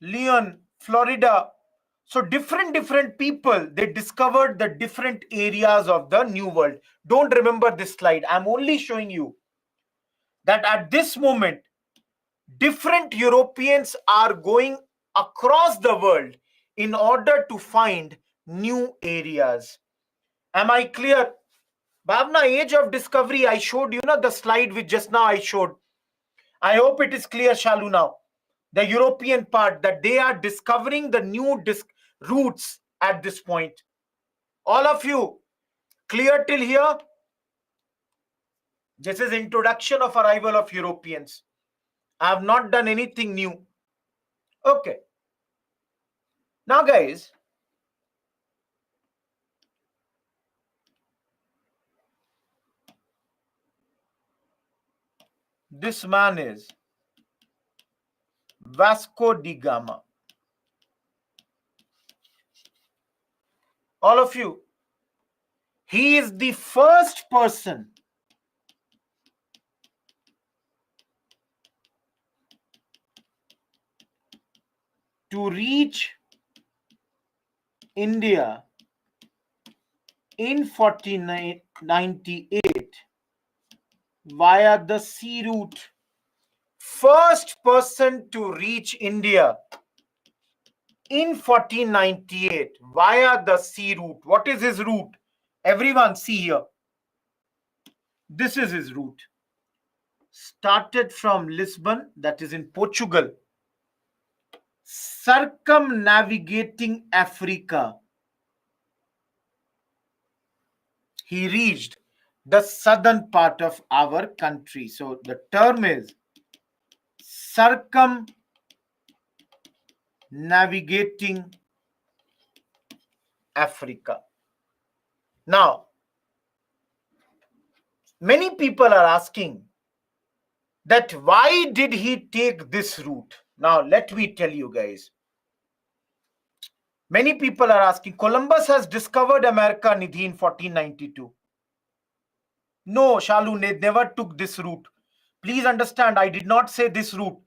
S1: Leon, Florida. So different people, they discovered the different areas of the New World. Don't remember this slide. I'm only showing you that at this moment, different Europeans are going across the world in order to find new areas. Am I clear? Bhavna, age of discovery, I showed you the slide which just now I showed. I hope it is clear, Shalu, now. The European part, that they are discovering the new routes at this point. All of you, clear till here? This is introduction of arrival of Europeans. I have not done anything new. Okay. Now, guys, this man is Vasco da Gama. All of you, he is the first person to reach India in 1498 via the sea route. First person to reach India in 1498 via the sea route. What is his route? Everyone see here. This is his route. Started from Lisbon, that is in Portugal, circumnavigating Africa. He reached the southern part of our country. So the term is circumnavigating Africa. Now, many people are asking that why did he take this route? Now, let me tell you guys. Many people are asking, Columbus has discovered America, Nidhi, in 1492. No, Shalu never took this route. Please understand, I did not say this route.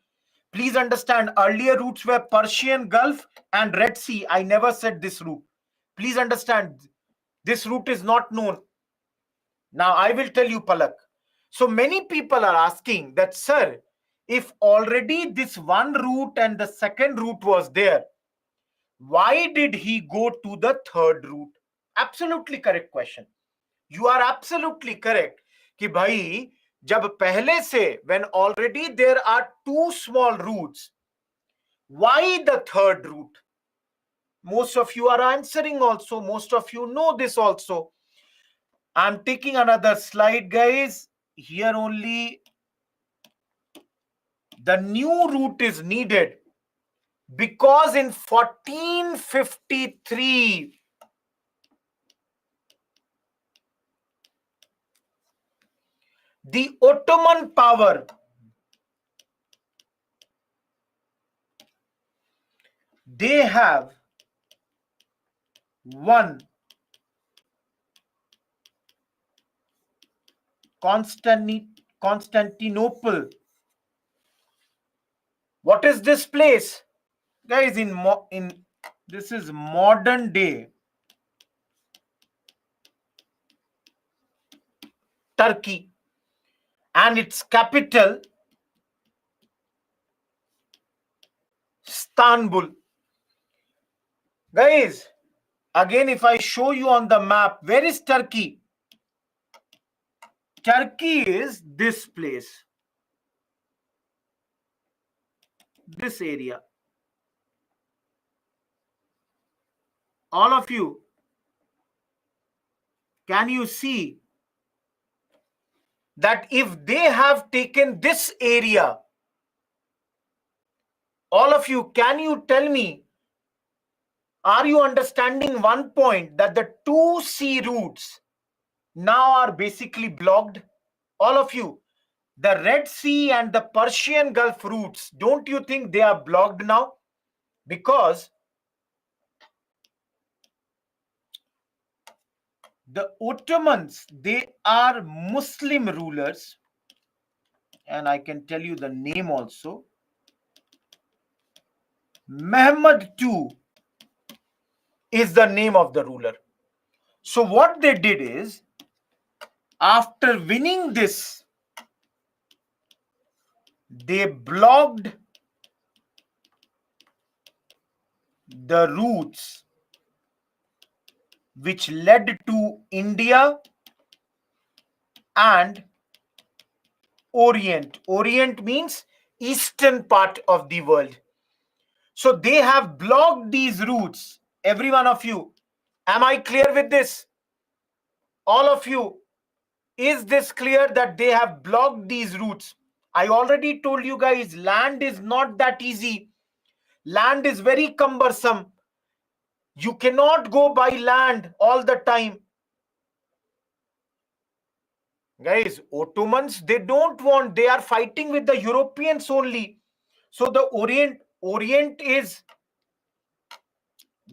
S1: Please understand, earlier routes were Persian Gulf and Red Sea. I never said this route. Please understand, this route is not known. Now, I will tell you, Palak. So many people are asking that, sir, if already this one route and the second route was there, why did he go to the third route? Absolutely correct question. You are absolutely correct कि भाई जब पहले से when already there are two small routes, why the third route? Most of you are answering also. Most of you know this also. I'm taking another slide, guys. Here only the new route is needed because in 1453 the Ottoman power they have won Constantinople. What is this place, guys? In this is modern day Turkey, and its capital Istanbul. Guys, again, if I show you on the map, where is Turkey? Turkey is this place, this area. All of you, can you see that if they have taken this area, all of you, can you tell me, are you understanding one point that the two sea routes now are basically blocked? All of you, the Red Sea and the Persian Gulf routes, don't you think they are blocked now? Because the Ottomans, they are Muslim rulers, and I can tell you the name also. Mehmed II is the name of the ruler. So what they did is, after winning this, they blocked the routes which led to India and Orient. Orient means eastern part of the world. So they have blocked these routes. Every one of you, am I clear with this? All of you, is this clear that they have blocked these routes? I already told you guys, land is not that easy. Land is very cumbersome. You cannot go by land all the time. Guys, Ottomans, they don't want, they are fighting with the Europeans only. So the Orient is,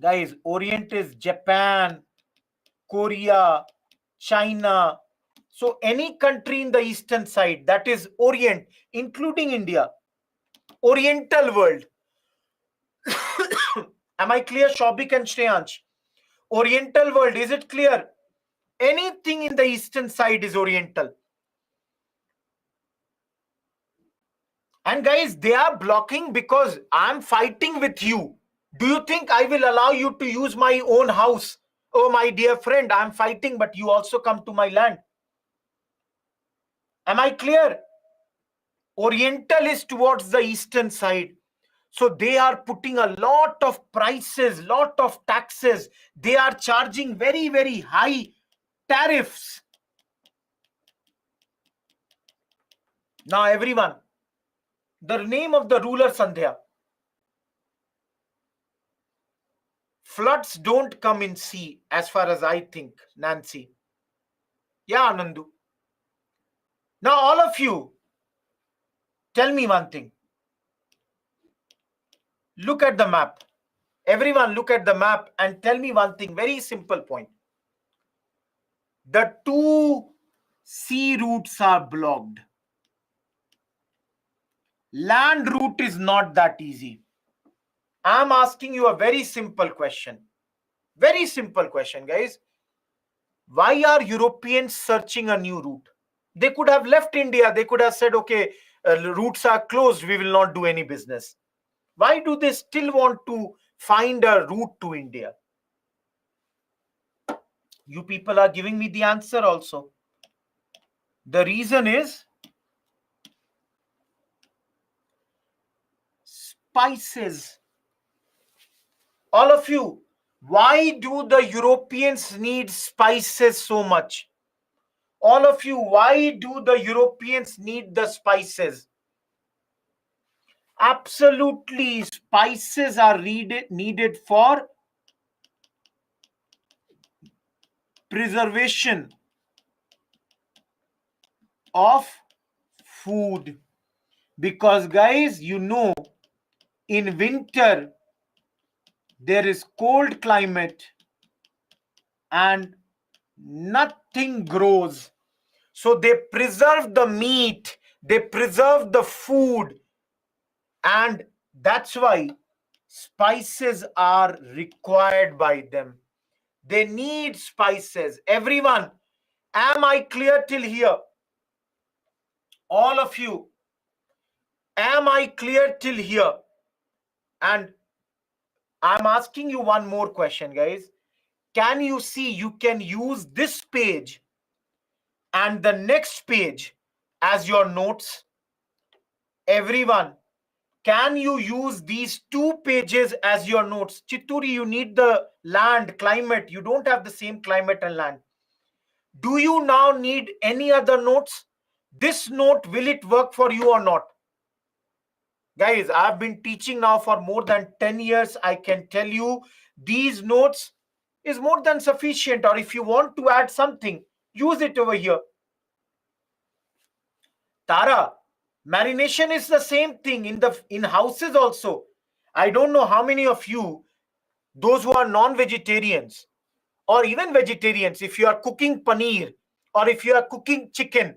S1: guys, Orient is Japan, Korea, China. So any country in the eastern side, that is Orient, including India, Oriental world. Am I clear, Shobik and Shreyansh? Oriental world, is it clear? Anything in the eastern side is Oriental. And guys, they are blocking because I'm fighting with you. Do you think I will allow you to use my own house? Oh, my dear friend, I'm fighting, but you also come to my land. Am I clear? Oriental is towards the eastern side. So they are putting a lot of prices, lot of taxes. They are charging very, very high tariffs. Now, everyone, the name of the ruler Sandhya. Floods don't come in sea, as far as I think, Nancy. Yeah, Anandu. Now, all of you, tell me one thing. Look at the map. Everyone, look at the map and tell me one thing. Very simple point. The two sea routes are blocked. Land route is not that easy. I'm asking you a very simple question. Very simple question, guys. Why are Europeans searching a new route? They could have left India. They could have said, okay, routes are closed. We will not do any business. Why do they still want to find a route to India? You people are giving me the answer also. The reason is spices. All of you, why do the Europeans need spices so much? All of you, why do the Europeans need the spices? Absolutely, spices are needed for preservation of food. Because, guys, you know, in winter, there is cold climate and nothing grows. So they preserve the meat, they preserve the food, and that's why spices are required by them. They need spices. Everyone, am I clear till here? All of you, am I clear till here? And I'm asking you one more question, guys. Can you see you can use this page and the next page as your notes? Everyone, can you use these two pages as your notes? Chituri, you need the land, climate. You don't have the same climate and land. Do you now need any other notes? This note, will it work for you or not? Guys, I've been teaching now for more than 10 years. I can tell you these notes is more than sufficient. Or if you want to add something, use it over here. Tara, marination is the same thing in houses also. I don't know how many of you, those who are non-vegetarians or even vegetarians, if you are cooking paneer or if you are cooking chicken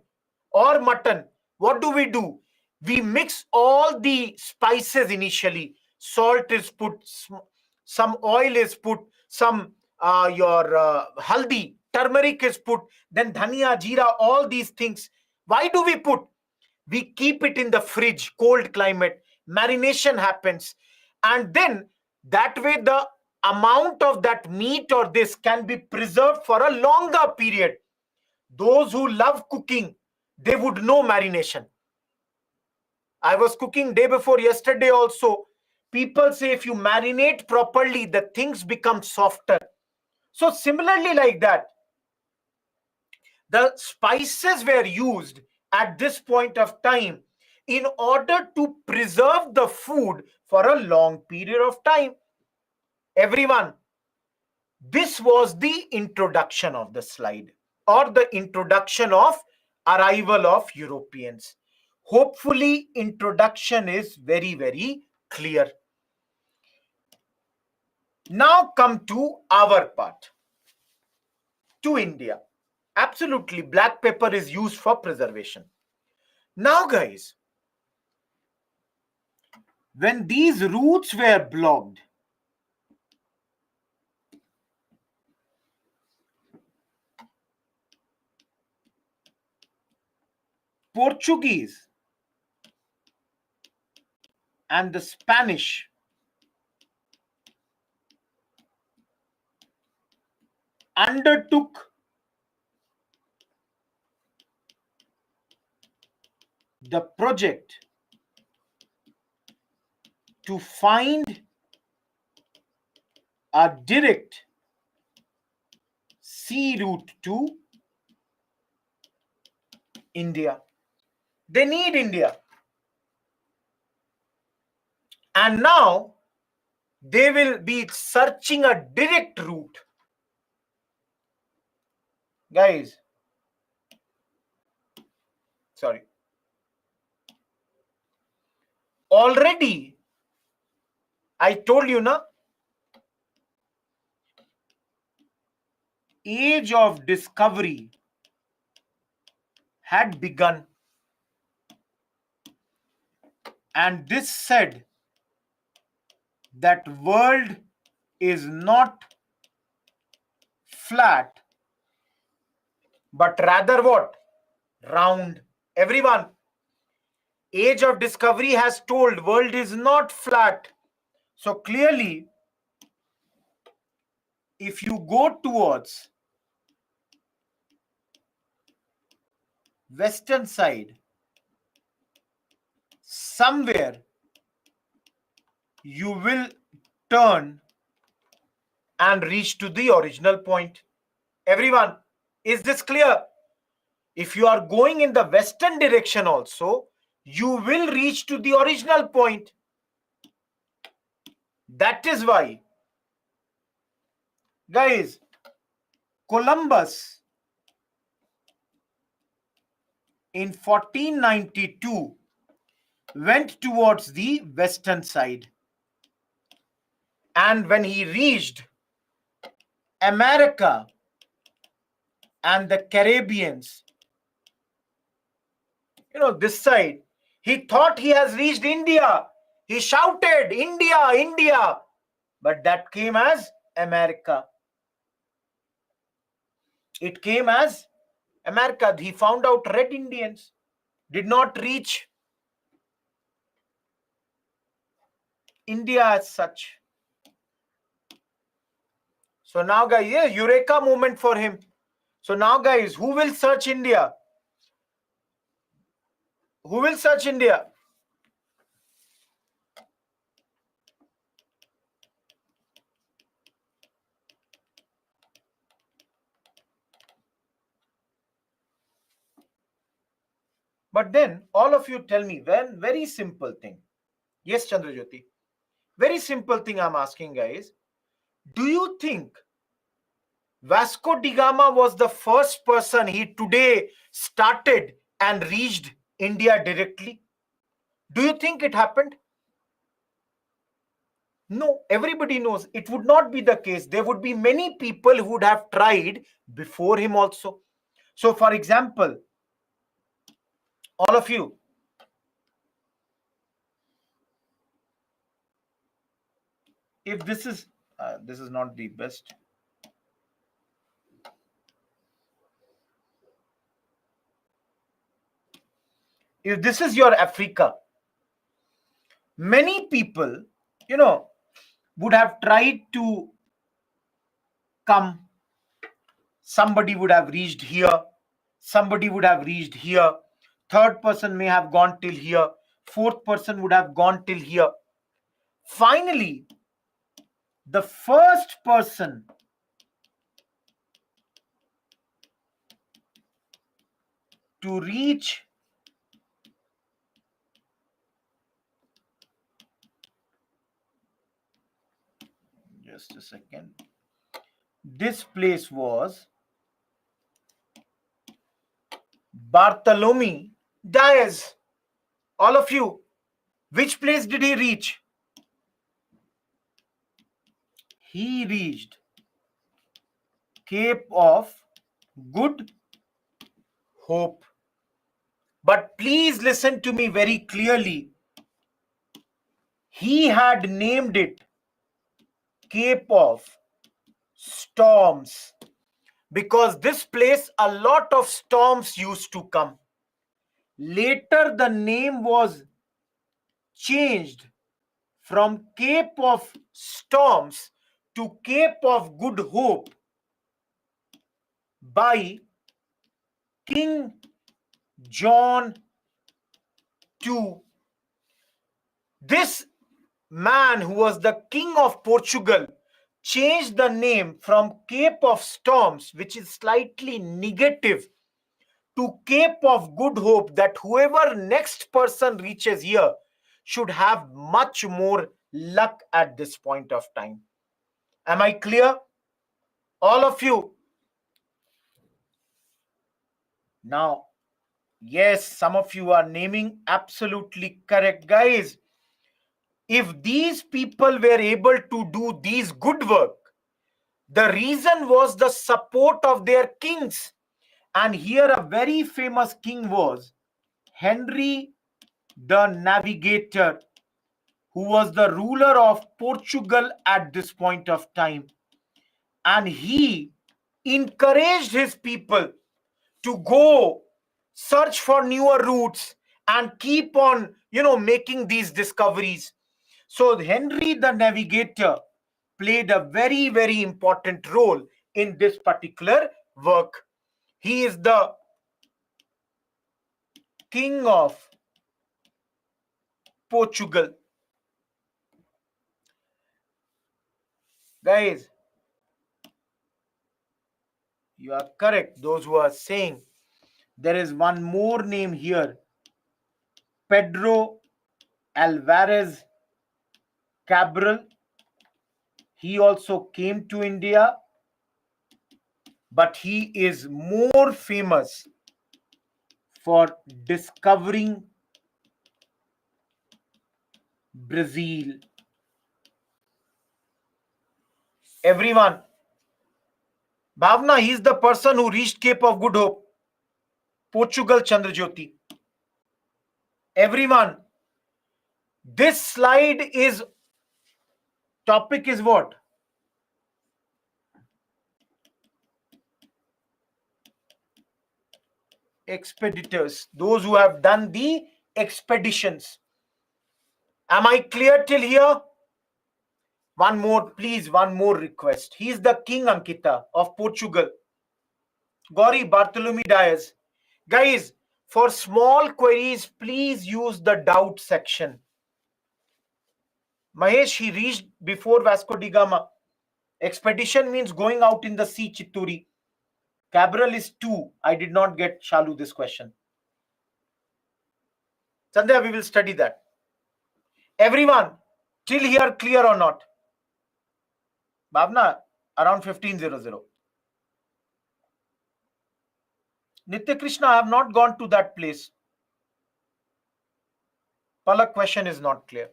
S1: or mutton, what do? We mix all the spices initially. Salt is put, some oil is put, some your haldi, turmeric is put, then dhania, jeera, all these things. Why do we put? We keep it in the fridge, cold climate, marination happens, and then that way the amount of that meat or this can be preserved for a longer period. Those who love cooking, they would know marination. I was cooking day before yesterday also. People say if you marinate properly, the things become softer. So similarly like that, the spices were used at this point of time in order to preserve the food for a long period of time. Everyone, this was the introduction of the slide, or the introduction of arrival of Europeans. Hopefully, introduction is very, very clear. Now come to our part, to India. Absolutely, black pepper is used for preservation. Now, guys, when these routes were blocked, Portuguese and the Spanish undertook the project to find a direct sea route to India. They need India. And now they will be searching a direct route. Guys, sorry. Already, I told you, na, age of discovery had begun. And this said that world is not flat, but rather what? Round. Everyone, age of discovery has told world is not flat. So clearly, if you go towards western side, somewhere you will turn and reach to the original point. Everyone, is this clear? If you are going in the western direction also, you will reach to the original point. That is why, guys, Columbus in 1492 went towards the western side. And when he reached America and the Caribbeans, this side, he thought he has reached India. He shouted, India, India. But that came as America. It came as America. He found out red Indians did not reach India as such. So now, guys, yeah, Eureka moment for him. So now, guys, who will search India? Who will search India? But then all of you tell me one very simple thing. Yes, Chandrajyoti. Very simple thing I'm asking, guys. Do you think Vasco da Gama was the first person he today started and reached India directly? Do you think it happened? No, everybody knows it would not be the case. There would be many people who would have tried before him also. So, for example, all of you, if this is not the best. If this is your Africa, many people, would have tried to come. Somebody would have reached here. Somebody would have reached here. Third person may have gone till here. Fourth person would have gone till here. Finally, the first person to reach Just a second. This place was Bartholomew Diaz. All of you, which place did he reach? He reached Cape of Good Hope. But please listen to me very clearly. He had named it Cape of Storms because this place, a lot of storms used to come. Later, the name was changed from Cape of Storms to Cape of Good Hope by King John II. This man, who was the king of Portugal, changed the name from Cape of Storms, which is slightly negative, to Cape of Good Hope, that whoever next person reaches here should have much more luck at this point of time. Am I clear? All of you? Now, yes, some of you are naming absolutely correct. Guys, if these people were able to do these good work, the reason was the support of their kings. And here a very famous king was Henry the Navigator, who was the ruler of Portugal at this point of time. And he encouraged his people to go search for newer routes and keep on, making these discoveries. So Henry the Navigator played a very, very important role in this particular work. He is the king of Portugal. Guys, you are correct. Those who are saying there is one more name here, Pedro Alvarez Cabral. He also came to India, but he is more famous for discovering Brazil. Everyone, Bhavna, he is the person who reached Cape of Good Hope, Portugal, Chandrajyoti. Everyone, this slide is, topic is what? Expeditors, those who have done the expeditions. Am I clear till here? One more, please, one more request. He is the King, Ankita, of Portugal. Gauri Bartholomew Dias. Guys, for small queries, please use the doubt section. Mahesh, he reached before Vasco da Gama. Expedition means going out in the sea, Chitturi. Cabral is 2. I did not get Shalu this question. Sandhya, we will study that. Everyone, till here clear or not? Bhavna, around 1500. Nitya Krishna, I have not gone to that place. Palak, question is not clear.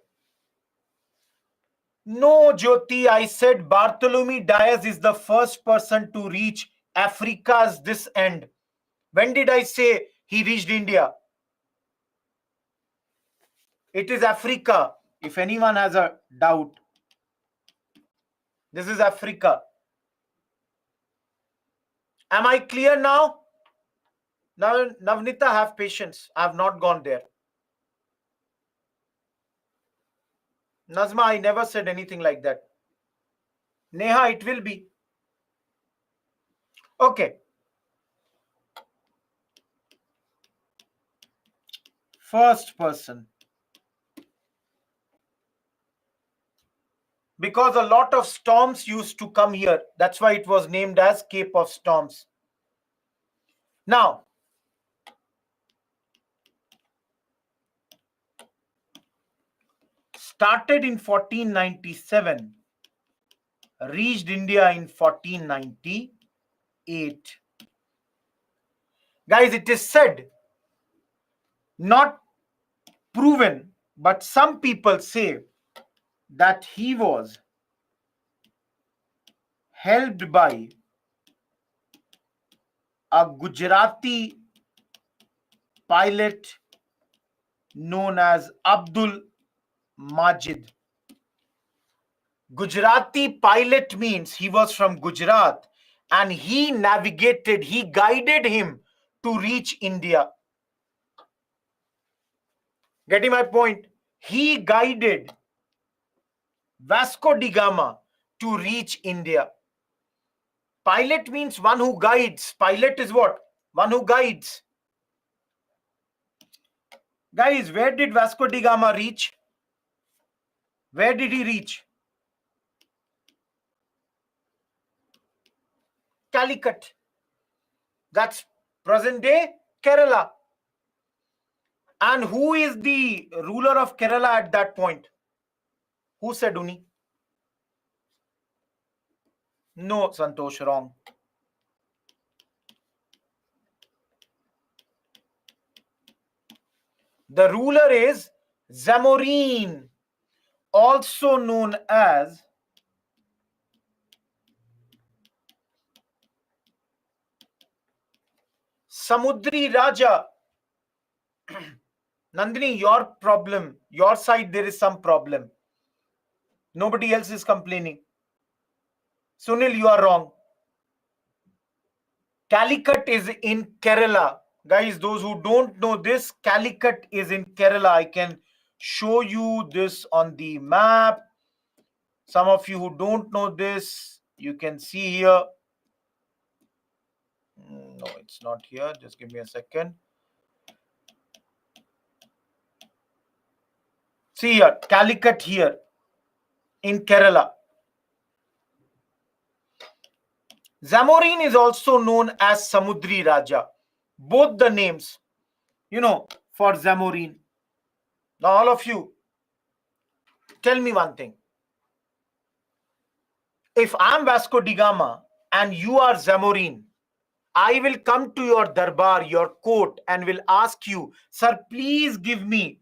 S1: No, Jyoti, I said Bartholomew Dias is the first person to reach Africa's this end. When did I say he reached India? It is Africa. If anyone has a doubt, this is Africa. Am I clear now? Now, Navnita, have patience. I have not gone there. Nazma, I never said anything like that. Neha, it will be. Okay. First person. Because a lot of storms used to come here. That's why it was named as Cape of Storms. Now, started in 1497. reached India in 1498. Guys, it is said, not proven, but some people say that he was helped by a Gujarati pilot known as Abdul Majid. Gujarati pilot means he was from Gujarat and he guided him to reach India. Getting my point? He guided Vasco da Gama to reach India. Pilot means one who guides. Pilot is what? One who guides. Guys, where did Vasco da Gama reach? Where did he reach? Calicut. That's present day Kerala. And who is the ruler of Kerala at that point? Who said Uni? No, Santosh, wrong. The ruler is Zamorin, also known as Samudri Raja. Nandini, your side there is some problem. Nobody else is complaining. Sunil, you are wrong. Calicut is in Kerala. Guys, those who don't know this, Calicut is in Kerala. I can show you this on the map. Some of you who don't know this, you can see here. No, it's not here. Just give me a second. See here, Calicut here in Kerala. Zamorin is also known as Samudri Raja. Both the names, for Zamorin. Now, all of you, tell me one thing. If I'm Vasco da Gama and you are Zamorin, I will come to your darbar, your court, and will ask you, sir, please give me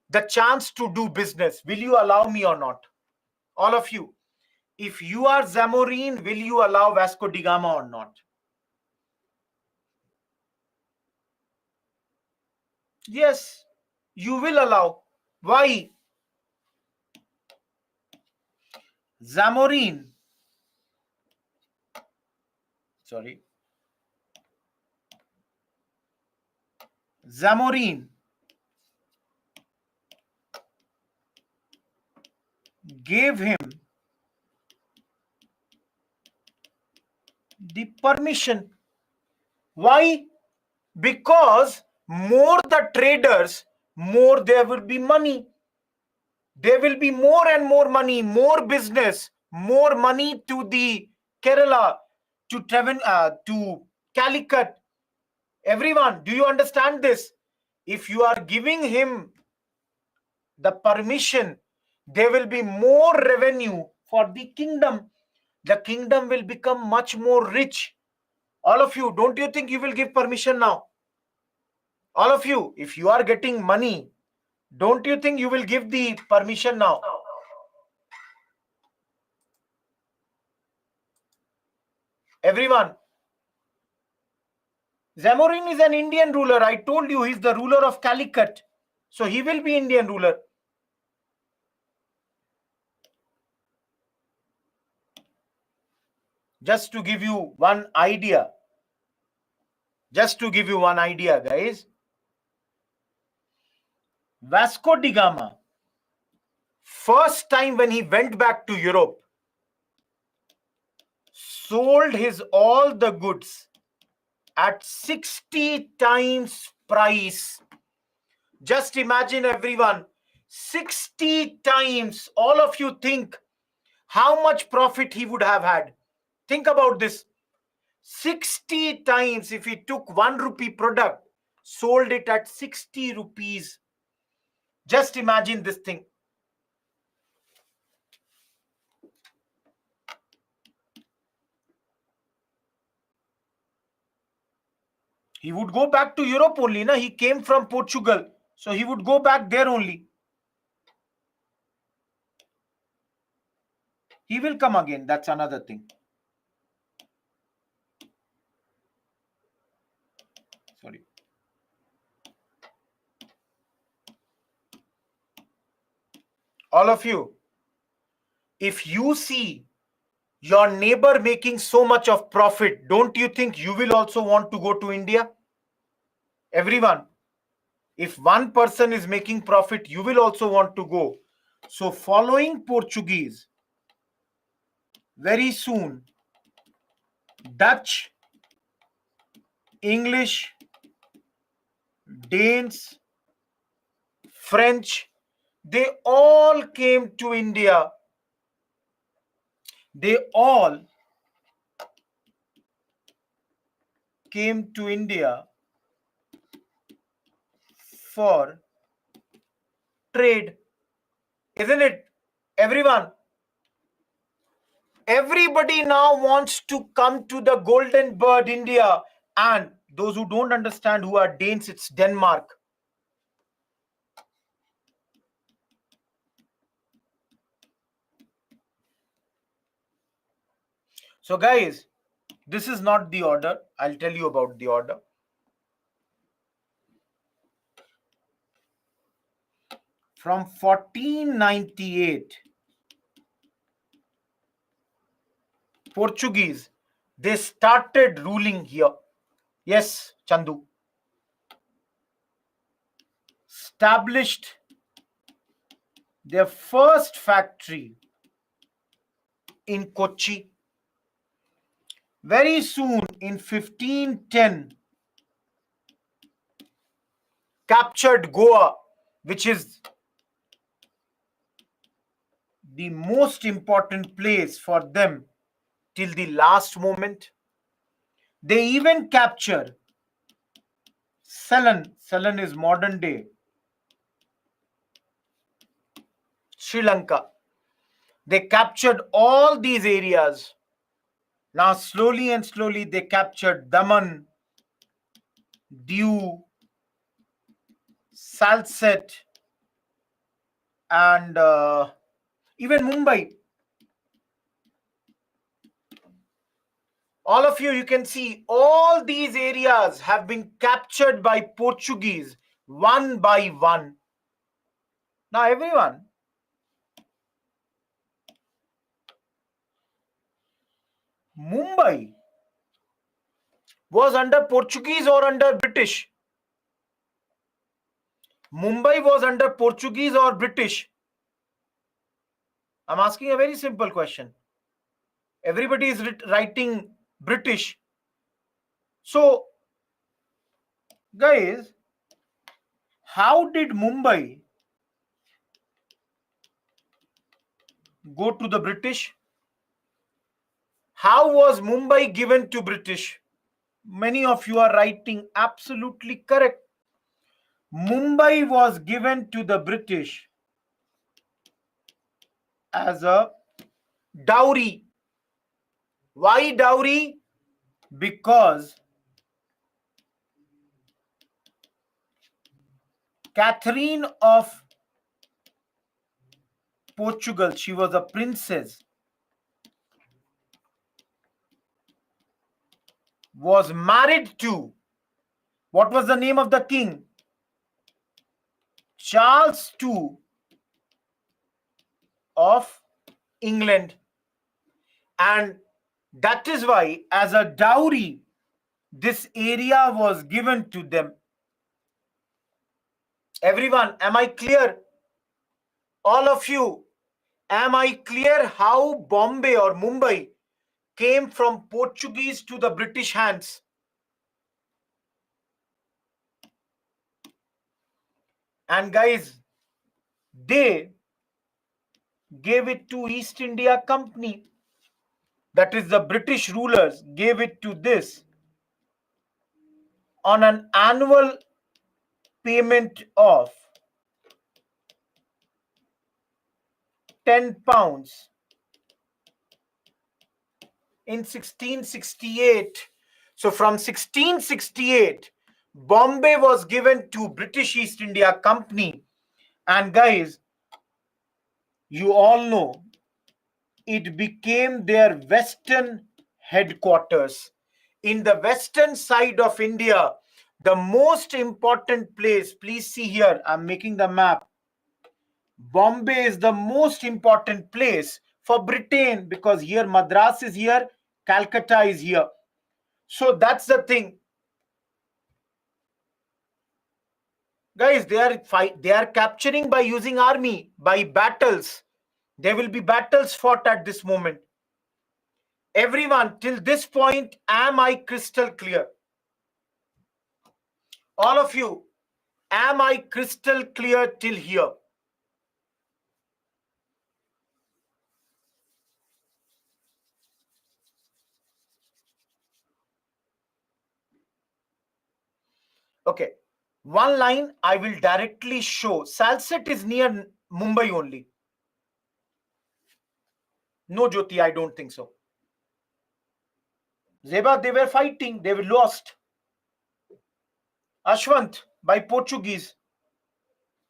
S1: the chance to do business. Will you allow me or not? All of you. If you are Zamorin, will you allow Vasco da Gama or not? Yes, you will allow. Why? Zamorin gave him the permission. Why? Because more the traders, more there will be money. There will be more and more money, more business, more money to the Kerala, to Calicut. Everyone, do you understand this? If you are giving him the permission, there will be more revenue for the kingdom. The kingdom will become much more rich. All of you, don't you think you will give permission now? All of you, if you are getting money, don't you think you will give the permission now? Everyone, Zamorin is an Indian ruler. I told you he's the ruler of Calicut. So he will be Indian ruler. Just to give you one idea. Guys. Vasco da Gama, first time when he went back to Europe, sold his all the goods at 60 times price. Just imagine, everyone, 60 times. All of you think how much profit he would have had. Think about this. 60 times. If he took 1 rupee product, sold it at 60 rupees. Just imagine this thing. He would go back to Europe only. Na? He came from Portugal. So he would go back there only. He will come again. That's another thing. Sorry. All of you, if you see your neighbor making so much of profit, don't you think you will also want to go to India? Everyone, if one person is making profit, you will also want to go. So following Portuguese, very soon, Dutch, English, Danes, French, they all came to India. They all came to India for trade. Isn't it? Everyone. Everybody now wants to come to the Golden Bird India. And those who don't understand who are Danes, it's Denmark. So guys, this is not the order. I'll tell you about the order. From 1498, Portuguese, they started ruling here. Yes, Chandu. Established their first factory in Kochi. Very soon, in 1510, captured Goa, which is the most important place for them till the last moment. They even capture Ceylon. Ceylon is modern day Sri Lanka. They captured all these areas. Now slowly and slowly they captured Daman, Diu, Salsette, and even Mumbai. All of you, you can see all these areas have been captured by Portuguese one by one. Now everyone, Mumbai was under Portuguese or under British? Mumbai was under Portuguese or British? I'm asking a very simple question. Everybody is writing British. So, guys, how did Mumbai go to the British? How was Mumbai given to British? Many of you are writing absolutely correct. Mumbai was given to the British as a dowry. Why dowry? Because Catherine of Portugal, she was a princess, was married to, what was the name of the king? Charles II of England. And that is why, as a dowry, this area was given to them. Everyone, am I clear? All of you, am I clear how Bombay or Mumbai came from Portuguese to the British hands? And guys, they gave it to East India Company. That is, the British rulers gave it to this on an annual payment of £10 in 1668. So from 1668 Bombay was given to British East India Company. And guys, you all know it became their western headquarters. In the western side of India, the most important place, please see here, I'm making the map. Bombay is the most important place for Britain because here Madras is here, Calcutta is here. So that's the thing. Guys, they are capturing by using army, by battles. There will be battles fought at this moment. Everyone, till this point, am I crystal clear? All of you, am I crystal clear till here? Okay. One line I will directly show. Salsette is near Mumbai only. No, Jyoti, I don't think so. Zeba, they were fighting. They were lost. Ashwant, by Portuguese.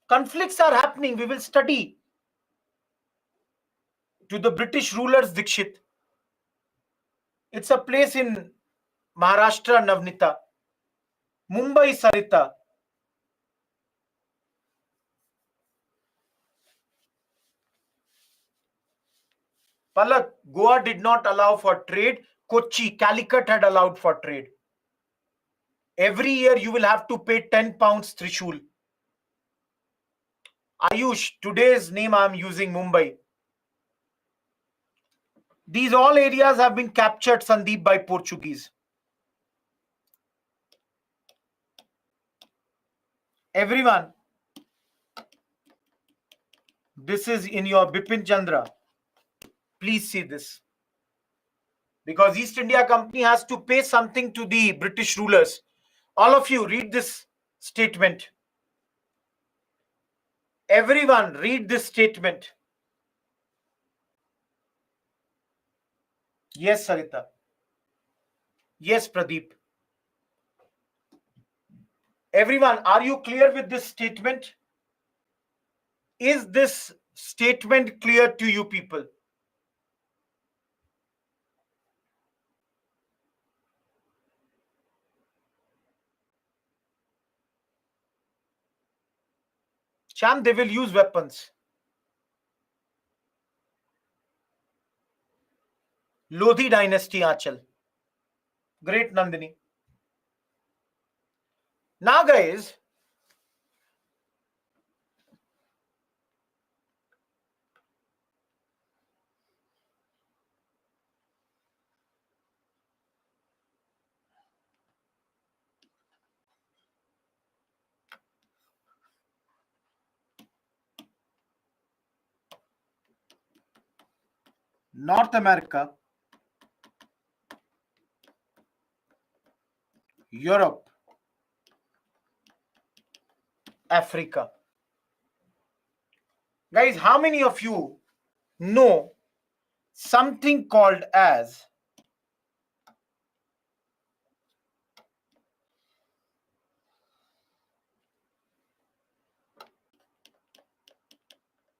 S1: Conflicts are happening. We will study. To the British rulers, Dikshit. It's a place in Maharashtra, Navnita. Mumbai, Sarita. Palak, Goa did not allow for trade. Kochi, Calicut had allowed for trade. Every year you will have to pay 10 pounds Trishul. Ayush, today's name I am using Mumbai. These all areas have been captured, Sandeep, by Portuguese. Everyone, this is in your Bipin Chandra. Please see this. Because East India Company has to pay something to the British rulers. All of you read this statement. Everyone read this statement. Yes, Sarita. Yes, Pradeep. Everyone, are you clear with this statement? Is this statement clear to you people? Cham, they will use weapons. Lodhi dynasty, Achal. Great, Nandini. Now, guys, North America, Europe, Africa. Guys, how many of you know something called as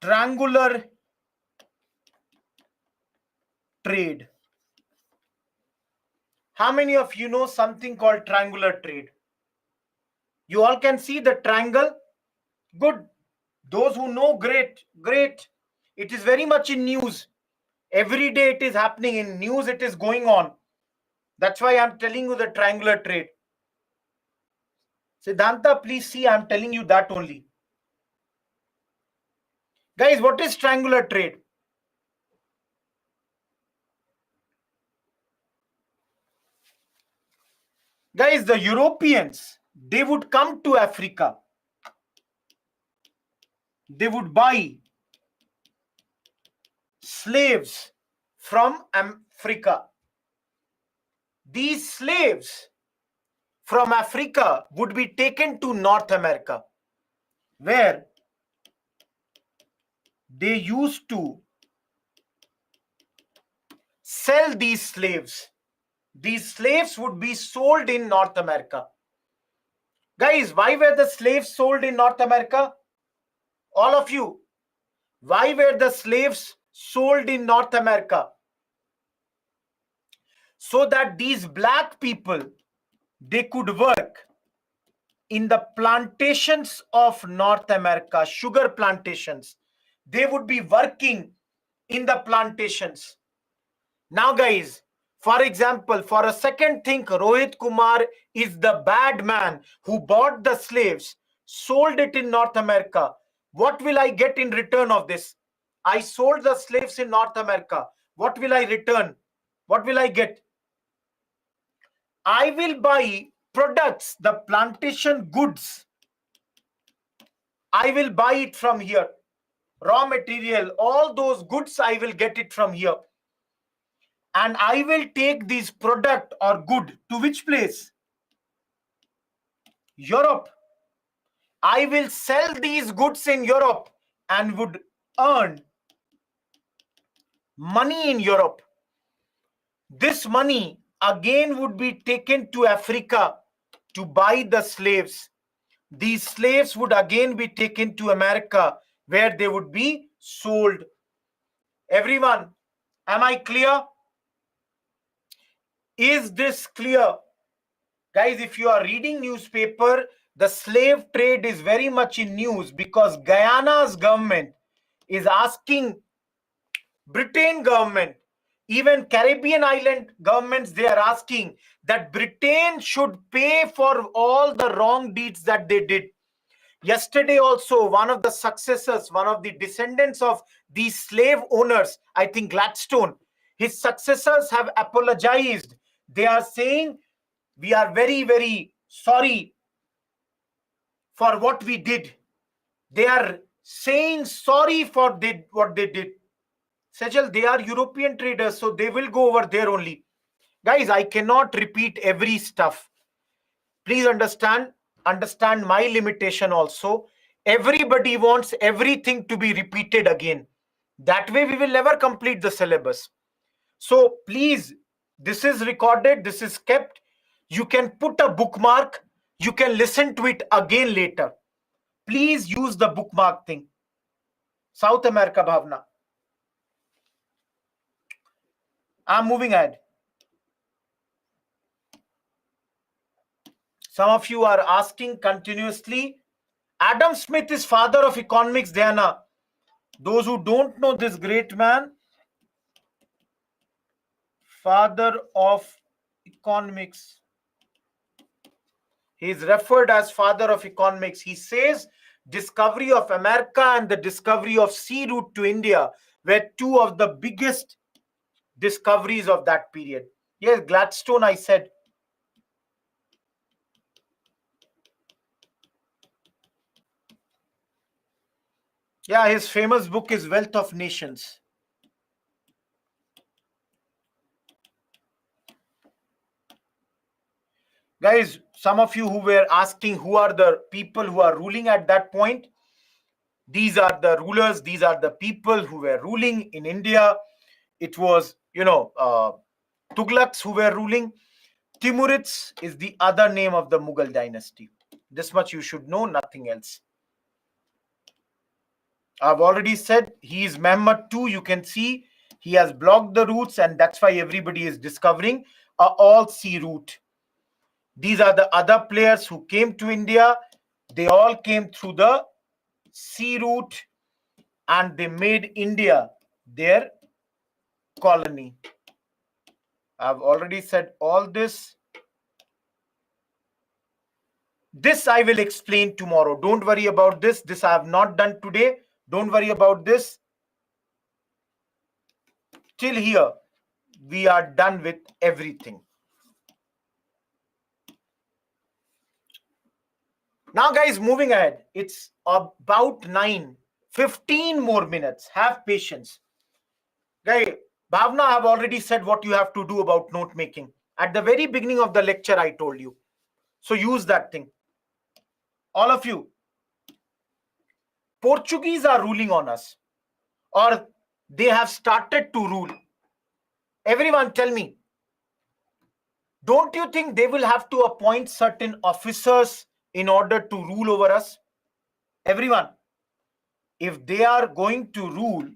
S1: triangular trade? How many of you know something called triangular trade? You all can see the triangle? Good. Those who know, great, great. It is very much in news. Every day it is happening in news, it is going on. That's why I'm telling you the triangular trade. Siddhanta, please see, I'm telling you that only. Guys, what is triangular trade? Guys, the Europeans, they would come to Africa. They would buy slaves from Africa. These slaves from Africa would be taken to North America, where they used to sell these slaves. These slaves would be sold in North America. Guys, why were the slaves sold in North America? All of you, why were the slaves sold in North America? So that these black people, they could work in the plantations of North America, sugar plantations. They would be working in the plantations. Now, guys, for example, for a second, think Rohit Kumar is the bad man who bought the slaves, sold it in North America. What will I get in return of this? I sold the slaves in North America. What will I return? What will I get? I will buy products, the plantation goods. I will buy it from here. Raw material, all those goods, I will get it from here. And I will take this product or good to which place? Europe. I will sell these goods in Europe and would earn money in Europe. This money again would be taken to Africa to buy the slaves. These slaves would again be taken to America where they would be sold. Everyone, am I clear? Is this clear? Guys, if you are reading newspaper, the slave trade is very much in news because Guyana's government is asking Britain government, even Caribbean island governments, they are asking that Britain should pay for all the wrong deeds that they did. Yesterday also, one of the successors, one of the descendants of these slave owners, I think Gladstone, his successors have apologized. They are saying, we are very, very sorry for what we did. They are saying sorry for what they did. Sejal, they are European traders, so they will go over there only. Guys, I cannot repeat every stuff. Please understand my limitation also. Everybody wants everything to be repeated again. That way we will never complete the syllabus. So please, this is recorded, this is kept. You can put a bookmark. You can listen to it again later. Please use the bookmark thing. South America Bhavna. I'm moving ahead. Some of you are asking continuously. Adam Smith is father of economics, Diana. Those who don't know this great man, father of economics. He is referred as father of economics. He says discovery of America and the discovery of sea route to India were two of the biggest discoveries of that period. Yes, Gladstone, I said. Yeah, his famous book is Wealth of Nations. Guys, some of you who were asking who are the people who are ruling at that point, these are the rulers, these are the people who were ruling in India. It was, Tughlaqs who were ruling. Timurids is the other name of the Mughal dynasty. This much you should know, nothing else. I've already said he is Mehmed II. You can see he has blocked the routes, and that's why everybody is discovering a all-sea route. These are the other players who came to India. They all came through the sea route and they made India their colony. I've already said all this. This I will explain tomorrow. Don't worry about this. This I have not done today. Don't worry about this. Till here, we are done with everything. Now, guys, moving ahead. It's about 15 more minutes. Have patience. Guys, Bhavna, I have already said what you have to do about note making. At the very beginning of the lecture, I told you. So use that thing. All of you. Portuguese are ruling on us, or they have started to rule. Everyone tell me, don't you think they will have to appoint certain officers in order to rule over us? Everyone, if they are going to rule,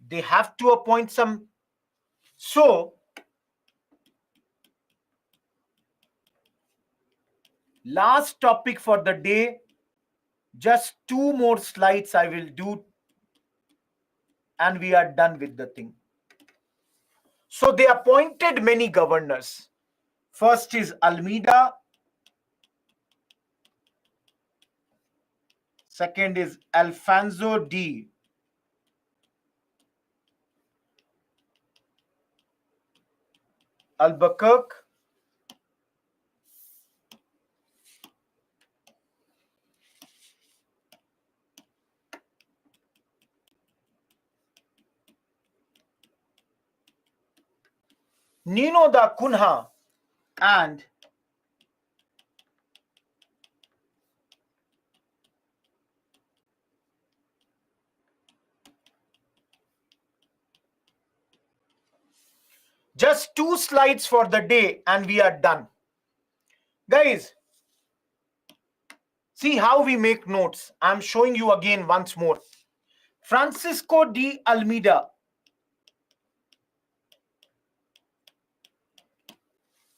S1: they have to appoint some. So, last topic for the day, just 2 more slides I will do, and we are done with the thing. So they appointed many governors. First is Almeida. Second is Alfonso D. Albuquerque. Nino da Cunha and just 2 slides for the day and we are done. Guys, see how we make notes. I'm showing you again once more. Francisco de Almeida,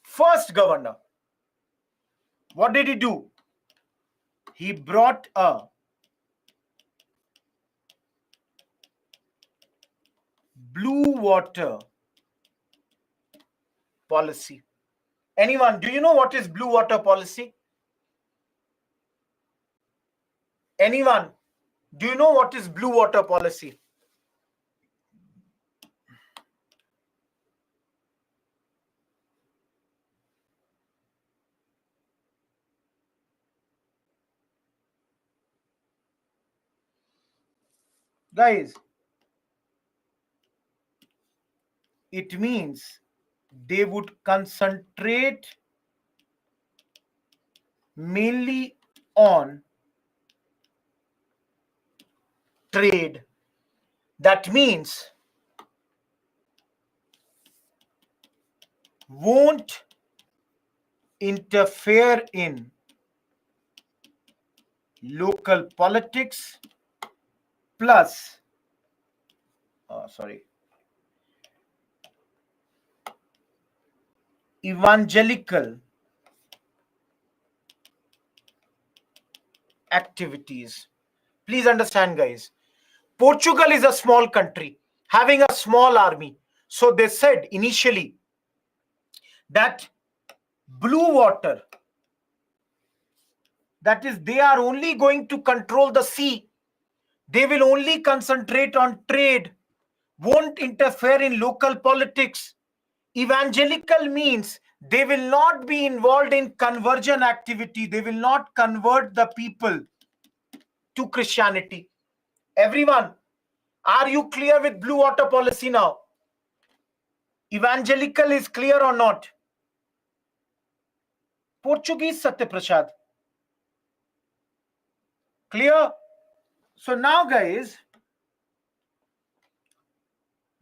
S1: first governor. What did he do? He brought a blue water policy. Anyone, do you know what is blue water policy? Anyone, do you know what is blue water policy? Guys, it means they would concentrate mainly on trade. That means won't interfere in local politics plus evangelical activities. Please understand, guys. Portugal is a small country having a small army. So they said initially that blue water, that is, they are only going to control the sea. They will only concentrate on trade, won't interfere in local politics. Evangelical means they will not be involved in conversion activity. They will not convert the people to Christianity. Everyone, are you clear with blue water policy now? Evangelical is clear or not? Portuguese, Satyaprasad. Clear? So now, guys,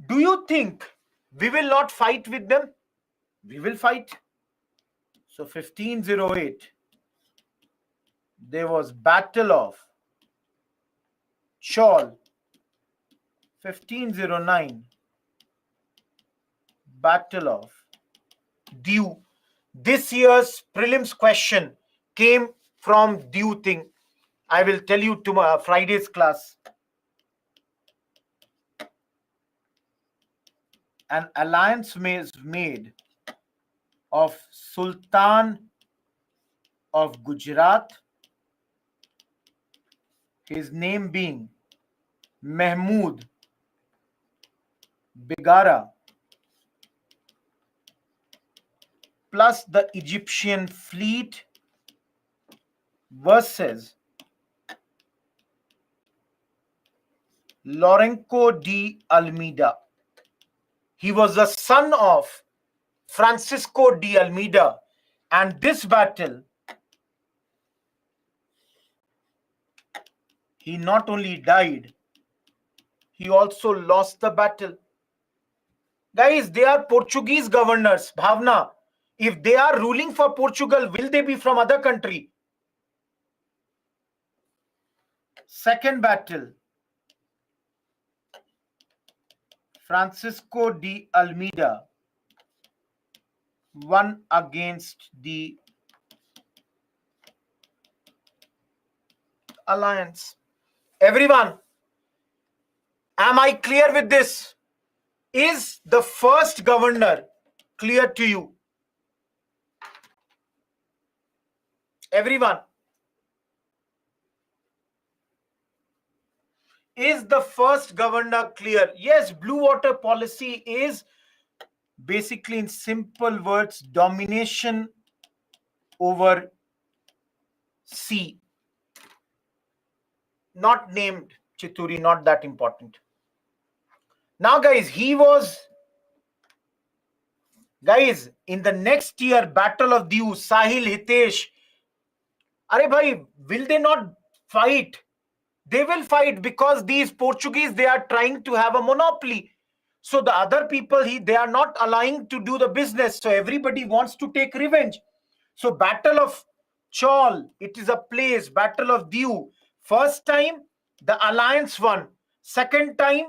S1: do you think we will not fight with them? We will fight. So 1508, there was Battle of Chaul. 1509, Battle of Diu. This year's prelims question came from Diu thing. I will tell you tomorrow, Friday's class. An alliance was made of Sultan of Gujarat, his name being Mahmud Begara, plus the Egyptian fleet versus Lorenzo de Almeida. He was the son of Francisco de Almeida, and this battle, he not only died, he also lost the battle. Guys, they are Portuguese governors. Bhavna, if they are ruling for Portugal, will they be from other country? Second battle, Francisco de Almeida won against the Alliance. Everyone, am I clear with this? Is the first governor clear to you? Everyone, is the first governor clear? Yes, blue water policy is basically, in simple words, domination over sea. Not named Chituri, not that important. Now, guys, guys, in the next year, Battle of Diu, Sahil, Hitesh, Are bhai, will they not fight? They will fight because these Portuguese, they are trying to have a monopoly. So the other people, they are not allowing to do the business. So everybody wants to take revenge. So Battle of Chaul, it is a place. Battle of Diu. First time, the Alliance won. Second time,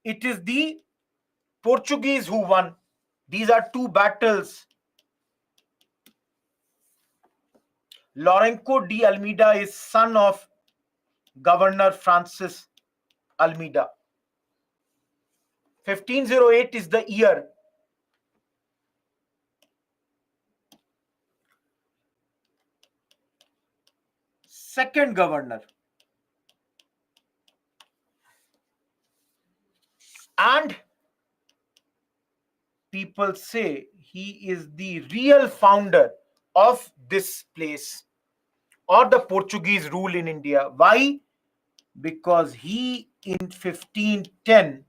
S1: it is the Portuguese who won. These are two battles. Lourenço de Almeida is son of Governor Francis Almeida. 1508 is the year. Second governor. And people say he is the real founder of this place or the Portuguese rule in India. Why? Because he in 1510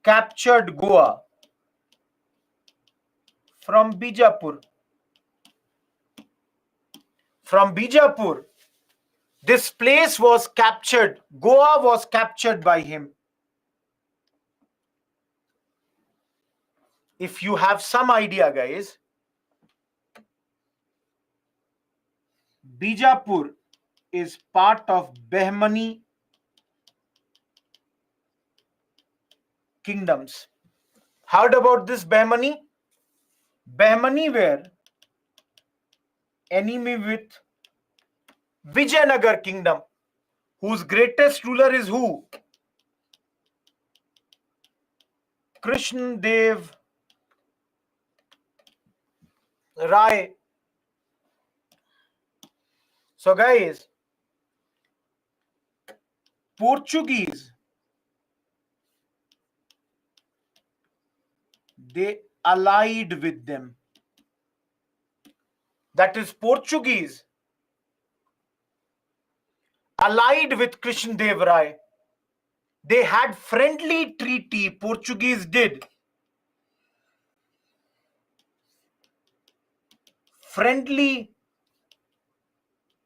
S1: captured Goa from Bijapur. From Bijapur, this place was captured. Goa was captured by him. If you have some idea, guys, Bijapur is part of Behmani kingdoms. Heard about this Behmani? Behmani were enemy with Vijayanagar kingdom, whose greatest ruler is who? Krishna Dev Rai. So guys, Portuguese, they allied with them. That is, Portuguese allied with Krishna Dev Rai. They had friendly treaty, Portuguese did. Friendly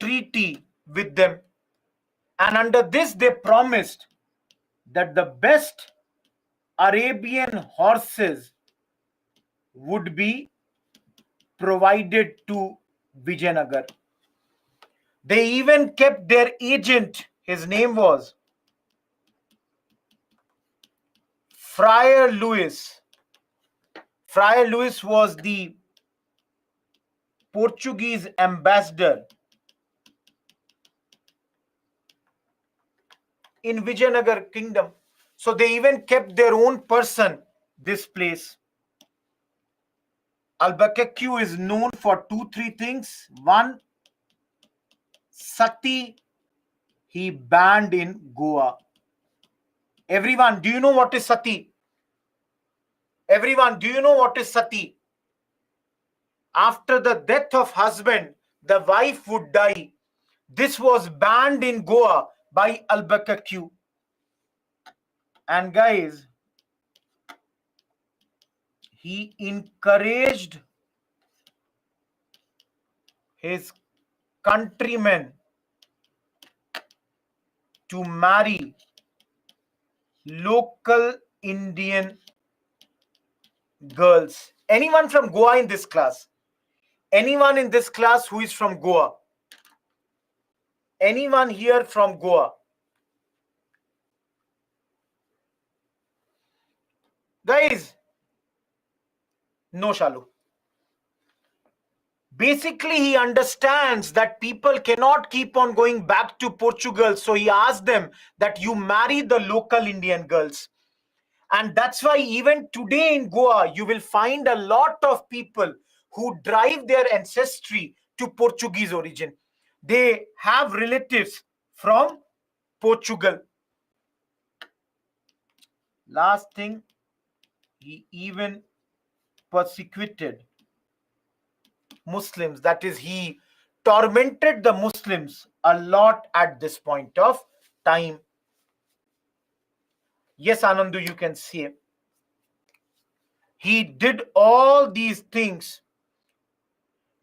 S1: treaty with them. And under this, they promised that the best Arabian horses would be provided to Vijayanagar. They even kept their agent. His name was Friar Louis. Friar Louis was the Portuguese ambassador in Vijayanagar kingdom. So they even kept their own person, this place. Albuquerque is known for 2-3 things. One, Sati, he banned in Goa. Everyone, do you know what is Sati? Everyone, do you know what is Sati? After the death of husband, the wife would die. This was banned in Goa by Albuquerque. And guys, he encouraged his countrymen to marry local Indian girls. Anyone from Goa in this class? Anyone in this class who is from Goa? Anyone here from Goa? Guys, no, Shalu. Basically, he understands that people cannot keep on going back to Portugal. So he asked them that you marry the local Indian girls. And that's why even today in Goa, you will find a lot of people who drive their ancestry to Portuguese origin. They have relatives from Portugal. Last thing, he even persecuted Muslims. That is, he tormented the Muslims a lot at this point of time. Yes, Anandu, you can see. He did all these things.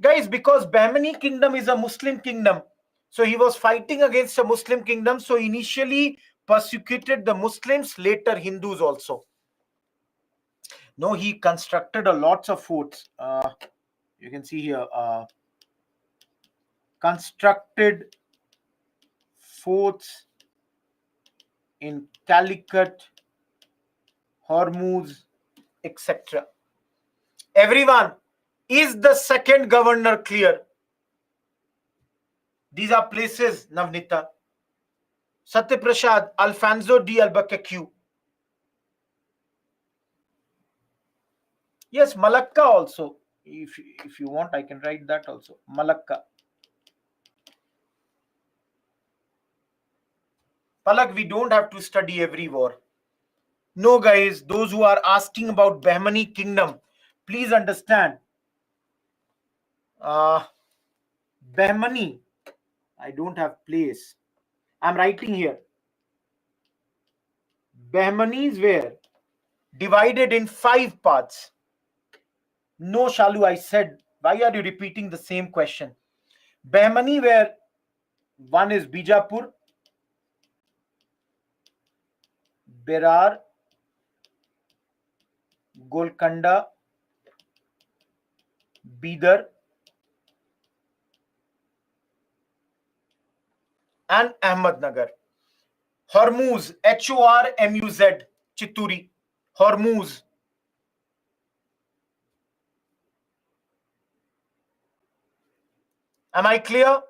S1: Guys, because Bahmani kingdom is a Muslim kingdom. So he was fighting against a Muslim kingdom. So initially persecuted the Muslims, later Hindus also. No, he constructed a lots of forts. You can see here, constructed forts in Calicut, Hormuz, etc. Everyone, is the second governor clear? These are places, Navnita. Satyaprasad, Alfonso de Albuquerque. Yes, Malacca also. If you want, I can write that also. Malacca. Palak, we don't have to study every war. No, guys, those who are asking about Bahmani kingdom, please understand. Bahmani, I don't have place. I'm writing here. Bahmanis were divided in 5 parts. No, Shalu, I said, why are you repeating the same question? Bahmani were, one is Bijapur, Berar, Golconda, Bidar, and Ahmednagar. Hormuz, Hormuz, Chitturi, Hormuz. Am I clear?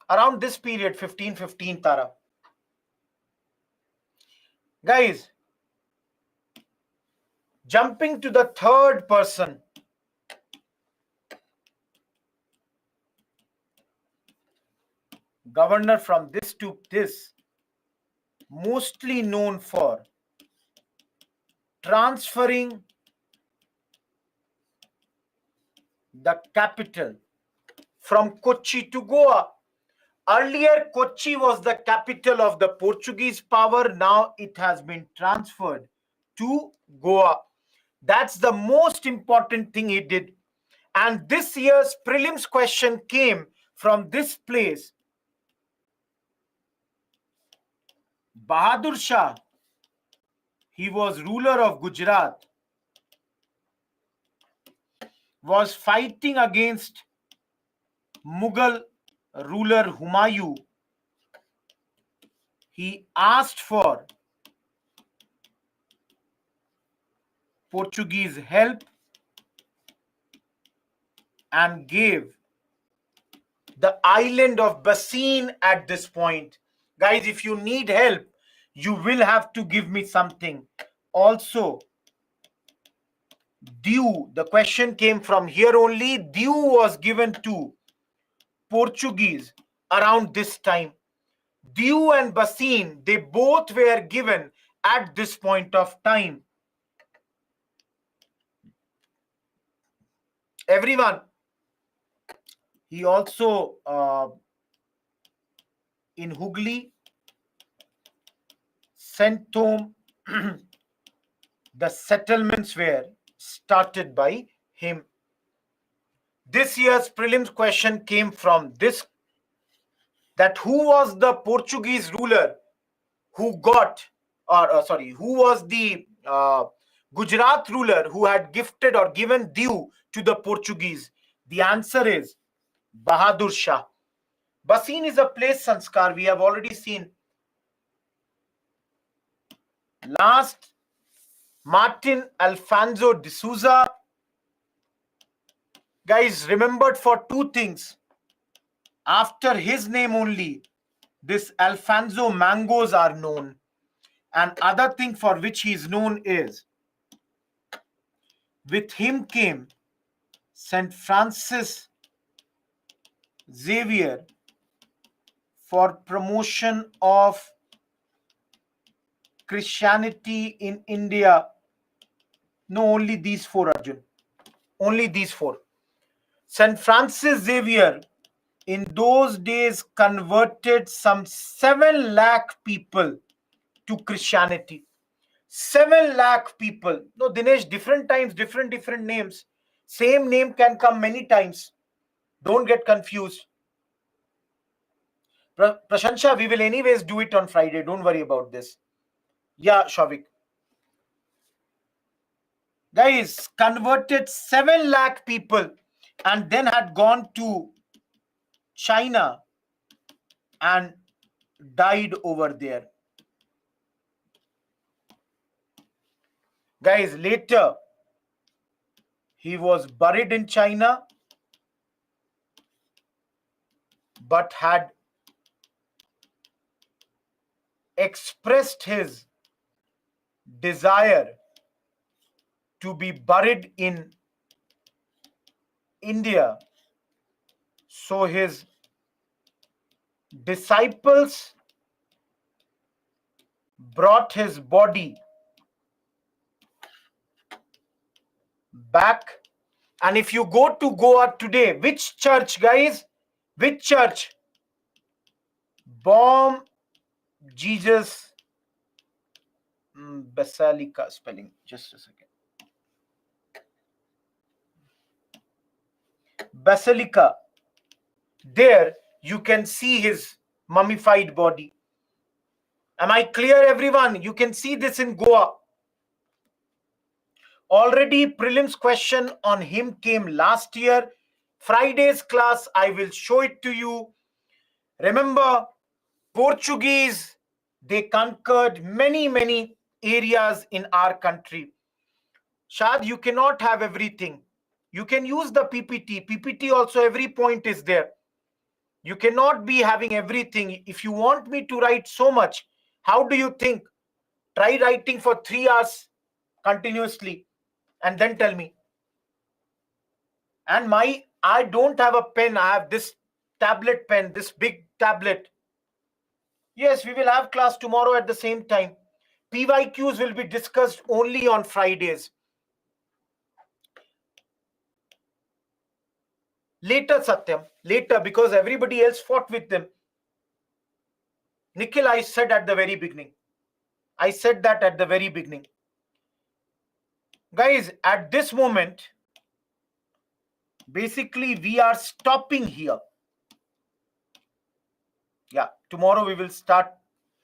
S1: Around this period, 1515, Tara. Guys, jumping to the third person. Governor from this to this, mostly known for transferring the capital from Kochi to Goa. Earlier, Kochi was the capital of the Portuguese power. Now it has been transferred to Goa. That's the most important thing he did. And this year's prelims question came from this place. Bahadur Shah, he was ruler of Gujarat, was fighting against Mughal ruler Humayun. He asked for Portuguese help and gave the island of Bassein at this point. Guys, if you need help, you will have to give me something. Also, due, the question came from here only. Due was given to Portuguese around this time. Due and Bassein, they both were given at this point of time. Everyone, he also in Hooghly sent home the settlements were started by him. This year's prelims question came from this, that who was the Portuguese ruler who got, or who was the Gujarat ruler who had gifted or given due to the Portuguese? The answer is Bahadur Shah. Basin is a place, Sanskar, we have already seen. Last, Martin Alfonso de Souza. Guys, remembered for two things. After his name only, this Alfonso mangoes are known. And other thing for which he is known is, with him came St. Francis Xavier for promotion of Christianity in India. No, only these four, Arjun. Only these four. St. Francis Xavier in those days converted some 7 lakh people to Christianity. 7 lakh people. No, Dinesh, different times, different names. Same name can come many times. Don't get confused. Prashansha, we will anyways do it on Friday. Don't worry about this. Yeah, Shavik. Guys, converted 7 lakh people and then had gone to China and died over there. Guys, later he was buried in China but had expressed his desire to be buried in India. So his disciples brought his body back. And if you go to Goa today, which church, guys? Which church? Bom Jesus Basilica spelling. Just a second. Basilica. There you can see his mummified body. Am I clear, everyone? You can see this in Goa. Already prelims question on him came last year. Friday's class, I will show it to you. Remember, Portuguese, they conquered many areas in our country. Shad, you cannot have everything. You can use the PPT. PPT also, every point is there. You cannot be having everything. If you want me to write so much, how do you think? Try writing for 3 hours continuously and then tell me. And I don't have a pen. I have this tablet pen, this big tablet. Yes, we will have class tomorrow at the same time. PYQs will be discussed only on Fridays. Later, Satyam. Later, because everybody else fought with them. Nikhil, I said at the very beginning. I said that at the very beginning. Guys, at this moment, basically, we are stopping here. Yeah, tomorrow we will start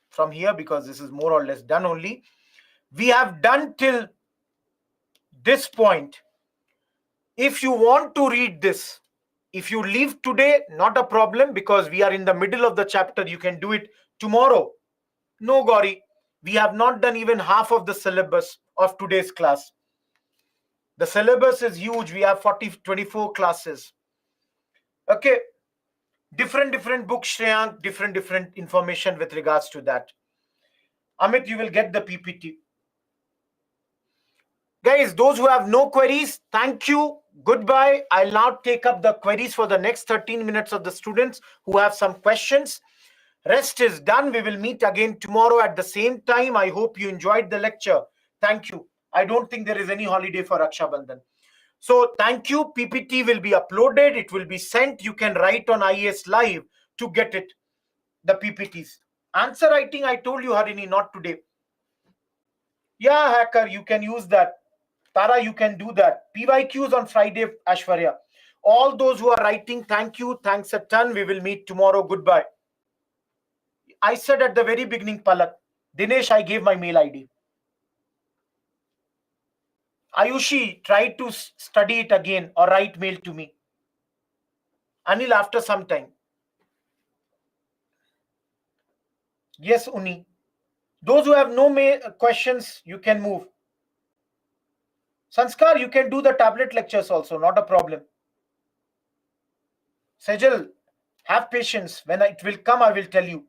S1: from here because this is more or less done only. We have done till this point. If you want to read this, if you leave today, not a problem because we are in the middle of the chapter. You can do it tomorrow. No, Gauri, we have not done even half of the syllabus of today's class. The syllabus is huge. We have 24 classes. Okay. Different books, Shreyank, different information with regards to that. Amit, you will get the PPT. Guys, those who have no queries, thank you. Goodbye. I'll now take up the queries for the next 13 minutes of the students who have some questions. Rest is done. We will meet again tomorrow at the same time. I hope you enjoyed the lecture. Thank you. I don't think there is any holiday for Raksha Bandhan. So thank you. PPT will be uploaded. It will be sent. You can write on IAS Live to get it, the PPTs. Answer writing, I told you, Harini, not today. Yeah, Hacker, you can use that. Tara, you can do that. PYQs on Friday, Ashwarya. All those who are writing, thank you. Thanks a ton. We will meet tomorrow. Goodbye. I said at the very beginning, Palak. Dinesh, I gave my mail ID. Ayushi, try to study it again or write mail to me. Anil, after some time. Yes, Uni. Those who have no questions, you can move. Sanskar, you can do the tablet lectures also, not a problem. Sejal, have patience. When it will come, I will tell you.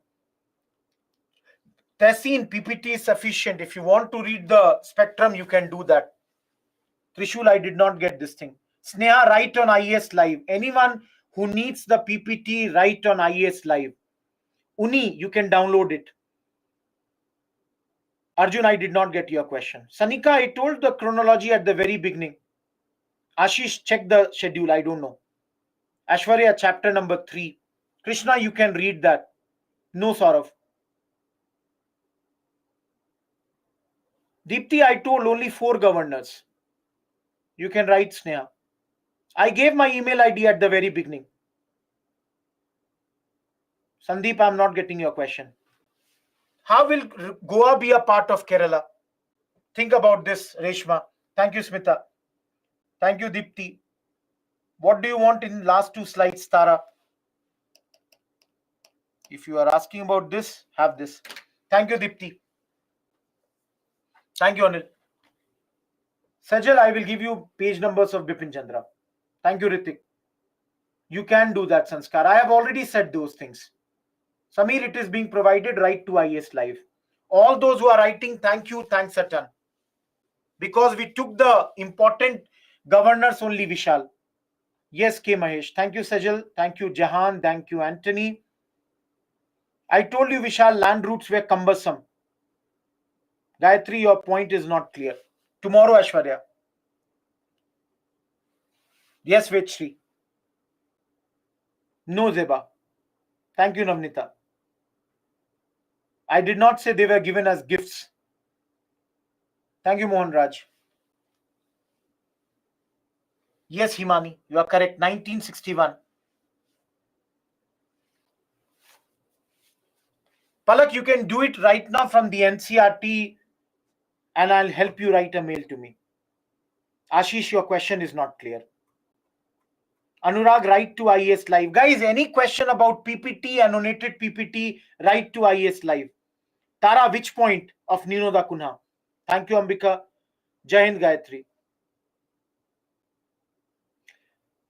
S1: Tessin, PPT is sufficient. If you want to read the spectrum, you can do that. Trishul, I did not get this thing. Sneha, write on IES Live. Anyone who needs the PPT, write on IES Live. Uni, you can download it. Arjun, I did not get your question. Sanika, I told the chronology at the very beginning. Ashish, check the schedule. I don't know. Ashwarya, chapter number 3. Krishna, you can read that. No, Saurav. Deepthi, I told only 4 governors. You can write Sneha. I gave my email ID at the very beginning. Sandeep, I'm not getting your question. How will Goa be a part of Kerala? Think about this, Reshma. Thank you, Smita. Thank you, Deepthi. What do you want in last 2 slides, Tara? If you are asking about this, have this. Thank you, Deepthi. Thank you, Anil. Sajal, I will give you page numbers of Bipin Chandra. Thank you, Ritik. You can do that, Sanskar. I have already said those things. Samir, it is being provided right to IS Live. All those who are writing, thank you, thanks a ton. Because we took the important governors only, Vishal. Yes, K. Mahesh. Thank you, Sajal. Thank you, Jahan. Thank you, Anthony. I told you, Vishal, land routes were cumbersome. Gayatri, your point is not clear. Tomorrow, Ashwarya. Yes, Vechri. No, Zeba. Thank you, Navnita. I did not say they were given as gifts. Thank you, Mohan Raj. Yes, Himani, you are correct. 1961. Palak, you can do it right now from the NCRT and I'll help you write a mail to me. Ashish, your question is not clear. Anurag, write to IES Live. Guys, any question about PPT, annotated PPT, write to IES Live. Tara, which point of Ninoda Kunha? Thank you, Ambika. Jai Hind, Gayatri.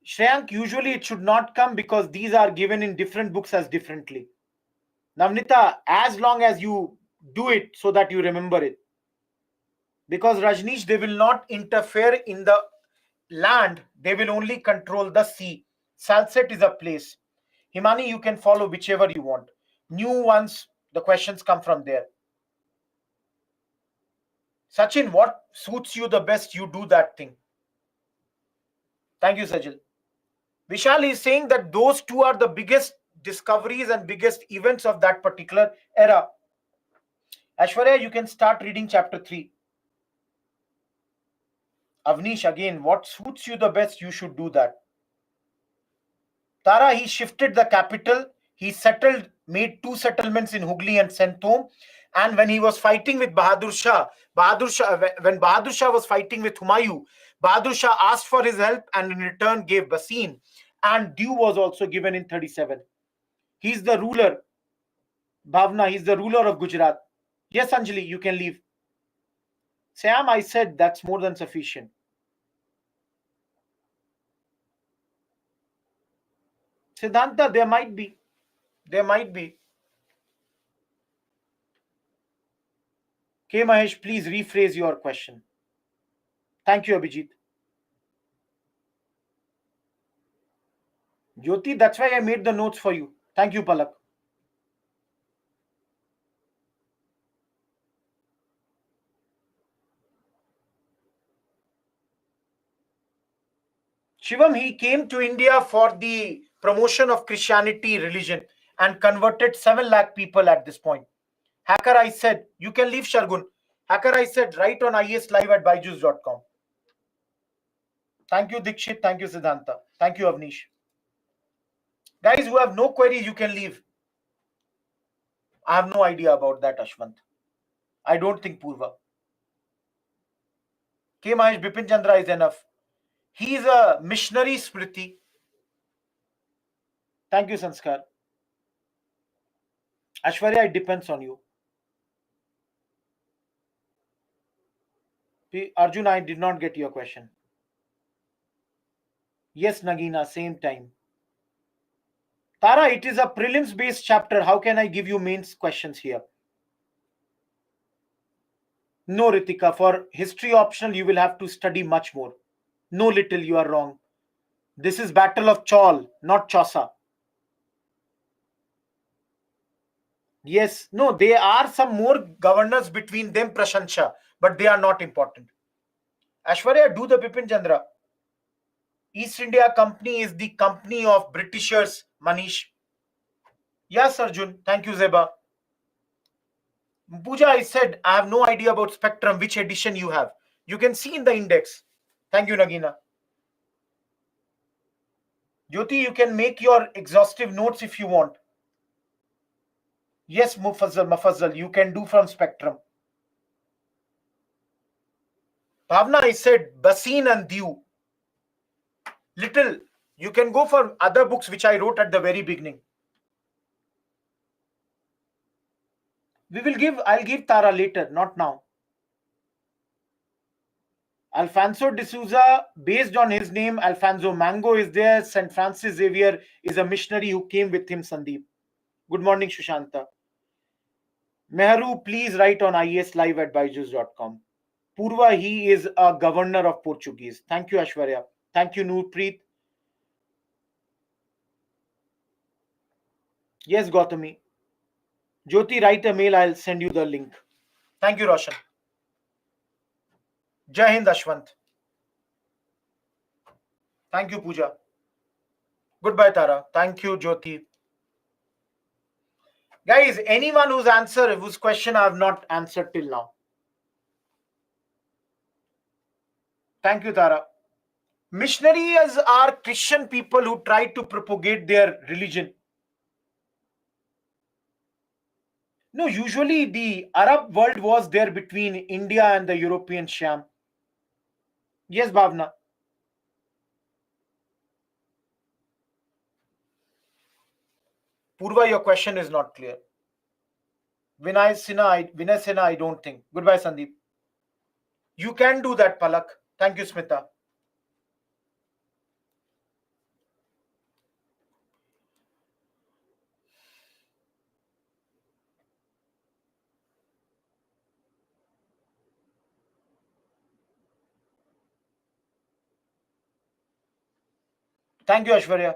S1: Shreyank, usually it should not come because these are given in different books as differently. Navnita, as long as you do it so that you remember it. Because Rajneesh, they will not interfere in the land, they will only control the sea. Salsette is a place. Himani, you can follow whichever you want. New ones, the questions come from there. Sachin, what suits you the best, you do that thing. Thank you, Sajil. Vishal is saying that those two are the biggest discoveries and biggest events of that particular era. Ashwarya, you can start reading chapter 3. Avnish, again, what suits you the best, you should do that. Tara, he shifted the capital. He settled, made 2 settlements in Hooghly and Senthom. And when he was fighting with Bahadur Shah, when Bahadur Shah was fighting with Humayun, Bahadur Shah asked for his help and in return gave Basin. And due was also given in 37. He's the ruler. Bhavna, he's the ruler of Gujarat. Yes, Anjali, you can leave. Sam, I said that's more than sufficient. Siddhanta, there might be. There might be. K. Mahesh, please rephrase your question. Thank you, Abhijit. Jyoti, that's why I made the notes for you. Thank you, Palak. Shivam, he came to India for the promotion of Christianity religion and converted 7 lakh people at this point. Hacker, I said, you can leave Shargun. Hacker, I said, write on ISLive at byju's.com. Thank you, Dikshit. Thank you, Siddhanta. Thank you, Avnish. Guys who have no queries, you can leave. I have no idea about that, Ashwant. I don't think Purva. K. Mahesh, Bipin Chandra is enough. He is a missionary, Smriti. Thank you, Sanskar. Ashwarya, it depends on you. Arjun, I did not get your question. Yes, Nagina, same time. Tara, it is a prelims based chapter. How can I give you mains questions here? No, Ritika, for history optional, you will have to study much more. No, little, you are wrong. This is Battle of Chaul, not Chausa. Yes, no, there are some more governors between them, Prashansha, but they are not important. Ashwarya, do the Bipin Chandra. East India Company is the company of Britishers, Manish. Yes, Arjun. Thank you, Zeba. Pooja, I said, I have no idea about Spectrum, which edition you have. You can see in the index. Thank you, Nagina. Jyoti, you can make your exhaustive notes if you want. Yes, Mufazzal, you can do from Spectrum. Bhavna, I said, Basin and Dew. Little, you can go for other books which I wrote at the very beginning. I'll give Tara later, not now. Alfonso de Souza, based on his name, Alfonso Mango is there. St. Francis Xavier is a missionary who came with him, Sandeep. Good morning, Shushanta. Mehru, please write on ieslive@byju's.com. Purva, he is a governor of Portuguese. Thank you, Ashwarya. Thank you, Nurpreet. Yes, Gautami. Jyoti, write a mail. I'll send you the link. Thank you, Roshan. Jai Hind, Ashwant. Thank you, Pooja. Goodbye, Tara. Thank you, Jyoti. Guys, anyone whose question I have not answered till now. Thank you, Tara. Missionaries are Christian people who try to propagate their religion. No, usually the Arab world was there between India and the European Sham. Yes, Bhavna. Purva, your question is not clear. Vinay Sinha, I don't think. Goodbye, Sandeep. You can do that, Palak. Thank you, Smita. Thank you, Ashwarya.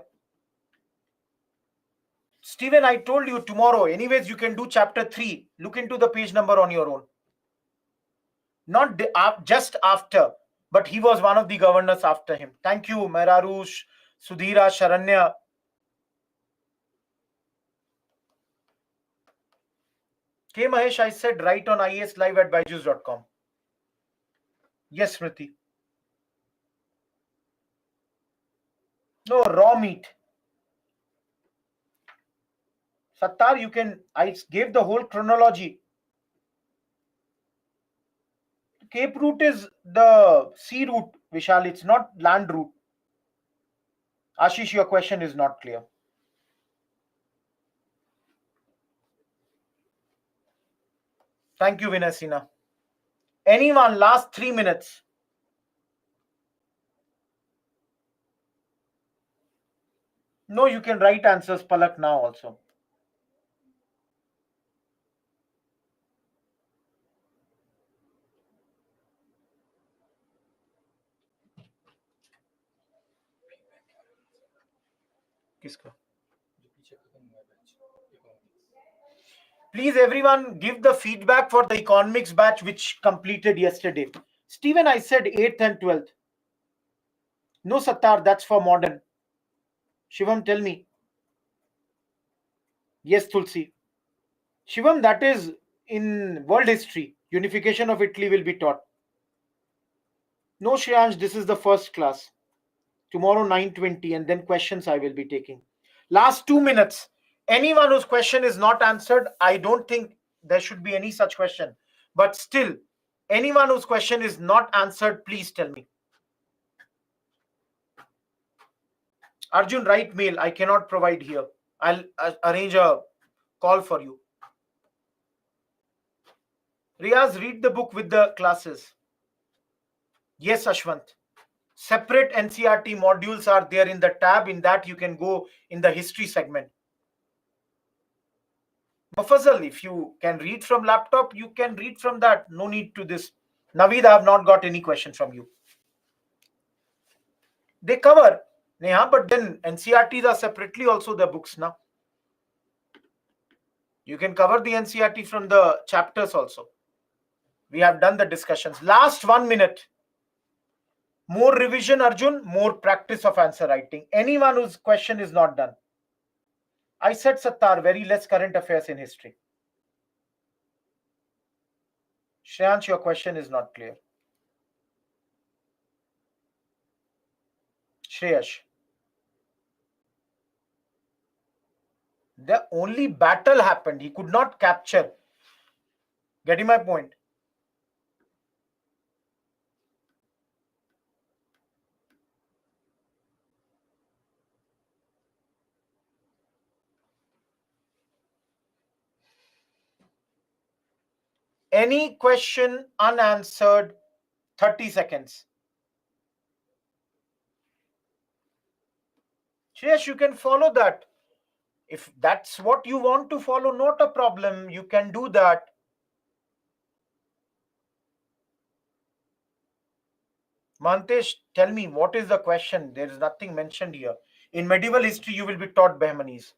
S1: Stephen, I told you tomorrow. Anyways, you can do chapter 3. Look into the page number on your own. Not just after, but he was one of the governors after him. Thank you, Merarush, Sudhira, Sharanya. K. Mahesh, I said write on ieslive@byju's.com. Yes, Smriti. No, raw meat. Sattar, I gave the whole chronology. Cape route is the sea route, Vishal. It's not land route. Ashish, your question is not clear. Thank you, Vinasina. Anyone, last 3 minutes. No, you can write answers, Palak, now also. Kiska? Please, everyone, give the feedback for the economics batch which completed yesterday. Stephen, I said 8th and 12th. No, Sattar, that's for modern. Shivam, tell me. Yes, Tulsi. Shivam, that is in world history. Unification of Italy will be taught. No, Shreyansh, this is the first class. Tomorrow 9:20, and then questions I will be taking. Last 2 minutes. Anyone whose question is not answered, I don't think there should be any such question. But still, Anyone whose question is not answered, please tell me. Arjun, write mail. I cannot provide here. I'll arrange a call for you. Riaz, read the book with the classes. Yes, Ashwant. Separate NCRT modules are there in the tab. In that, you can go in the history segment. Mafazal, if you can read from laptop, you can read from that. No need to this. Naveed, I have not got any question from you. They cover, Neha, but then NCRTs are separately also the books now. You can cover the NCRT from the chapters also. We have done the discussions. Last 1 minute. More revision, Arjun, more practice of answer writing. Anyone whose question is not done. I said, Sattar, very less current affairs in history. Shreyansh, your question is not clear. Shreyash. The only battle happened. He could not capture. Getting my point? Any question unanswered, 30 seconds. Shreyash, you can follow that. If that's what you want to follow, not a problem. You can do that. Mantesh, tell me, what is the question? There is nothing mentioned here. In medieval history, you will be taught Bahmanis.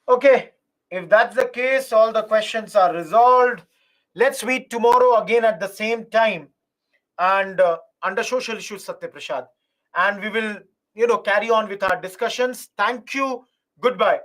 S1: Okay, if that's the case, all the questions are resolved. Let's meet tomorrow again at the same time and under social issues, Satya Prasad. And we will, carry on with our discussions. Thank you. Goodbye.